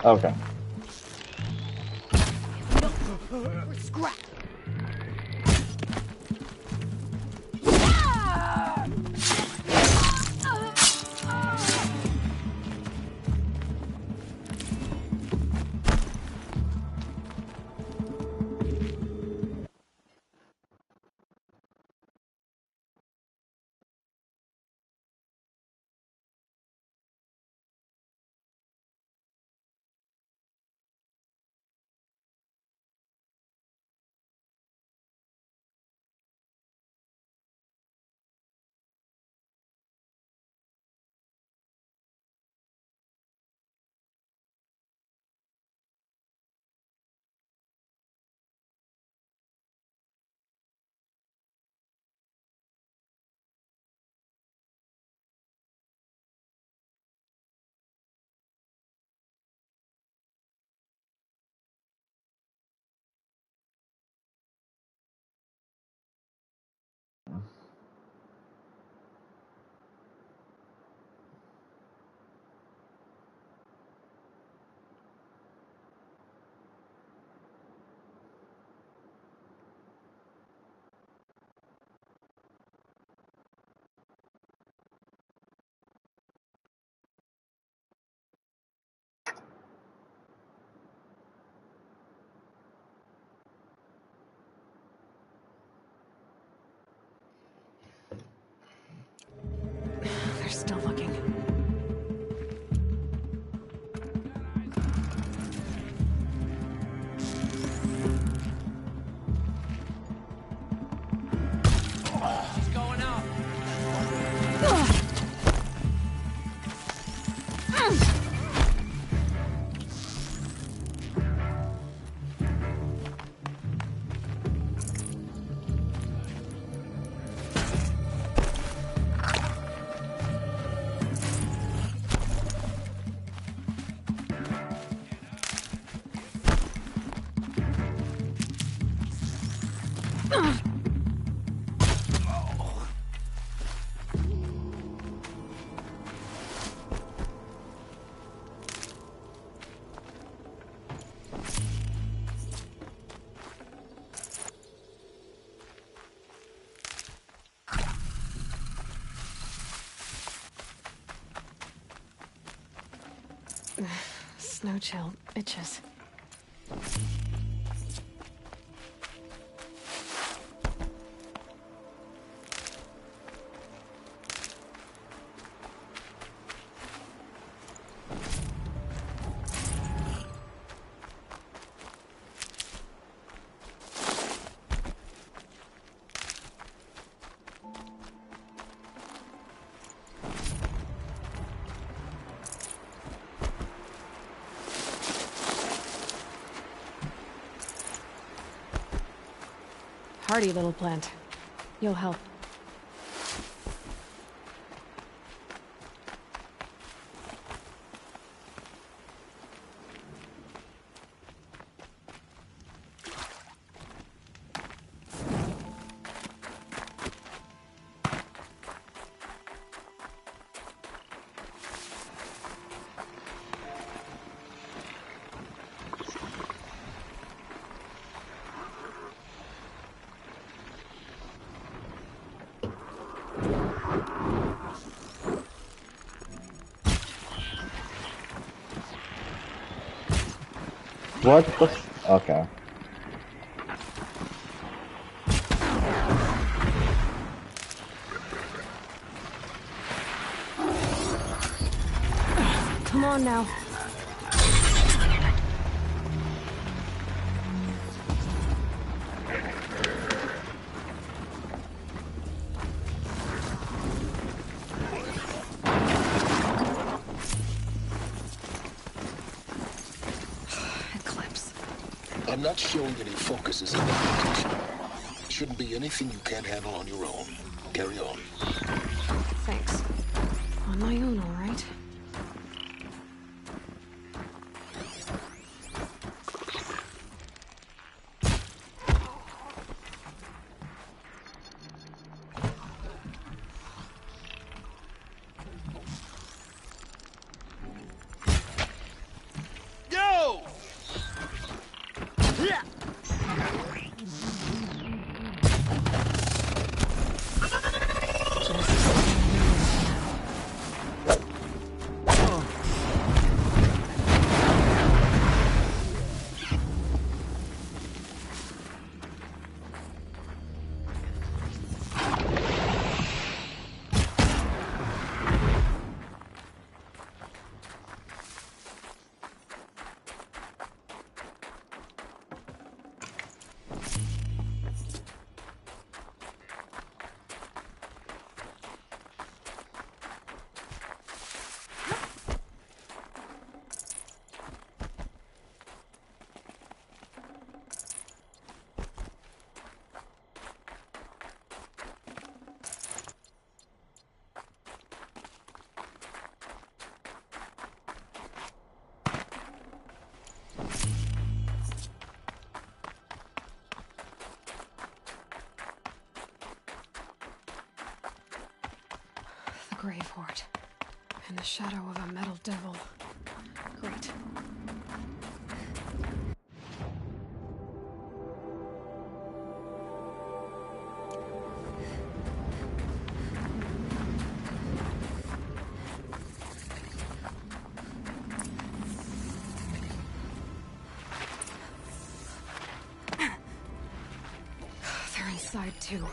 Okay. We're scrapped. They're still looking. She's going out. Snow chill itches. Hardy little plant. You'll help. What the? Okay. Come on now. I'm not showing any focuses in that location. Shouldn't be anything you can't handle on your own. Carry on. Thanks. On my own, all right. Grave hoard. In the shadow of a metal devil. Great. They're inside too.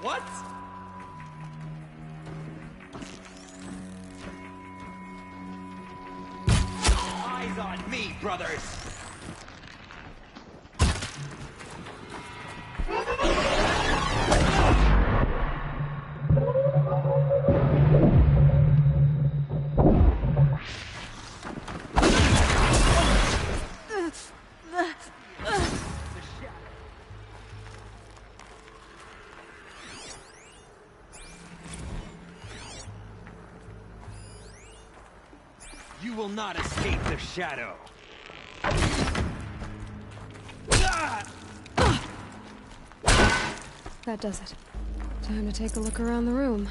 What? Eyes on me, brothers! You will not escape the shadow. That does it. Time to take a look around the room.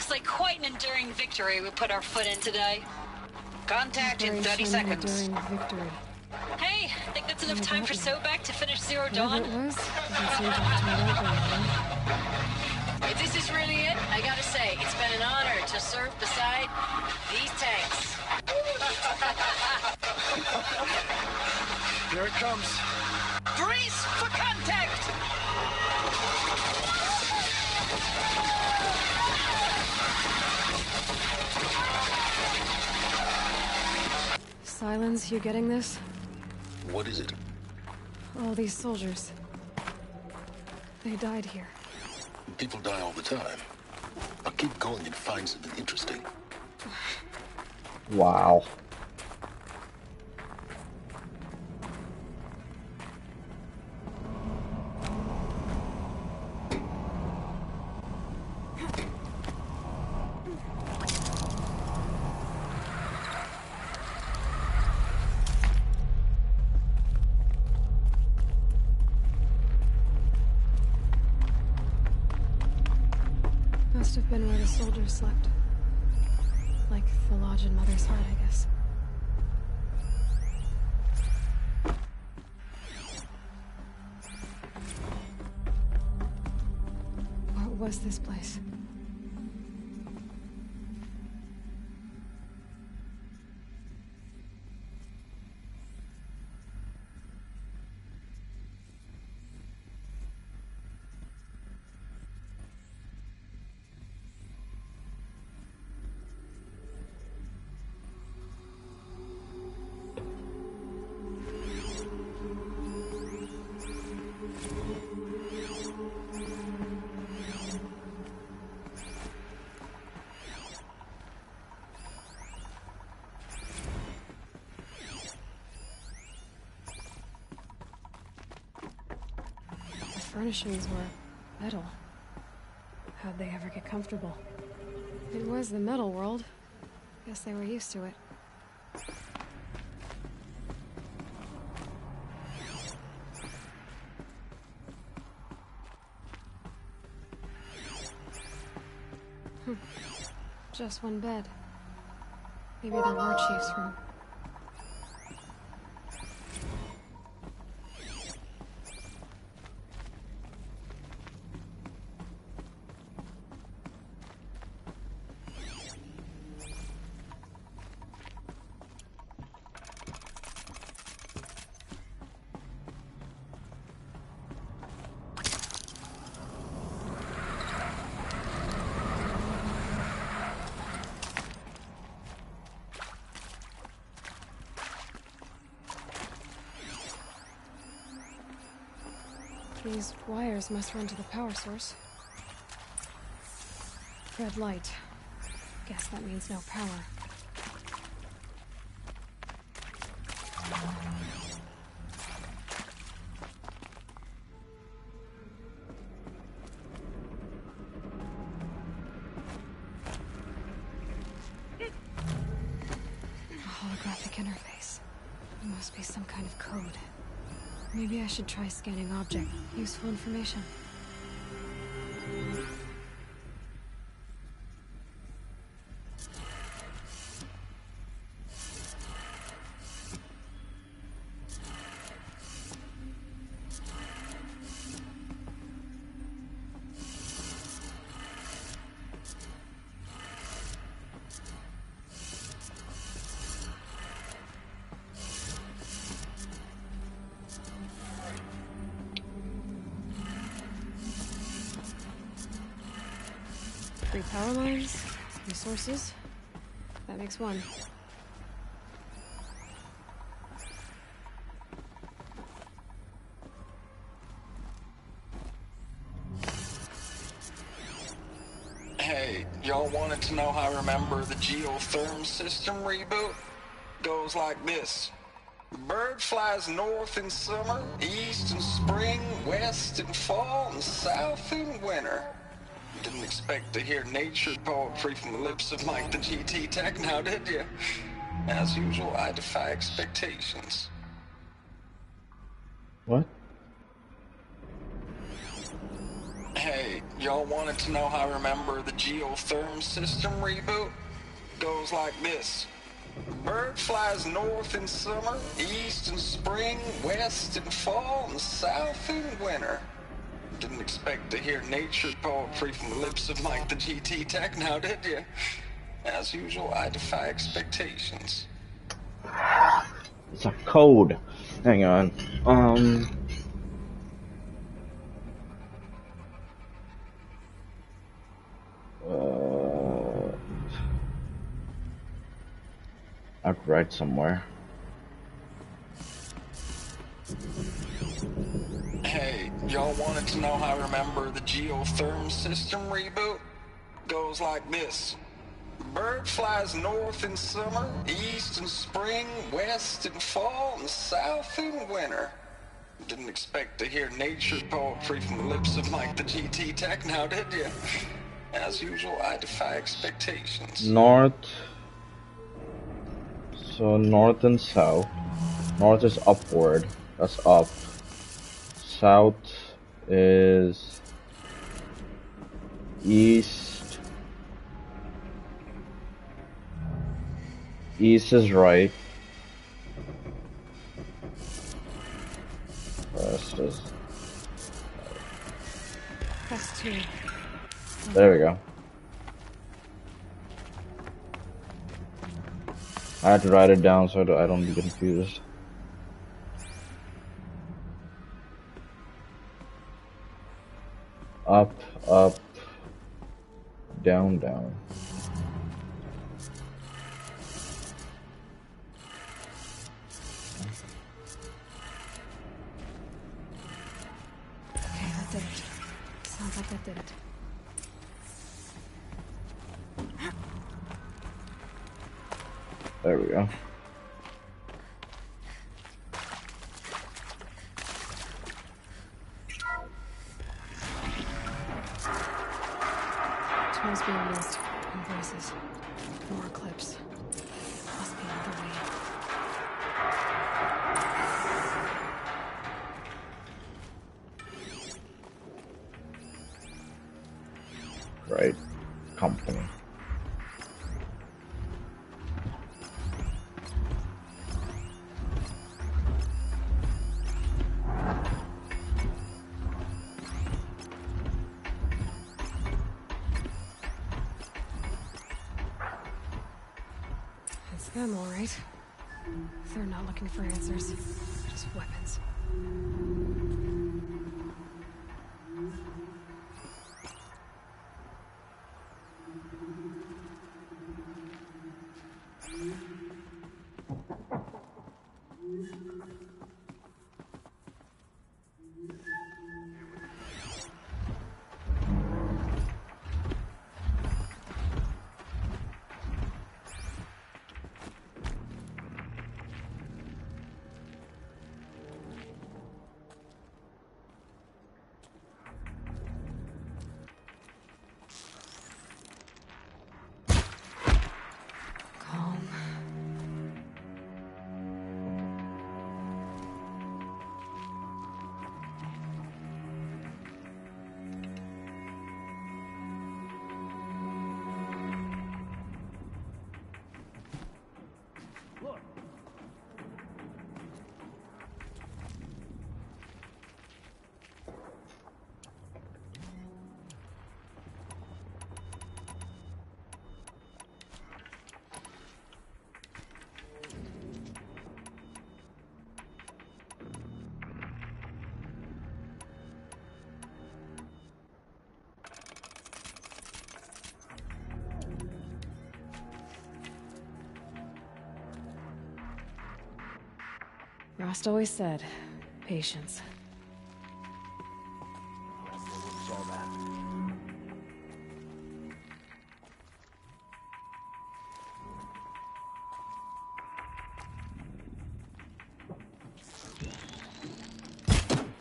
Looks like quite an enduring victory we put our foot in today. Contact in 30 seconds. Victory. Hey, I think that's enough time for Sobek to finish Zero Whatever Dawn. it was, doesn't seem to have turned out very well. If this is really it, I gotta say, it's been an honor to serve beside these tanks. Here it comes. Brace for contact! Silence, you getting this? What is it? All these soldiers. They died here. People die all the time. I'll keep going and find something interesting. Wow. Must have been where the soldiers slept. Like the lodge in Mother's Heart, I guess. What was this place? Furnishings were metal. How'd they ever get comfortable? It was the metal world. Guess they were used to it. Just one bed. Maybe the war chief's room. These wires must run to the power source. Red light. Guess that means no power. A holographic interface. It must be some kind of code. Maybe I should try scanning object. Useful information. Three power lines, resources. That makes one. Hey, y'all wanted to know how I remember the geotherm system reboot? Goes like this. Bird flies north in summer, east in spring, west in fall, and south in winter. Didn't expect to hear nature poetry from the lips of Mike the GT Tech now, did you? As usual, I defy expectations. What? Hey, y'all wanted to know how I remember the geotherm system reboot? Goes like this. Bird flies north in summer, east in spring, west in fall, and south in winter. Didn't expect to hear nature poetry from the lips of Mike the GT Tech now, did you? As usual, I defy expectations. It's a code. Hang on. I have to write somewhere. Hey, y'all wanted to know how I remember the geotherm system reboot? Goes like this. Bird flies north in summer, east in spring, west in fall, and south in winter. Didn't expect to hear nature poetry from the lips of Mike the GT Tech now, did you? As usual, I defy expectations. North. So north and south. North is upward. That's up. South is east. East is right. West is. That's 2. There we go. I had to write it down so I don't get confused. Up, up, down, down. Okay, that did it. Sounds like that did it. There we go. Tools being used in places. More clips. Must be another way. Right. Company. It's them, all right. They're not looking for answers, just weapons. Rost always said, patience.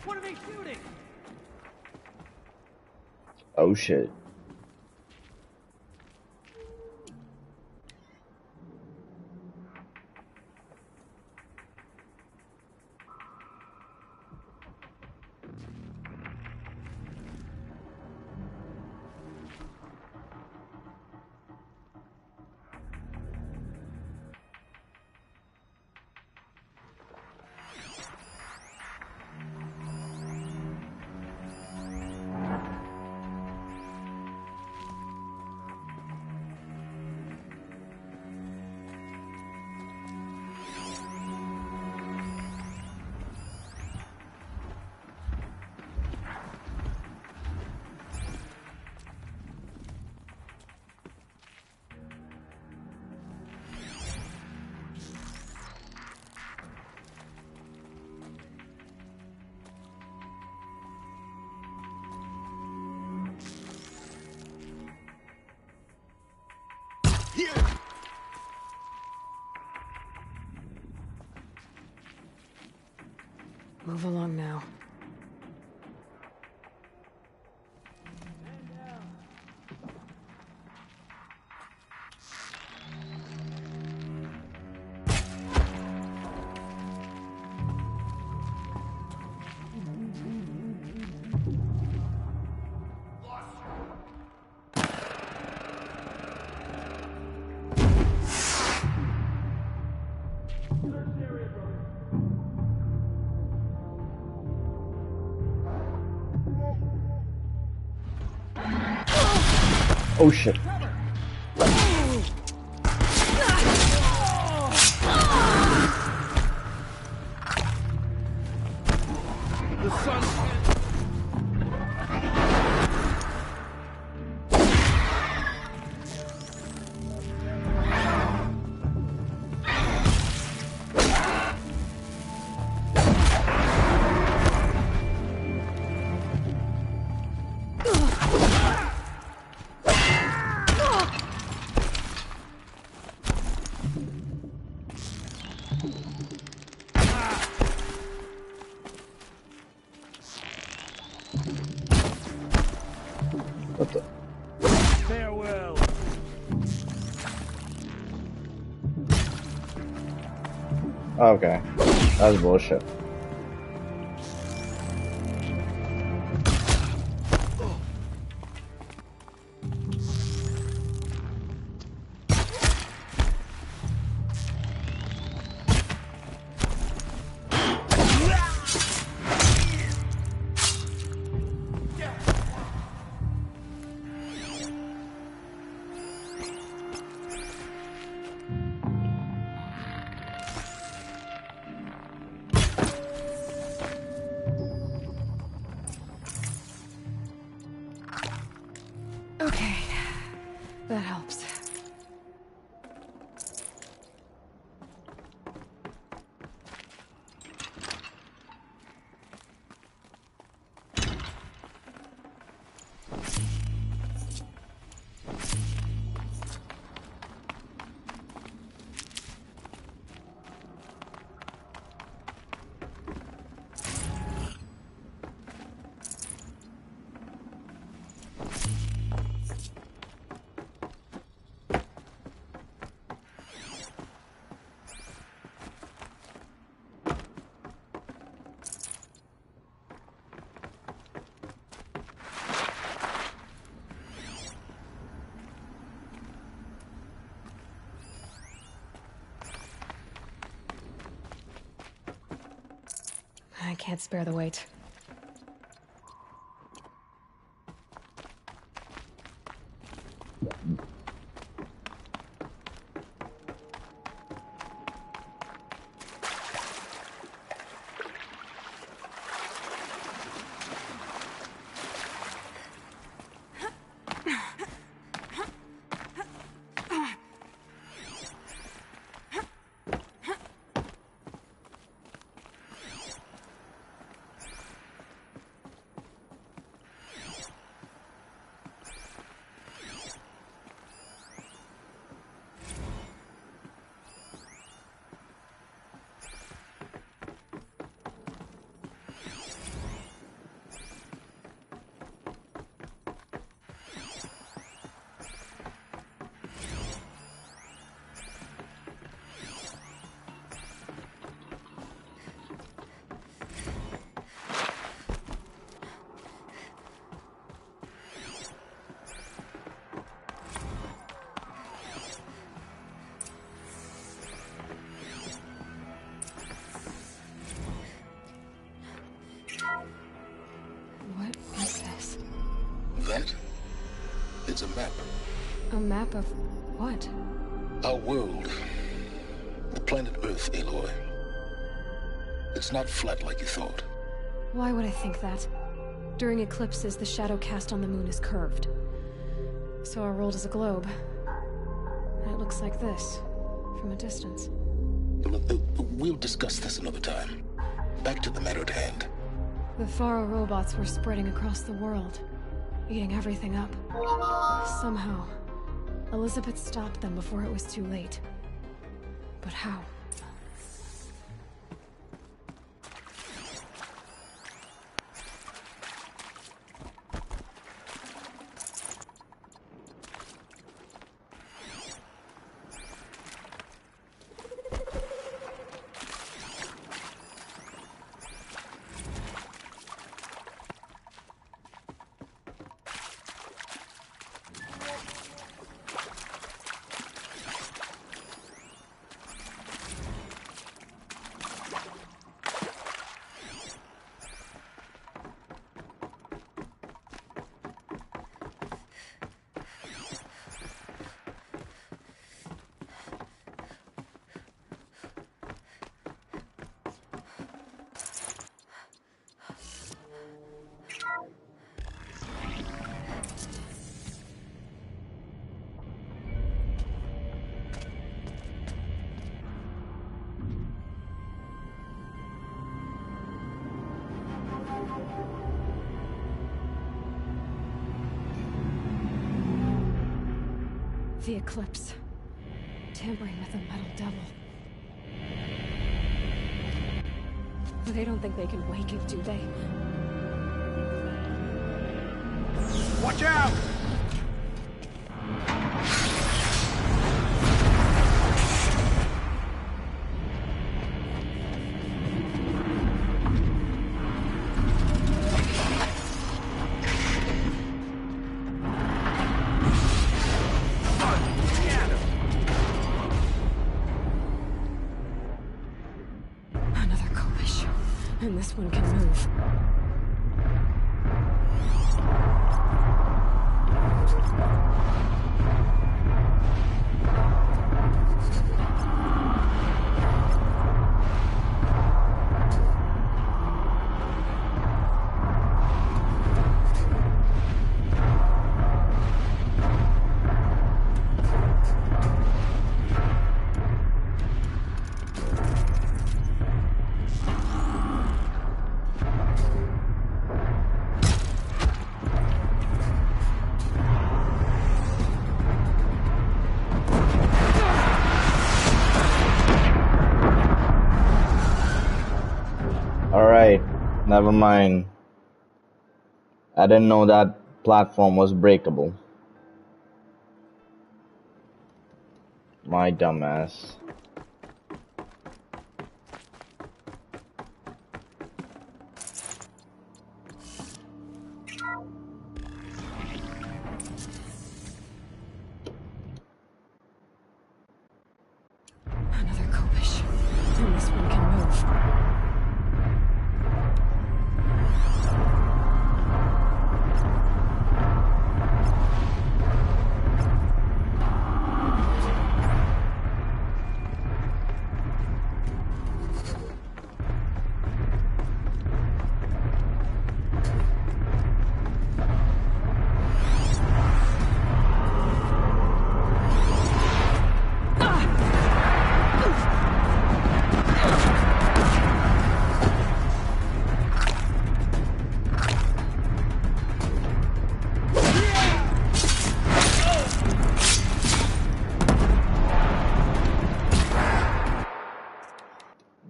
What are they shooting? Oh shit. Move along now. Oh shit. The sun. What the? Farewell. Okay. That's bullshit. Okay, that helps. I can't spare the weight. What is this? That? It's a map. A map of what? Our world. The planet Earth, Aloy. It's not flat like you thought. Why would I think that? During eclipses, the shadow cast on the moon is curved. So our world is a globe. And it looks like this, from a distance. We'll discuss this another time. Back to the matter at hand. The Faro robots were spreading across the world, eating everything up. Somehow, Elizabeth stopped them before it was too late. But how? The eclipse. Tampering with the metal devil. They don't think they can wake it, do they? Watch out! Another kobish. And this one can move. Alright, never mind. I didn't know that platform was breakable. My dumbass. Another kobish. And this one can move.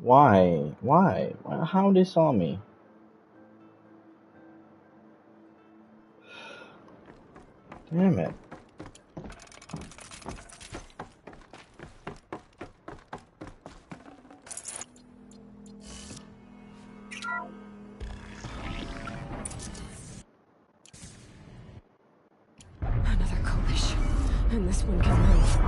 Why? Why? How they saw me? Damn it. Another kobish. And this one can move.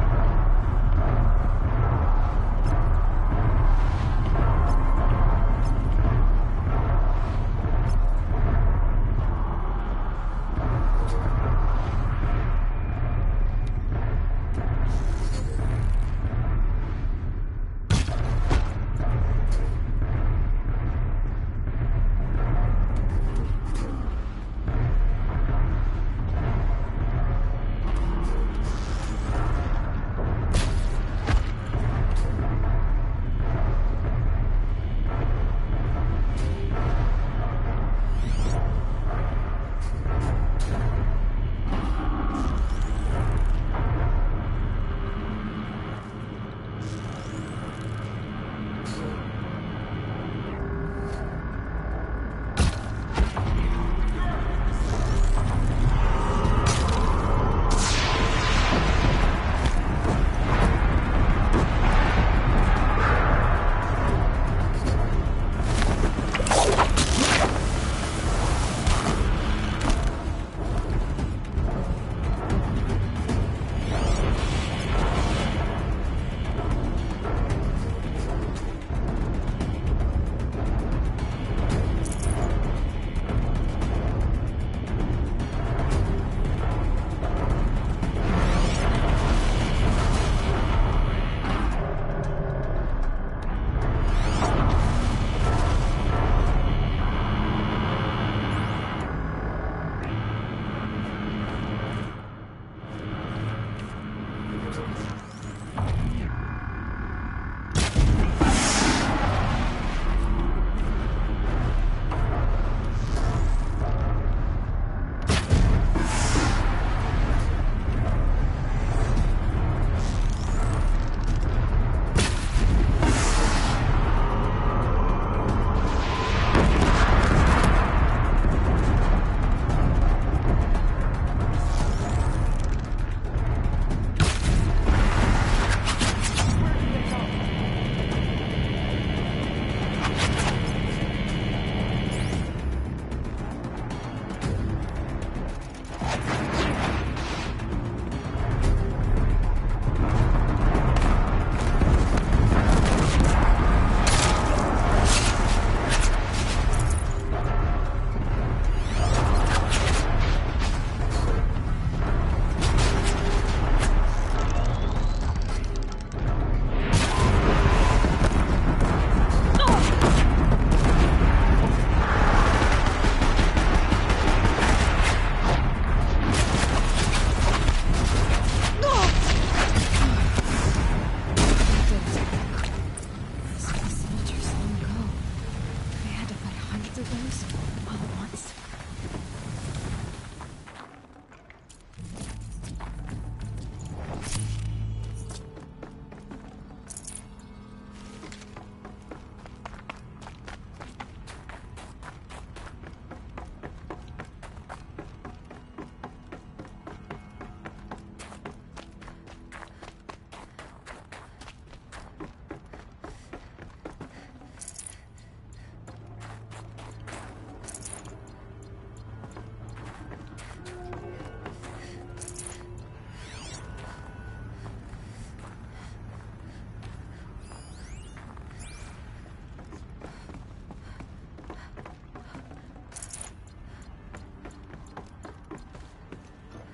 of those all at once.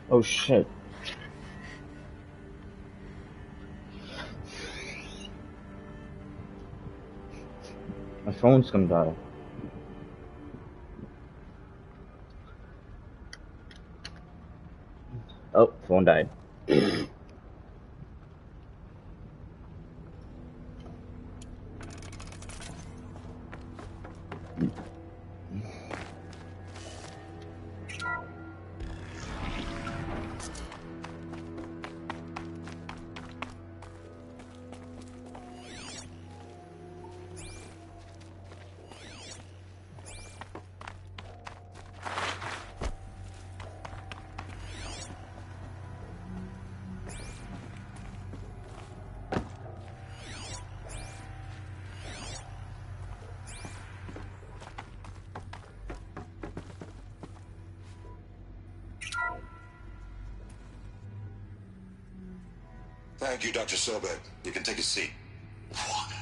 Oh shit. My phone's gonna die. Oh, phone died. Thank you, Dr. Sobek. You can take a seat. What?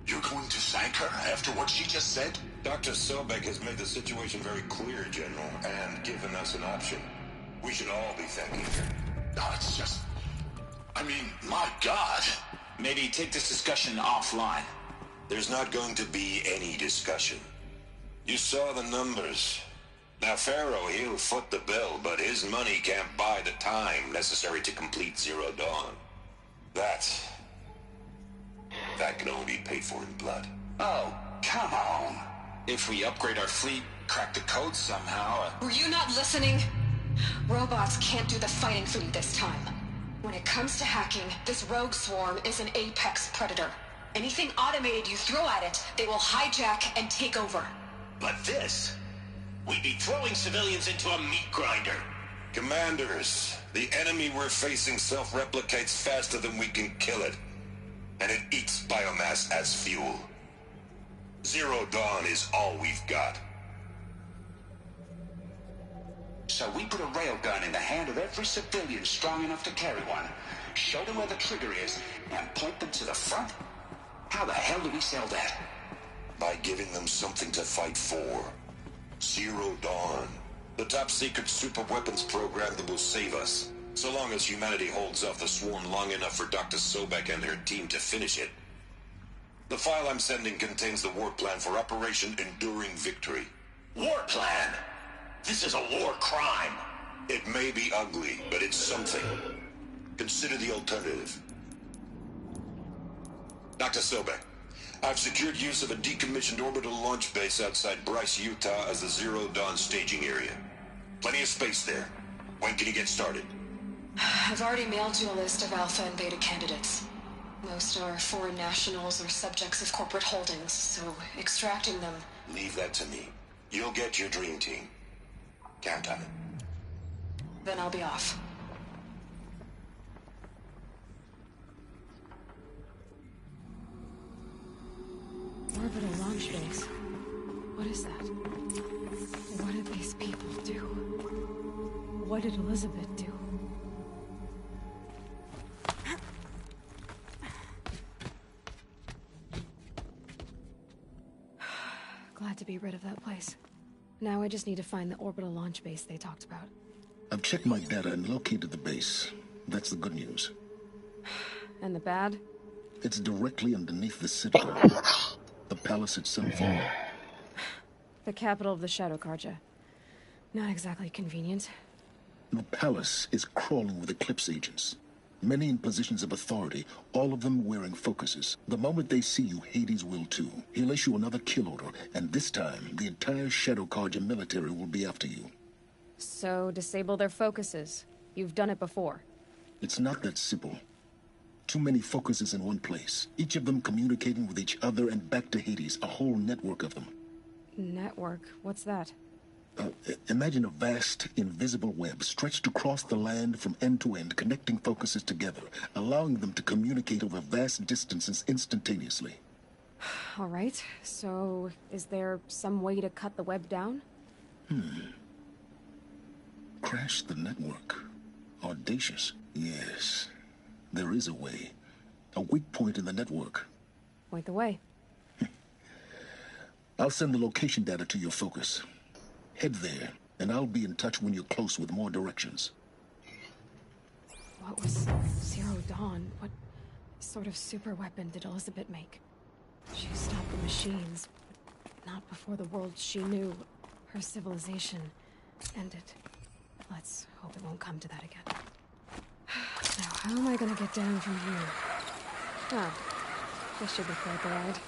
You're going to thank her after what she just said? Dr. Sobek has made the situation very clear, General, and given us an option. We should all be thanking her. No, it's just... I mean, my God. Maybe take this discussion offline. There's not going to be any discussion. You saw the numbers. Now, Pharaoh, he'll foot the bill, but his money can't buy the time necessary to complete Zero Dawn. That can only be paid for in blood. Oh, come on. If we upgrade our fleet, crack the code somehow... Were you not listening? Robots can't do the fighting for you this time. When it comes to hacking, this rogue swarm is an apex predator. Anything automated you throw at it, they will hijack and take over. But this... We'd be throwing civilians into a meat grinder. Commanders, the enemy we're facing self-replicates faster than we can kill it. And it eats biomass as fuel. Zero Dawn is all we've got. So we put a railgun in the hand of every civilian strong enough to carry one, show them where the trigger is, and point them to the front? How the hell do we sell that? By giving them something to fight for. Zero Dawn. The top-secret super-weapons program that will save us. So long as humanity holds off the swarm long enough for Dr. Sobek and her team to finish it. The file I'm sending contains the war plan for Operation Enduring Victory. War plan? This is a war crime. It may be ugly, but it's something. Consider the alternative. Dr. Sobek, I've secured use of a decommissioned orbital launch base outside Bryce, Utah as the Zero Dawn staging area. Plenty of space there. When can you get started? I've already mailed you a list of alpha and beta candidates. Most are foreign nationals or subjects of corporate holdings, so extracting them... Leave that to me. You'll get your dream team. Count on it. Then I'll be off. Orbital launch base. What is that? What did these people do? What did Elizabeth do? Glad to be rid of that place. Now I just need to find the orbital launch base they talked about. I've checked my data and located the base. That's the good news. And the bad? It's directly underneath the citadel. The palace itself. The capital of the Shadow Carja. Not exactly convenient. The palace is crawling with Eclipse agents. Many in positions of authority, all of them wearing focuses. The moment they see you, Hades will too. He'll issue another kill order, and this time, the entire Shadow Carja military will be after you. So, disable their focuses. You've done it before. It's not that simple. Too many focuses in one place, each of them communicating with each other and back to Hades, a whole network of them. Network? What's that? Imagine a vast, invisible web stretched across the land from end to end, connecting focuses together, allowing them to communicate over vast distances instantaneously. All right, so is there some way to cut the web down? Crash the network. Audacious. Yes, there is a way. A weak point in the network. Point the way. I'll send the location data to your focus. Head there, and I'll be in touch when you're close with more directions. What was Zero Dawn? What sort of super weapon did Elizabeth make? She stopped the machines, but not before the world she knew, her civilization, ended. Let's hope it won't come to that again. Now, how am I gonna get down from here? Oh, this should be quite the ride.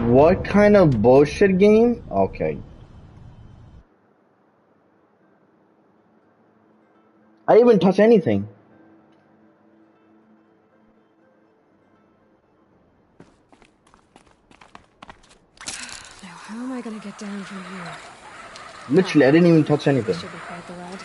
What kind of bullshit game? Okay. I didn't even touch anything. Now, how am I gonna get down from here? Literally, I didn't even touch anything. This should be quite the ride.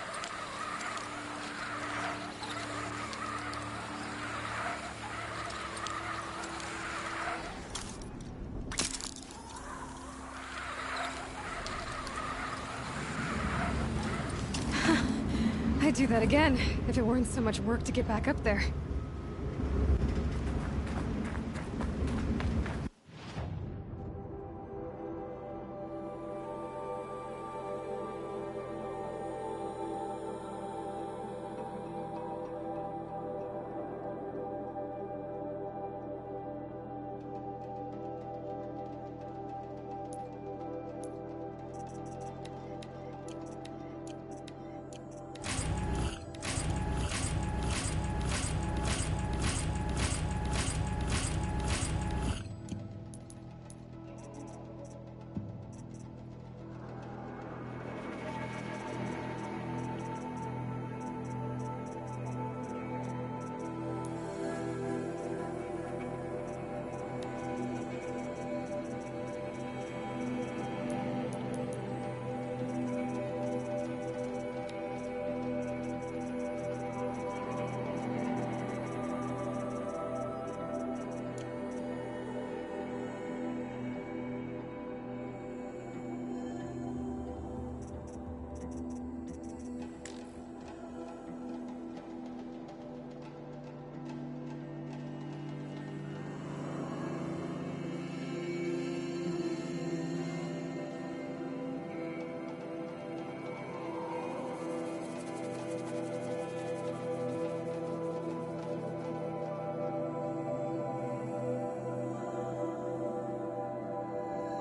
I'd do that again, if it weren't so much work to get back up there.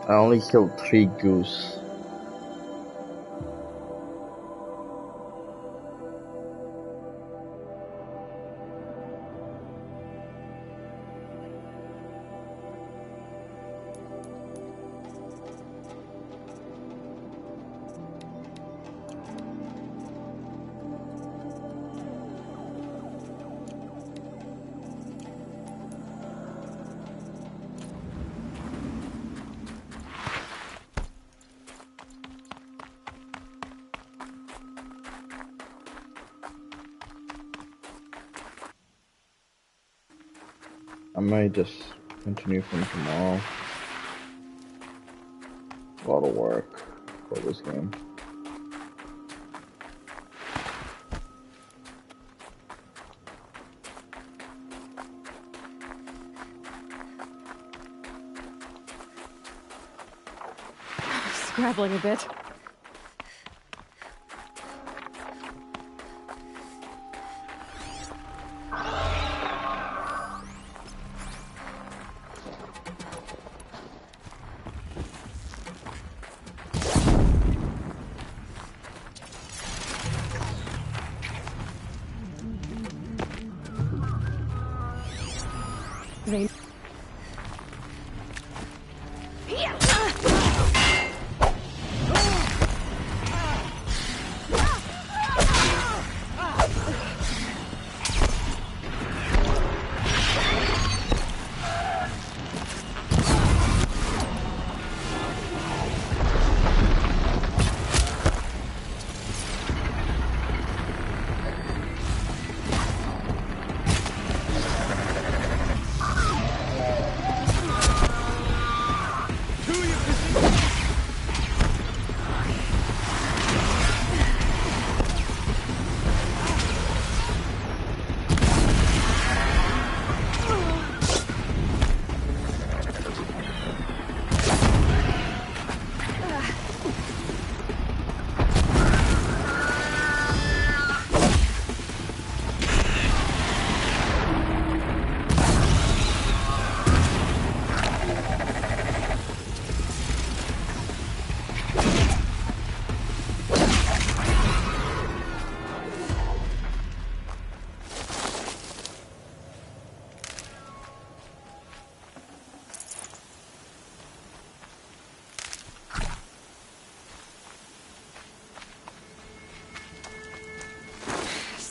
I only killed 3 goose. I might just continue from tomorrow. A lot of work for this game. Scrabbling a bit. Rain.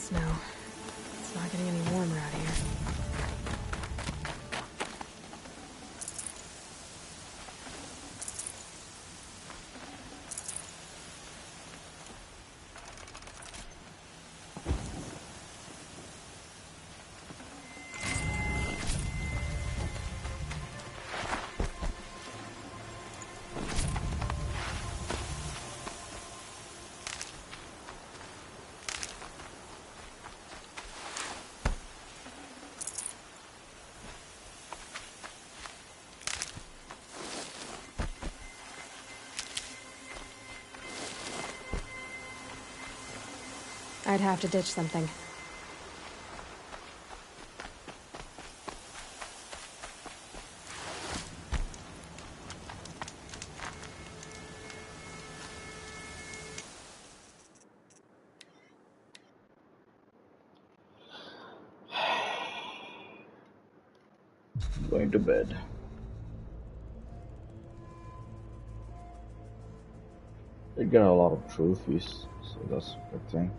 Snow. It's not getting any warmer out here. I'd have to ditch something. Going to bed. They got a lot of trophies, so that's a good thing.